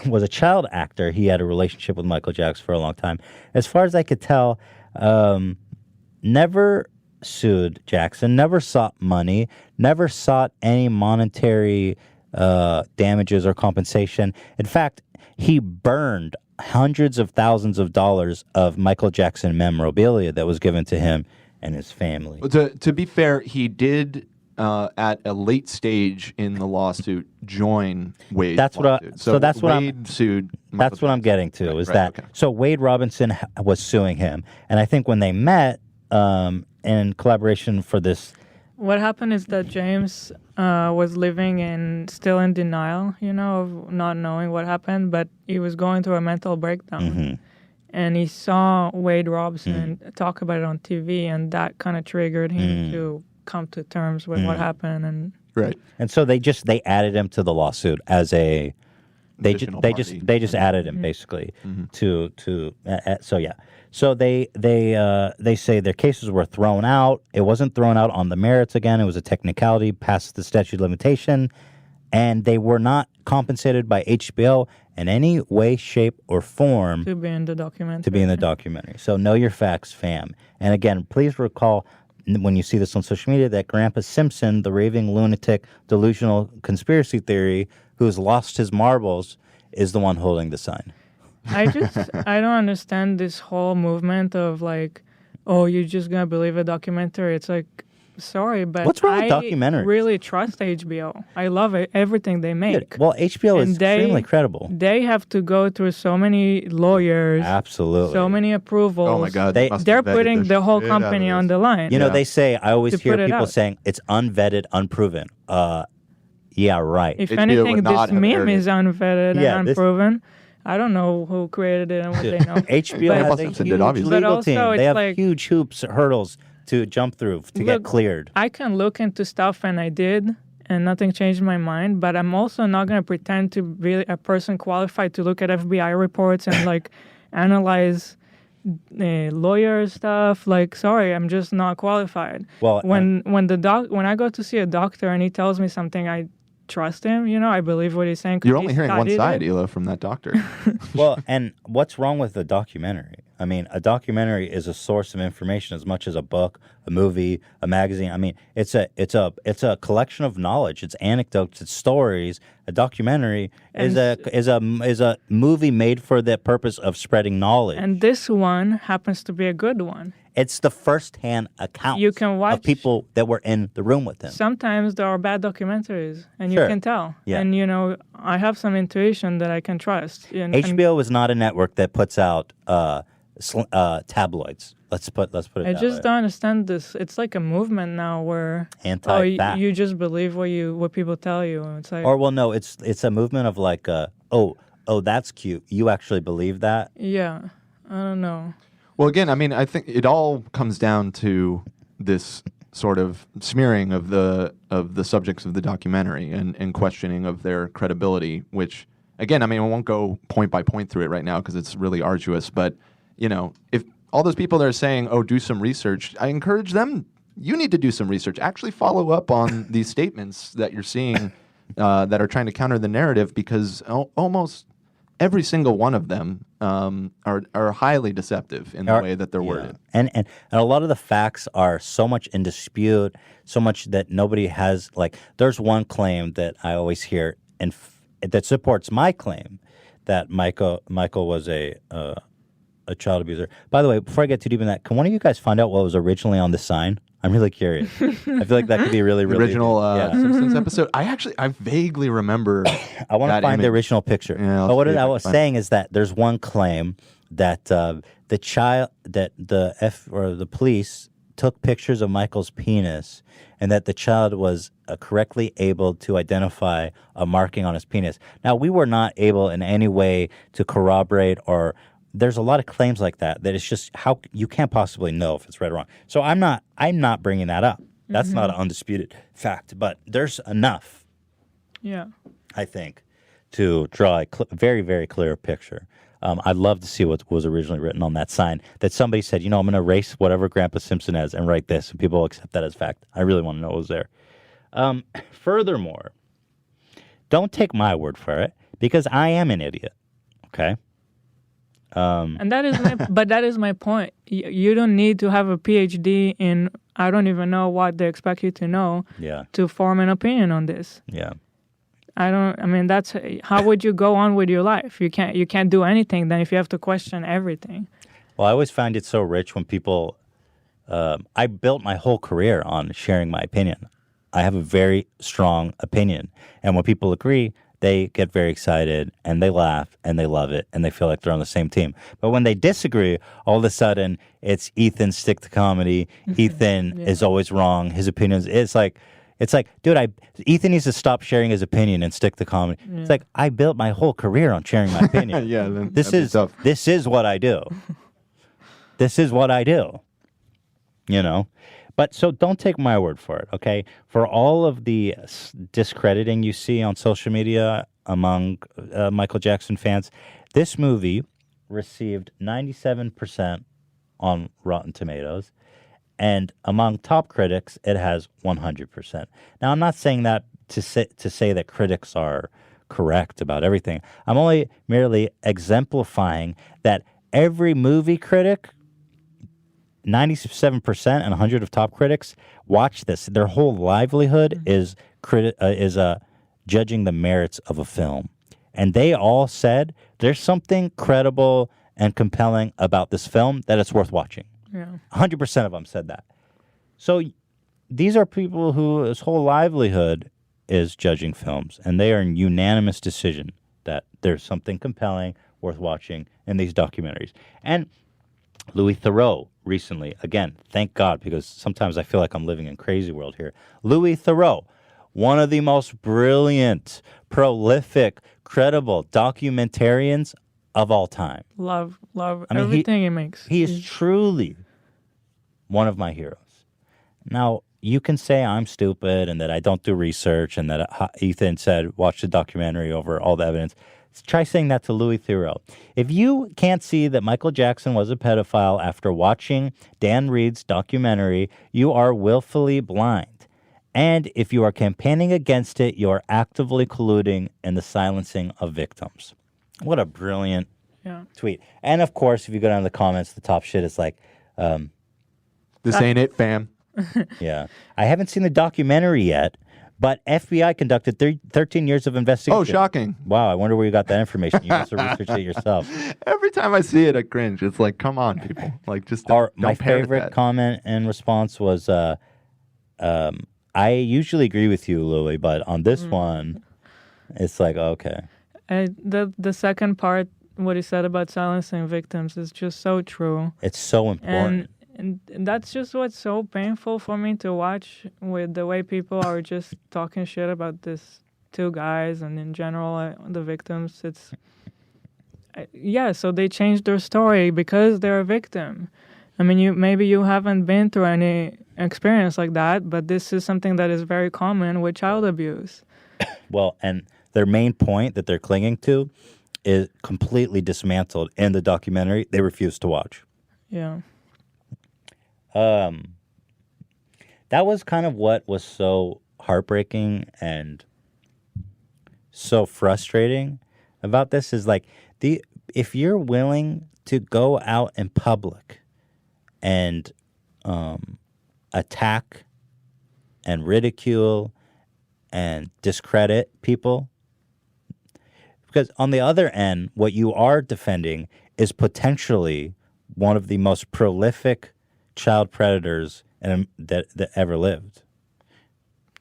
was a child actor. He had a relationship with Michael Jackson for a long time. As far as I could tell, never sued Jackson, never sought money, never sought any monetary damages or compensation. In fact, he burned hundreds of thousands of dollars of Michael Jackson memorabilia that was given to him and his family. To be fair, he did at a late stage in the lawsuit join Wade. That's what. That's what Wade sued. That's what I'm getting to. Okay. So Wade Robinson was suing him, and I think when they met in collaboration for this. What happened is that James was living still in denial, of not knowing what happened, but he was going through a mental breakdown. Mm-hmm. And he saw Wade Robson talk about it on TV, and that kind of triggered him to come to terms with what happened. And right. And so they added him to the lawsuit as a they just added him basically to so yeah. So they say their cases were thrown out. It wasn't thrown out on the merits again. It was a technicality past the statute of limitation, and they were not compensated by HBO in any way, shape, or form to be in the documentary. So know your facts, fam. And again, please recall when you see this on social media that Grandpa Simpson, the raving lunatic, delusional conspiracy theory, who's lost his marbles, is the one holding the sign. I don't understand this whole movement of like, oh, you're just gonna believe a documentary. It's like, sorry, but what's wrong with documentaries? I really trust HBO. I love it, everything they make. Good. Well, HBO is extremely credible. They have to go through so many lawyers, absolutely, so many approvals. Oh my God, they're putting the whole company on the line. You know, they say I always hear people saying it's unvetted, unproven. Yeah, right. If anything, this meme is unvetted and unproven. I don't know who created it and what they know. HBO has a huge legal team. They have huge hurdles to jump through to get cleared. I can look into stuff, and I did, and nothing changed my mind. But I'm also not going to pretend to be a person qualified to look at FBI reports and like analyze lawyer stuff. Like, sorry, I'm just not qualified. Well, when I go to see a doctor and he tells me something, I trust him. I believe what he's saying. You're only hearing one side, Ela, from that doctor. Well, and what's wrong with a documentary? I mean, a documentary is a source of information as much as a book, a movie, a magazine. I mean, it's a collection of knowledge. It's anecdotes, it's stories. A documentary is a movie made for the purpose of spreading knowledge. And this one happens to be a good one. It's the first-hand account you can watch of people that were in the room with him. Sometimes there are bad documentaries, and Sure. you can tell. Yeah. And, I have some intuition that I can trust. HBO is not a network that puts out tabloids. Let's put it I that just way. don't understand this. It's like a movement now where Anti-fact. you just believe what people tell you. It's like Or well, no, it's a movement of like, oh, that's cute. You actually believe that? yeah, I don't know. Well, again, I mean, I think it all comes down to this sort of smearing of the subjects of the documentary and questioning of their credibility. Which, again, I mean, I won't go point by point through it right now because it's really arduous. But if all those people that are saying, "Oh, do some research," I encourage them. You need to do some research. Actually, follow up on these statements that you're seeing that are trying to counter the narrative, because almost every single one of them are highly deceptive in the way that they're worded. And a lot of the facts are so much in dispute, so much that nobody has. Like, there's one claim that I always hear, and that supports my claim that Michael was a child abuser. By the way, before I get too deep in that, can one of you guys find out what was originally on the sign? I'm really curious. I feel like that could be really, The really original Simpsons episode. I vaguely remember. I want to find the original picture. Yeah, but what I was saying is that there's one claim that the police took pictures of Michael's penis, and that the child was correctly able to identify a marking on his penis. Now, we were not able in any way to corroborate, or there's a lot of claims like that it's just how you can't possibly know if it's right or wrong. So I'm not bringing that up. That's not an undisputed fact, but there's enough, Yeah. I think, to draw a very, very clear picture. I'd love to see what was originally written on that sign, that somebody said, I'm going to erase whatever Grandpa Simpson has and write this, and people will accept that as fact. I really want to know what was there. Furthermore, don't take my word for it, because I am an idiot, okay? And that is my point. You don't need to have a PhD in, I don't even know what they expect you to know, to form an opinion on this. Yeah. That's how would you go on with your life? You can't do anything then if you have to question everything. Well, I always find it so rich when people, I built my whole career on sharing my opinion. I have a very strong opinion. And when people agree, they get very excited and they laugh and they love it and they feel like they're on the same team. But when they disagree, all of a sudden it's Ethan stick to comedy. Ethan is always wrong. His opinions. It's like, dude, Ethan needs to stop sharing his opinion and stick to comedy. Yeah. It's like, I built my whole career on sharing my opinion. This is what I do. This is what I do. But so don't take my word for it, okay? For all of the discrediting you see on social media among Michael Jackson fans, this movie received 97% on Rotten Tomatoes, and among top critics, it has 100%. Now, I'm not saying that to say that critics are correct about everything. I'm only merely exemplifying that every movie critic, 97% and 100 of top critics, watch this. Their whole livelihood is judging the merits of a film. And they all said there's something credible and compelling about this film that it's worth watching. Yeah. 100% of them said that. So these are people whose whole livelihood is judging films, and they are in unanimous decision that there's something compelling, worth watching in these documentaries. And Louis Theroux recently, again, thank God, because sometimes I feel like I'm living in crazy world here. Louis Theroux, one of the most brilliant, prolific, credible documentarians of all time. Love everything he makes. He is truly one of my heroes. Now, you can say I'm stupid and that I don't do research and that Ethan said, watch the documentary over all the evidence. Try saying that to Louis Theroux. If you can't see that Michael Jackson was a pedophile after watching Dan Reed's documentary, you are willfully blind. And if you are campaigning against it, you are actively colluding in the silencing of victims. What a brilliant tweet. And of course, if you go down to the comments, the top shit is like, this ain't it, fam. Yeah. I haven't seen the documentary yet, but FBI conducted 13 years of investigation. Oh, shocking. Wow, I wonder where you got that information. You must have researched it yourself. Every time I see it, I cringe. It's like, come on, people. Like, just don't My parrot favorite that. comment in response was, I usually agree with you, Louis, but on this one, it's like, okay. The second part what he said about silencing victims is just so true. It's so important. And that's just what's so painful for me to watch with the way people are just talking shit about this two guys and in general the victims. So they changed their story because they're a victim. I mean, maybe you haven't been through any experience like that, but this is something that is very common with child abuse. Well, and their main point that they're clinging to is completely dismantled in the documentary they refused to watch. Yeah. That was kind of what was so heartbreaking and so frustrating about this is like if you're willing to go out in public and attack and ridicule and discredit people, because on the other end, what you are defending is potentially one of the most prolific child predators that ever lived.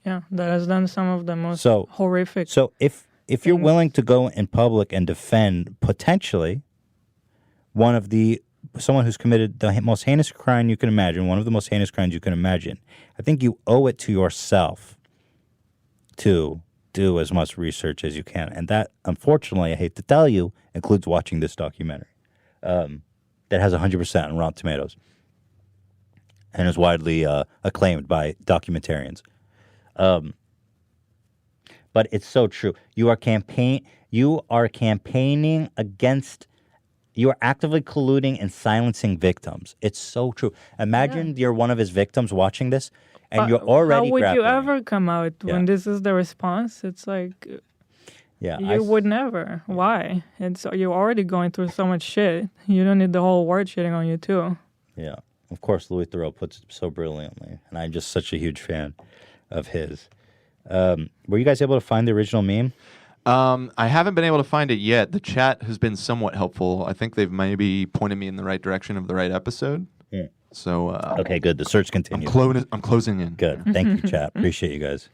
Yeah, that has done some of the most horrific. So if you're willing to go in public and defend potentially someone who's committed the most heinous crime you can imagine, one of the most heinous crimes you can imagine, I think you owe it to yourself to do as much research as you can. And that, unfortunately, I hate to tell you, includes watching this documentary that has 100% on Rotten Tomatoes and is widely acclaimed by documentarians. But it's so true. You are campaigning against. You are actively colluding and silencing victims. It's so true. Imagine you're one of his victims watching this, and you're already. How would you grappling. ever come out when this is the response? It's like, you would never. Why? You're already going through so much shit. You don't need the whole world shitting on you too. Yeah, of course, Louis Theroux puts it so brilliantly, and I'm just such a huge fan of his. Were you guys able to find the original meme? I haven't been able to find it yet. The chat has been somewhat helpful. I think they've maybe pointed me in the right direction of the right episode. Yeah. So okay, good. The search continues. I'm closing in. Good. Thank you, chat. Appreciate you guys.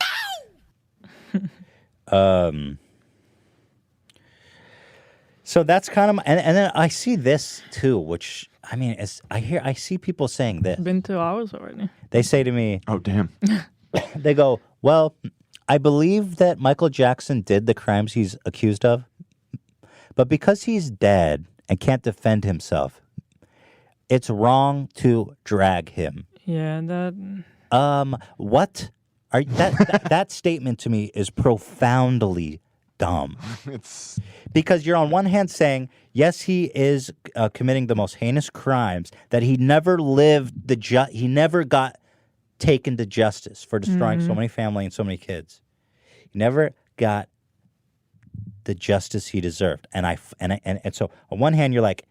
So that's kind of, and then I see this too, which I mean, I see people saying this. Been 2 hours already. They say to me, "Oh damn," they go, "Well, I believe that Michael Jackson did the crimes he's accused of, but because he's dead and can't defend himself, it's wrong to drag him." Yeah, that. What? That statement to me is profoundly dumb. It's because you're on one hand saying, yes, he is committing the most heinous crimes, that he never lived he never got taken to justice for destroying so many family and so many kids. He never got the justice he deserved. And so on one hand, you're like,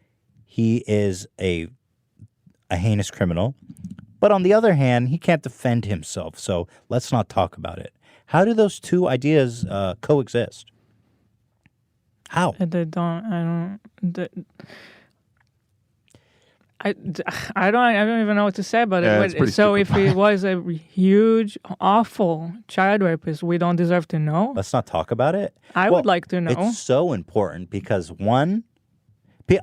he is a heinous criminal. But on the other hand, he can't defend himself. So let's not talk about it. How do those two ideas coexist? How? They don't. I don't even know what to say about it. So if he was a huge, awful child rapist, we don't deserve to know? Let's not talk about it. I would like to know. It's so important because one,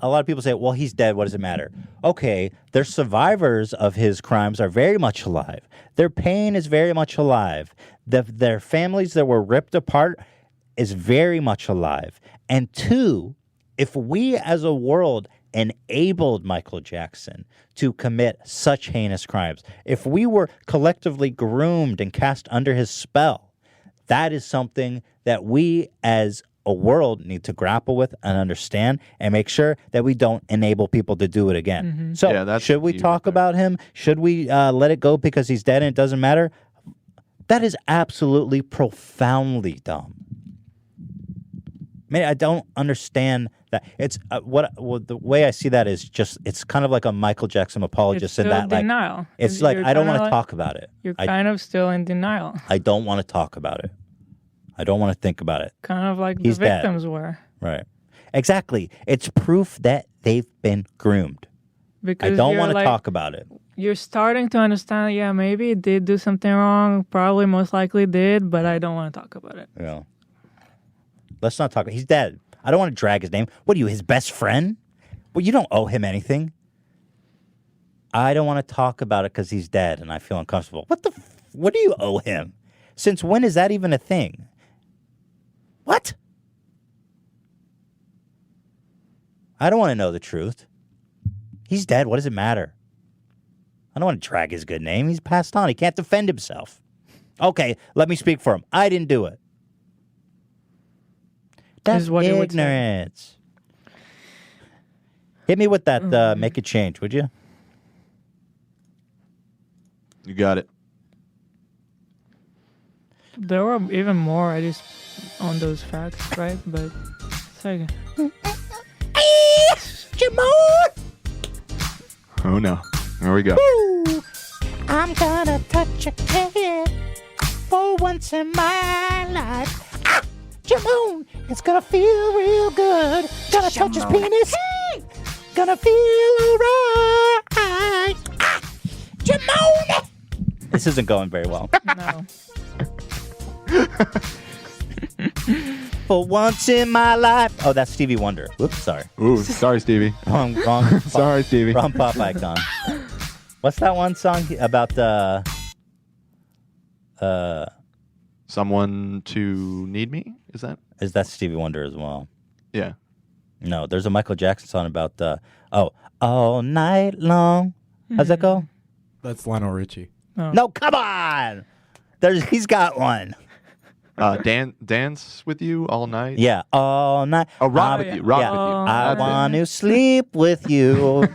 a lot of people say, well, he's dead. What does it matter? Okay, their survivors of his crimes are very much alive. Their pain is very much alive. Their families that were ripped apart is very much alive. And two, if we as a world enabled Michael Jackson to commit such heinous crimes, if we were collectively groomed and cast under his spell, that is something that we as a world need to grapple with and understand and make sure that we don't enable people to do it again. Mm-hmm. So should we talk about him? Should we let it go because he's dead and it doesn't matter? That is absolutely profoundly dumb. I mean, I don't understand that. It's the way I see that is just it's kind of like a Michael Jackson apologist in that denial. Like it's like I don't want to talk about it. You're kind of still in denial. I don't want to talk about it. I don't want to think about it. Kind of like He's the victims were. Right. Exactly. It's proof that they've been groomed. Because I don't want to talk about it. You're starting to understand, yeah, maybe he did do something wrong, probably most likely did, but I don't want to talk about it. Yeah. Let's not talk. He's dead. I don't want to drag his name. What are you, his best friend? Well, you don't owe him anything. I don't want to talk about it because he's dead and I feel uncomfortable. What do you owe him? Since when is that even a thing? What? I don't want to know the truth. He's dead. What does it matter? I don't want to drag his good name. He's passed on. He can't defend himself. Okay, let me speak for him. I didn't do it. That's ignorance. Hit me with that make a change, would you? You got it. There were even more on those facts, right? But second. Oh no. There we go. Ooh, I'm gonna touch a kid for once in my life. Ah, Jamon, it's gonna feel real good. Gonna touch his penis. Gonna feel alright. Ah, Jamon! This isn't going very well. No. For once in my life. Oh, that's Stevie Wonder. Oops, sorry. Ooh, sorry, Stevie. Wrong. Sorry, Stevie. Wrong pop icon. What's that one song about Someone to need me? Is that Stevie Wonder as well? Yeah. No, there's a Michael Jackson song about all night long. How's that go? That's Lionel Richie. Oh. No, come on. He's got one. Dance with you all night? Yeah, all night. Oh, rock with you. Rock with you. I want to sleep with you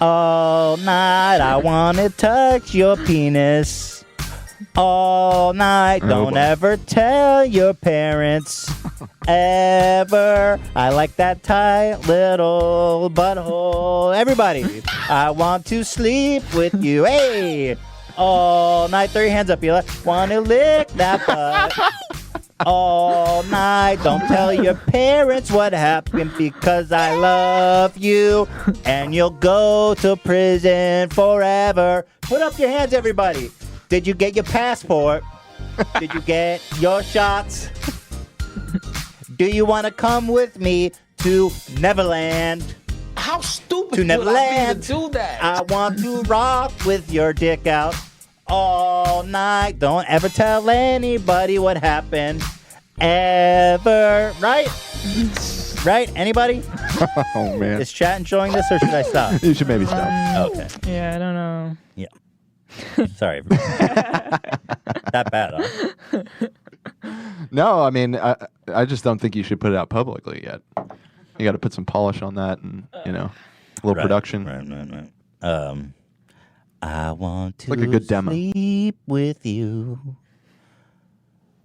all night. I want to touch your penis all night. Don't ever tell your parents ever. I like that tight little butthole. Everybody, I want to sleep with you. Hey, all night. Throw your hands up, Eli. Want to lick that butt all night. Don't tell your parents what happened because I love you and you'll go to prison forever. Put up your hands, everybody. Did you get your passport? Did you get your shots? Do you want to come with me to Neverland? How stupid To would I Neverland. be to do that? I want to rock with your dick out all night. Don't ever tell anybody what happened ever. Right? Right? Anybody? Oh, man. Is chat enjoying this or should I stop? You should maybe stop. Okay. Yeah, I don't know. Yeah. Sorry. That bad, huh? No, I mean, I just don't think you should put it out publicly yet. You got to put some polish on that and, a little production. Right. I want to Like a good demo. sleep with you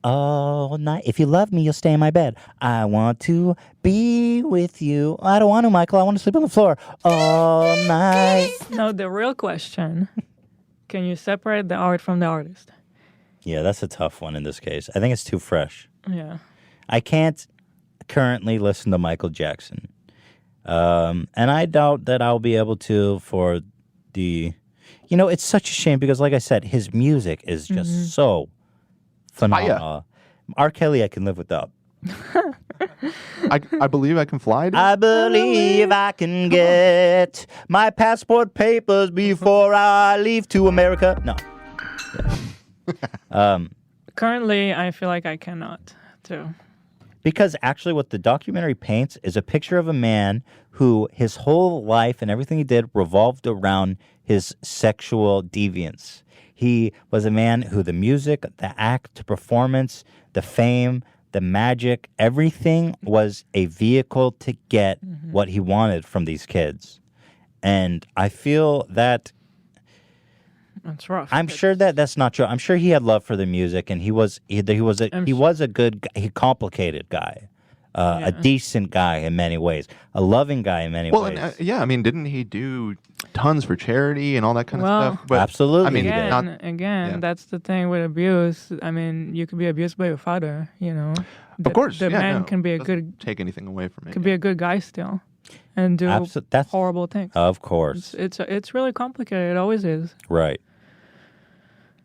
all night. If you love me, you'll stay in my bed. I want to be with you. I don't want to, Michael. I want to sleep on the floor all night. No, the real question, can you separate the art from the artist? Yeah, that's a tough one in this case. I think it's too fresh. Yeah. I can't currently listen to Michael Jackson. And I doubt that I'll be able to for the... it's such a shame because, like I said, his music is just so phenomenal. R. Kelly, I can live without. I believe I can fly. I believe I can get my passport papers before I leave to America. No. Currently, I feel like I cannot, too. Because actually what the documentary paints is a picture of a man who his whole life and everything he did revolved around his sexual deviance. He was a man who the music, the act, performance, the fame, the magic, everything was a vehicle to get what he wanted from these kids. And I feel that That's rough. I'm sure that that's not true. I'm sure he had love for the music, and he was a good, complicated guy, a decent guy in many ways, a loving guy in many ways. Well, I mean, didn't he do tons for charity and all that kind of Well, stuff? But, absolutely, I mean, again, that's the thing with abuse. I mean, you could be abused by your father. Of course, the man no, can be a doesn't take anything away from it. could be a good guy still, and do that's horrible things. Of course, it's really complicated. It always is. Right.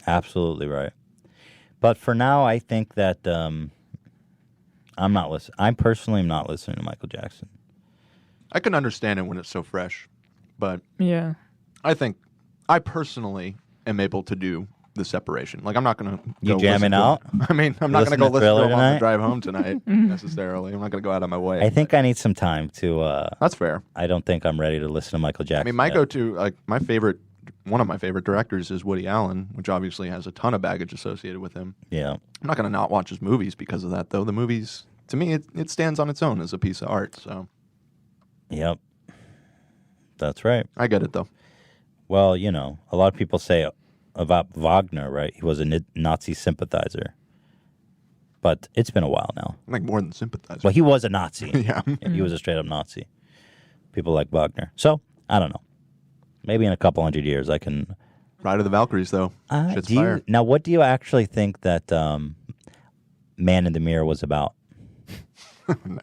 Absolutely right. But for now, I think that I'm not listening. I personally am not listening to Michael Jackson. I can understand it when it's so fresh, but Yeah. I think I personally am able to do the separation. Like, I'm not going to You jamming out? I mean, I'm not going to Listen go to listen Thriller to him on tonight? the drive home tonight necessarily. I'm not going to go out of my way. I think I need some time to. That's fair. I don't think I'm ready to listen to Michael Jackson. I mean, my yet. go-to, like one of my favorite directors is Woody Allen, which obviously has a ton of baggage associated with him. Yeah. I'm not going to not watch his movies because of that, though. The movies, to me, it stands on its own as a piece of art. So. Yep. That's right. I get it, though. Well, you know, a lot of people say about Wagner, right? He was a Nazi sympathizer. But it's been a while now. Like more than sympathizer. Well, he was a Nazi. Yeah. He was a straight-up Nazi. People like Wagner. So, I don't know. Maybe in a couple hundred years I can... Ride of the Valkyries, though. Shit's do you, fire. now, what do you actually think that Man in the Mirror was about? No.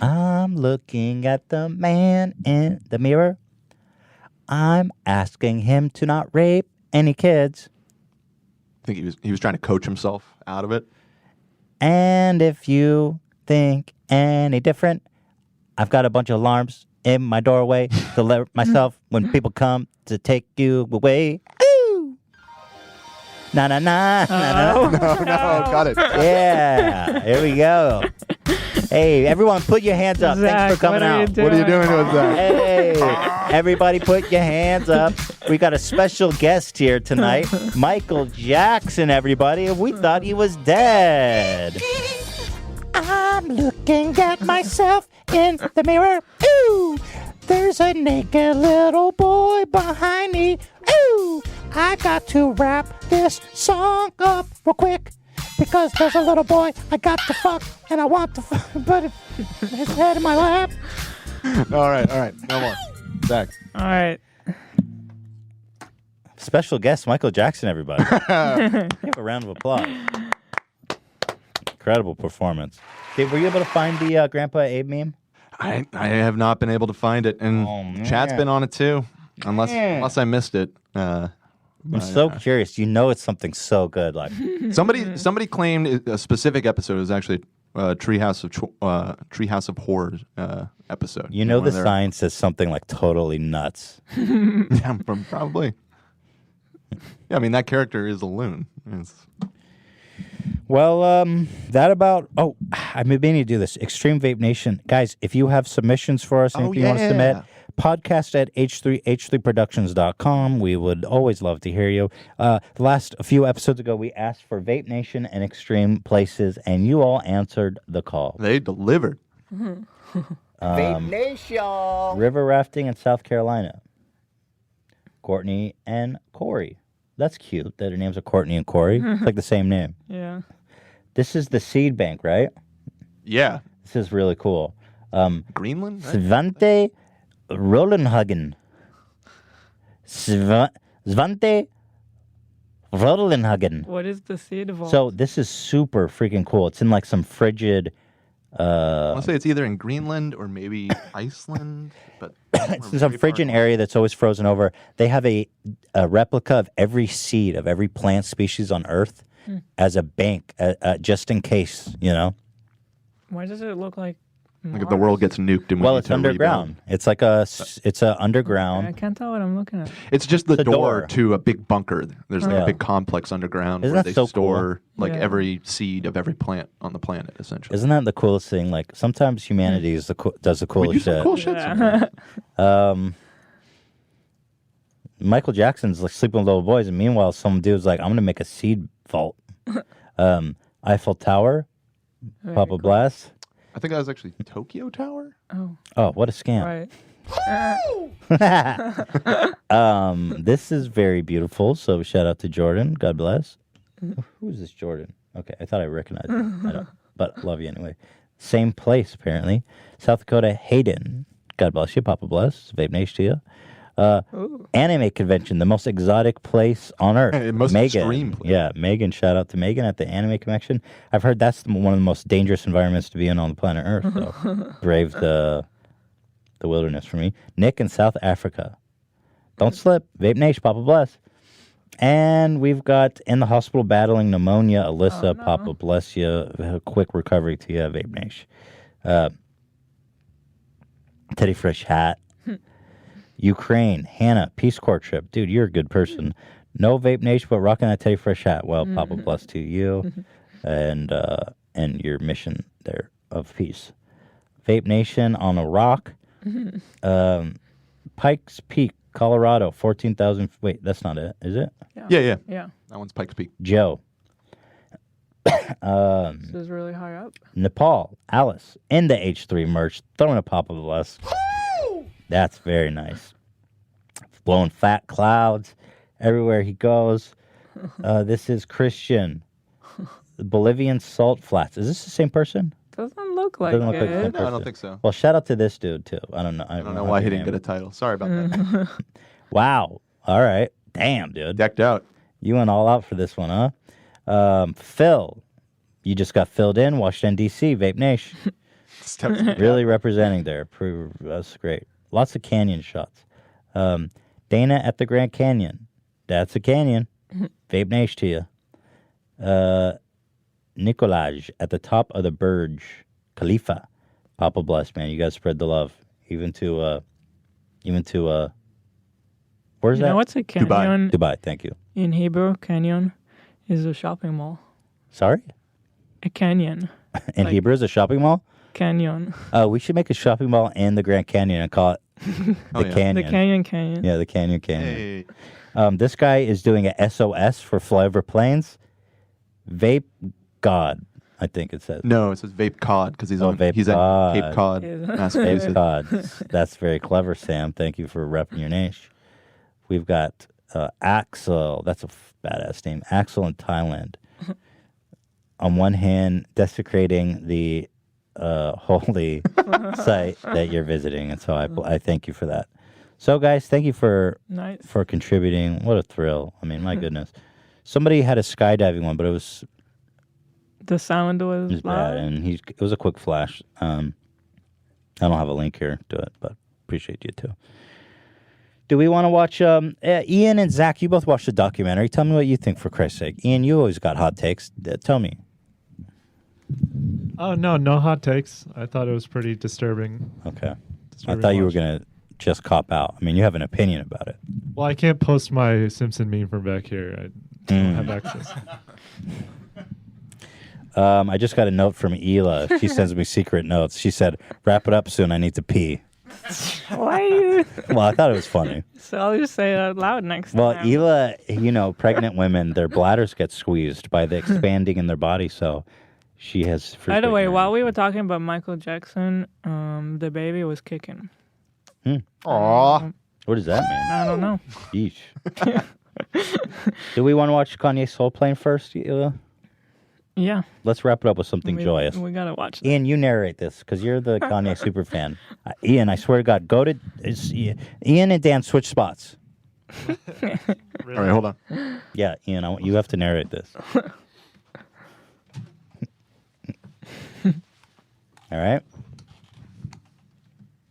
I'm looking at the man in the mirror. I'm asking him to not rape any kids. I think he was trying to coach himself out of it. And if you think any different, I've got a bunch of alarms in my doorway to alert myself when people come to take you away. Ooh! Na na na na No, got it. Yeah, here we go. Hey, everyone, put your hands up. Zach, Thanks for coming what are you out. What are you doing with that? Hey, everybody put your hands up. We got a special guest here tonight, Michael Jackson, everybody. We thought he was dead. I'm looking at myself in the mirror. Ooh, there's a naked little boy behind me. Ooh, I got to wrap this song up real quick because there's a little boy I got to fuck and I want to fuck, but his head in my lap. All right. No more. Zach. All right. Special guest, Michael Jackson, everybody. Give a round of applause. Incredible performance. Dave, were you able to find the Grandpa Abe meme? I have not been able to find it, and Chad's been on it too, unless I missed it. I'm so curious. You know it's something so good. Like somebody claimed a specific episode was actually Treehouse of Horrors episode. You know the sign says something like totally nuts. Yeah, probably. Yeah, I mean that character is a loon. Well, that about... Oh, I may need to do this. Extreme Vape Nation. Guys, if you have submissions for us, anything you want to submit, podcast at h3productions.com. We would always love to hear you. The last few episodes ago, we asked for Vape Nation and extreme places, and you all answered the call. They delivered. Vape Nation! River rafting in South Carolina. Courtney and Corey. That's cute that her names are Courtney and Corey. It's like the same name. Yeah. This is the seed bank, right? Yeah. This is really cool. Greenland? Right? Svante Rolenhagen. Svante Rolenhagen. What is the seed vault? So this is super freaking cool. It's in like some frigid... I want to say it's either in Greenland or maybe Iceland, but it's in some frigid area that's always frozen over. They have a replica of every seed of every plant species on Earth as a bank, just in case, you know. Why does it look like Like if the world gets nuked and we Well, need it's to underground. rebuild. It's like it's a underground. I can't tell what I'm looking at. It's just the It's a door door. to a big bunker. There's like Yeah. a big complex underground Isn't where that they so store cool? like Yeah. every seed of every plant on the planet, essentially. Isn't that the coolest thing? Like sometimes humanity is does the We do coolest some shit. cool shit sometimes. Michael Jackson's like sleeping with little boys, and meanwhile, some dude's like, "I'm gonna make a seed vault." Eiffel Tower, Papa Blast. I think that was actually Tokyo Tower. Oh. Oh, what a scam! Right. This is very beautiful. So shout out to Jordan. God bless. Who is this Jordan? Okay, I thought I recognized him. I don't, but love you anyway. Same place apparently. South Dakota, Hayden. God bless you. Papa bless. Vape Nation to you. Anime convention, the most exotic place on earth. Most Megan, extreme place. yeah, Megan. Shout out to Megan at the anime convention. I've heard that's one of the most dangerous environments to be in on the planet Earth. So brave the wilderness for me. Nick in South Africa. Don't slip. Vape Nation, Papa bless. And we've got in the hospital battling pneumonia, Alyssa. Papa bless you. A quick recovery to you, Vape Nation. Teddy Fresh hat. Ukraine, Hannah, Peace Corps trip. Dude, you're a good person. No Vape Nation, but rocking that Teddy Fresh hat. Well, Papa bless to you and your mission there of peace. Vape Nation on a rock. Pikes Peak, Colorado, 14,000. Wait, that's not it, is it? Yeah. Yeah. That one's Pikes Peak. Joe. This is really high up. Nepal, Alice, in the H3 merch, throwing a pop of bless. That's very nice. Blowing fat clouds everywhere he goes. This is Christian. The Bolivian Salt Flats. Is this the same person? Doesn't look like Doesn't look it. like the same No, I person. don't think so. Well, shout out to this dude, too. I don't know. I don't know why he didn't get a title. Sorry about that. Wow. All right. Damn, dude. Decked out. You went all out for this one, huh? Phil. You just got filled in. Washington, D.C. Vape Nation. Really representing there. That's great. Lots of canyon shots. Dana at the Grand Canyon. That's a canyon. Vape Nation to you. Nicolaj at the top of the Burj Khalifa. Papa bless, man. You guys spread the love. Even to where's You that? know what's a canyon? Dubai, thank you. In Hebrew, canyon is a shopping mall. Sorry? A canyon. In Like- Hebrew, is a shopping mall? Canyon. We should make a shopping mall in the Grand Canyon and call it the Canyon. The Canyon. Yeah, the Canyon. This guy is doing a SOS for flyover planes. Vape God, I think it says. No, it says Vape Cod because he's Vape at Cod. Cape Cod, Vape Massachusetts. Cod. That's very clever, Sam. Thank you for repping your nation. We've got Axel. That's a badass name. Axel in Thailand. On one hand, desecrating the holy site that you're visiting, and so I thank you for that. So, guys, thank you for contributing. What a thrill! I mean, my goodness. Somebody had a skydiving one, but it was The sound was bad, loud. and it was a quick flash. I don't have a link here to it, but appreciate you too. Do we want to watch Ian and Zach? You both watched the documentary. Tell me what you think, for Christ's sake. Ian, you always got hot takes. Tell me. Oh, no hot takes. I thought it was pretty disturbing. Okay. I Disturbing thought you were watch. going to just cop out. I mean, you have an opinion about it. Well, I can't post my Simpson meme from back here. I don't have access. I just got a note from Ela. She sends me secret notes. She said, wrap it up soon. I need to pee. Why are you? Well, I thought it was funny. So I'll just say it out loud next Well, time. Ela, pregnant women, their bladders get squeezed by the expanding in their body, so she has... By the frequent way, urinary- while we were talking about Michael Jackson, the baby was kicking. Aw. What does that mean? I don't know. Yeesh. Do we want to watch Kanye Soul Plane first, Ela? Yeah. Let's wrap it up with something joyous. We gotta watch that. Ian, you narrate this because you're the Kanye super fan. Ian, I swear to God, Ian and Dan switch spots. All right, hold on. Yeah, Ian, you have to narrate this. All right.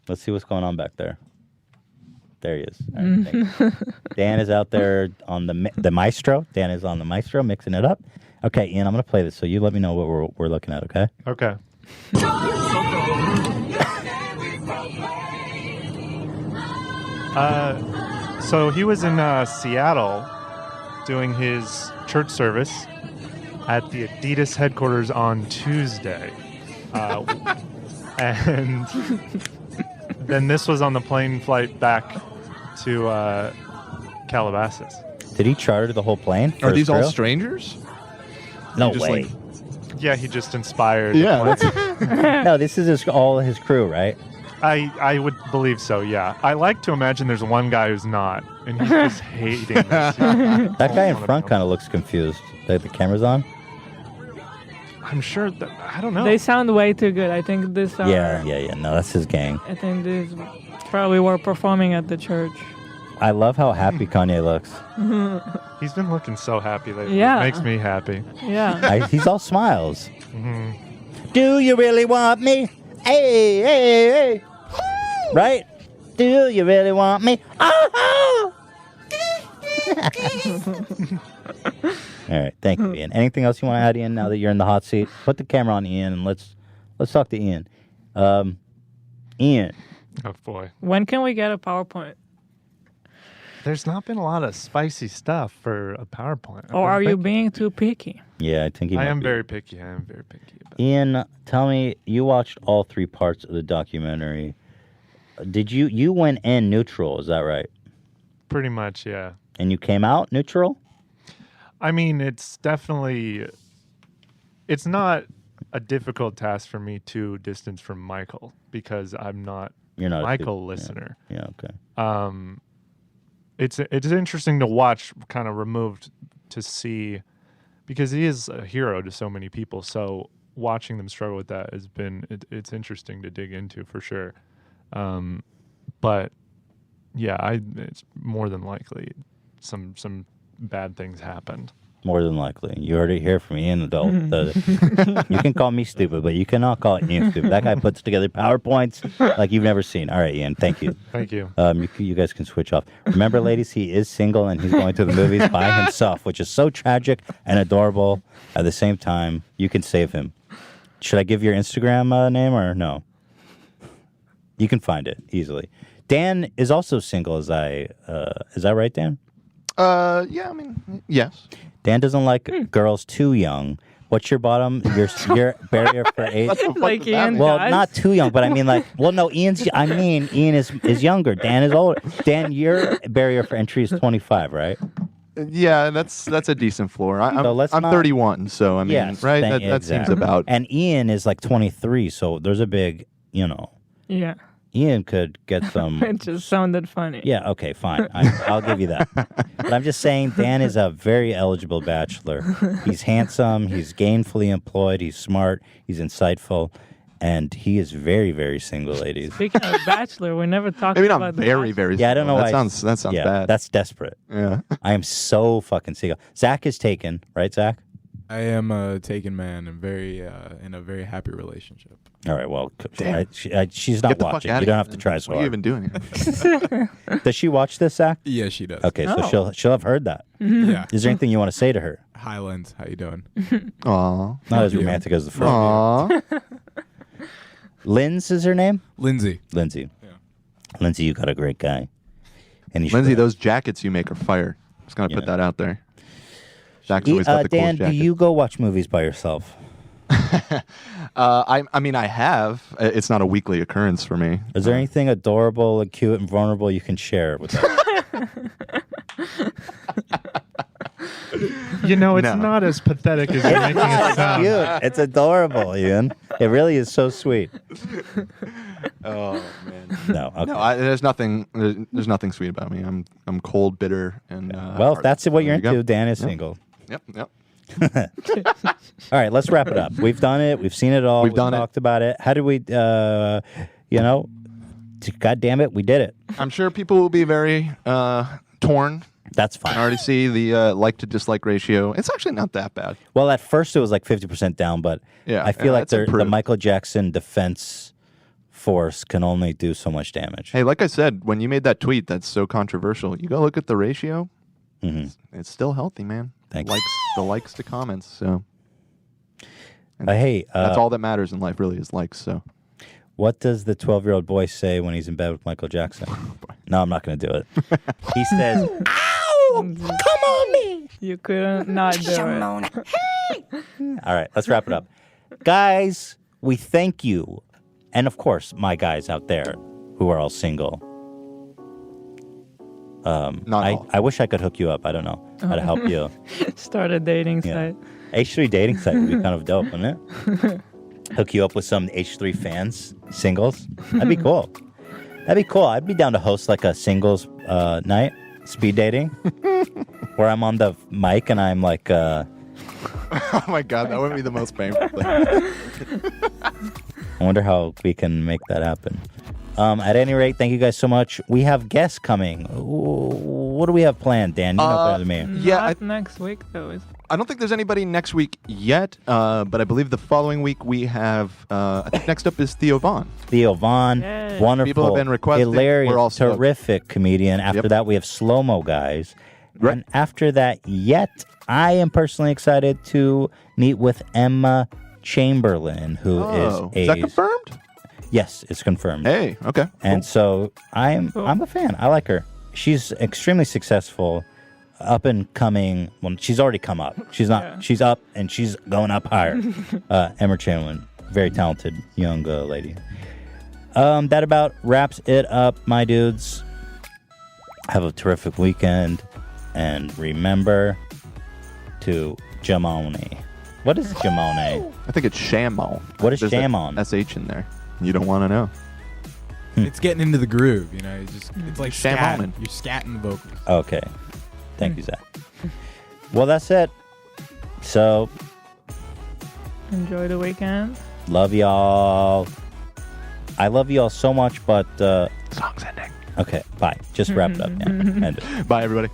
Let's see what's going on back there. There he is. All right, thanks. Dan is out there on the maestro. Dan is on the maestro, mixing it up. Okay, Ian, I'm going to play this, so you let me know what we're looking at, okay? Okay. So he was in Seattle doing his church service at the Adidas headquarters on Tuesday. And then this was on the plane flight back to Calabasas. Did he charter the whole plane? Are these all crew? strangers? No Just way. like- Yeah, he just inspired. Yeah, the plane. No, this is all his crew, right? I would believe so, yeah. I like to imagine there's one guy who's not, and he's just hating this. That guy in front kind of looks confused. The camera's on? I'm sure that, I don't know. They sound way too good. I think this. Yeah. No, that's his gang. I think this probably were performing at the church. I love how happy Kanye looks. He's been looking so happy lately. Yeah. It makes me happy. Yeah. He's all smiles. Mm-hmm. Do you really want me? Hey, hey, hey. Right? Do you really want me? Oh! All right, thank you, Ian. Anything else you want to add, Ian? Now that you're in the hot seat, put the camera on Ian and let's talk to Ian. Ian. Oh boy. When can we get a PowerPoint? There's not been a lot of spicy stuff for a PowerPoint. Or are you being too picky? Yeah, I think he I might am be. very picky. I am very picky. Ian, tell me, you watched all 3 parts of the documentary. Did you went in neutral? Is that right? Pretty much, yeah. And you came out neutral? I mean, it's definitely, it's not a difficult task for me to distance from Michael because I'm not You're not a Michael super- listener. Yeah, okay. It's interesting to watch, kind of removed to see, because he is a hero to so many people. So watching them struggle with that has been it's interesting to dig into for sure. But yeah, it's more than likely some bad things happened. More than likely. You heard it here from Ian Adult. You can call me stupid, but you cannot call it Ian stupid. That guy puts together PowerPoints like you've never seen. All right, Ian, thank you. Thank you. You guys can switch off. Remember, ladies, he is single and he's going to the movies by himself, which is so tragic and adorable at the same time. You can save him. Should I give your Instagram name or no? You can find it easily. Dan is also single, is that right, Dan? Yeah, I mean, yes. Dan doesn't like girls too young. What's your bottom? Your barrier for age? Like Ian Well, does? not too young, but I mean Ian is younger. Dan is older. Dan, your barrier for entry is 25, right? Yeah, that's a decent floor. I'm not- 31, so I mean, Yes, right? thank- That seems exactly. about. And Ian is like 23, so there's a big, Yeah. Ian could get some. It just sounded funny. Yeah, okay, fine. I'll give you that. But I'm just saying Dan is a very eligible bachelor. He's handsome, he's gainfully employed, he's smart, he's insightful, and he is very, very single, ladies. Speaking of Bachelor, we never talked Maybe about not the very, Bachelor. very. Yeah, I don't know That why. sounds yeah, bad. That's desperate. Yeah. I am so fucking single. Zach is taken, right, Zach? I am a taken man and very in a very happy relationship. All right, well, Damn. she's not Get the fuck watching. outta You don't here, have to man. try so What are you hard. even doing here? Does she watch this, Zach? Yeah, she does. Okay, so Oh. she'll have heard that. Yeah. Is there anything you want to say to her? Highlands, how you doing? Aw. Not as you. romantic as the first. Aw. Linz is her name? Lindsay. Lindsay. Yeah. Lindsay, you got a great guy. And you Lindsay, should- those jackets you make are fire. Just gonna put that out there. Jack's always got the Dan, coolest do jacket. you go watch movies by yourself? I mean, I have. It's not a weekly occurrence for me. Is there anything adorable, and cute, and vulnerable you can share with us? You know, it's No. not as pathetic as you're making it It's sound. cute. It's adorable, Ian. It really is so sweet. Oh man. No, okay. No, there's nothing. There's nothing sweet about me. I'm cold, bitter, and. Well, if that's what you're there you into, go. Dan is Yep. single. Yep. All right, let's wrap it up. We've done it. We've seen it all. We've done it. talked about it. How did we, God damn it, we did it. I'm sure people will be very torn. That's I fine. already see the like to dislike ratio. It's actually not that bad. Well, at first it was like 50% down, but Yeah, I feel like it's the improved. Michael Jackson defense force can only do so much damage. Hey, like I said, when you made that tweet that's so controversial, you go look at the ratio. Mm-hmm. It's still healthy, man. Thanks. The likes to comments. So Hey, that's all that matters in life, really, is likes. So what does the 12-year-old boy say when he's in bed with Michael Jackson? No, I'm not going to do it. He says, Ow! Come on me! You couldn't not do it. Shimona. Hey! all right, let's wrap it up. Guys, we thank you. And of course, my guys out there who are all single. Not all. I wish I could hook you up. I don't know how to help you. Start a dating Yeah. site. H3 dating site would be kind of dope, wouldn't it? Hook you up with some H3 fans, singles. That'd be cool. That'd be cool. I'd be down to host like a singles night, speed dating, where I'm on the mic and I'm like, oh my god, that would be the most painful thing. I wonder how we can make that happen. At any rate, thank you guys so much. We have guests coming. What do we have planned, Dan? You know better than me. Yeah, Not next week though. I don't think there's anybody next week yet, but I believe the following week we have. I think next up is Theo Vaughn. Theo Vaughn, Yay. wonderful, People have been requesting. hilarious, We're all stoked. terrific comedian. After Yep. that, we have Slow Mo Guys. Right. And after that, I am personally excited to meet with Emma Chamberlain, who is that confirmed? Yes, it's confirmed. Hey, okay. And so I'm a fan. I like her. She's extremely successful, up and coming. Well, she's already come up. She's not. Yeah. She's up and she's going up higher. Emma Chamberlain, very talented young lady. That about wraps it up, my dudes. Have a terrific weekend, and remember to Jamone. What is Jamone? I think it's Shamon. What is There's Shamon? a SH in there. You don't want to know. It's getting into the groove, you know. It's like Shamonin'. scatting. You're scatting the vocals. Okay. Thank you, Zach. Well, that's it. So, Enjoy the weekend. love y'all. I love y'all so much, but... Song's ending. Okay, bye. Just wrap it up now. End it. Bye, everybody.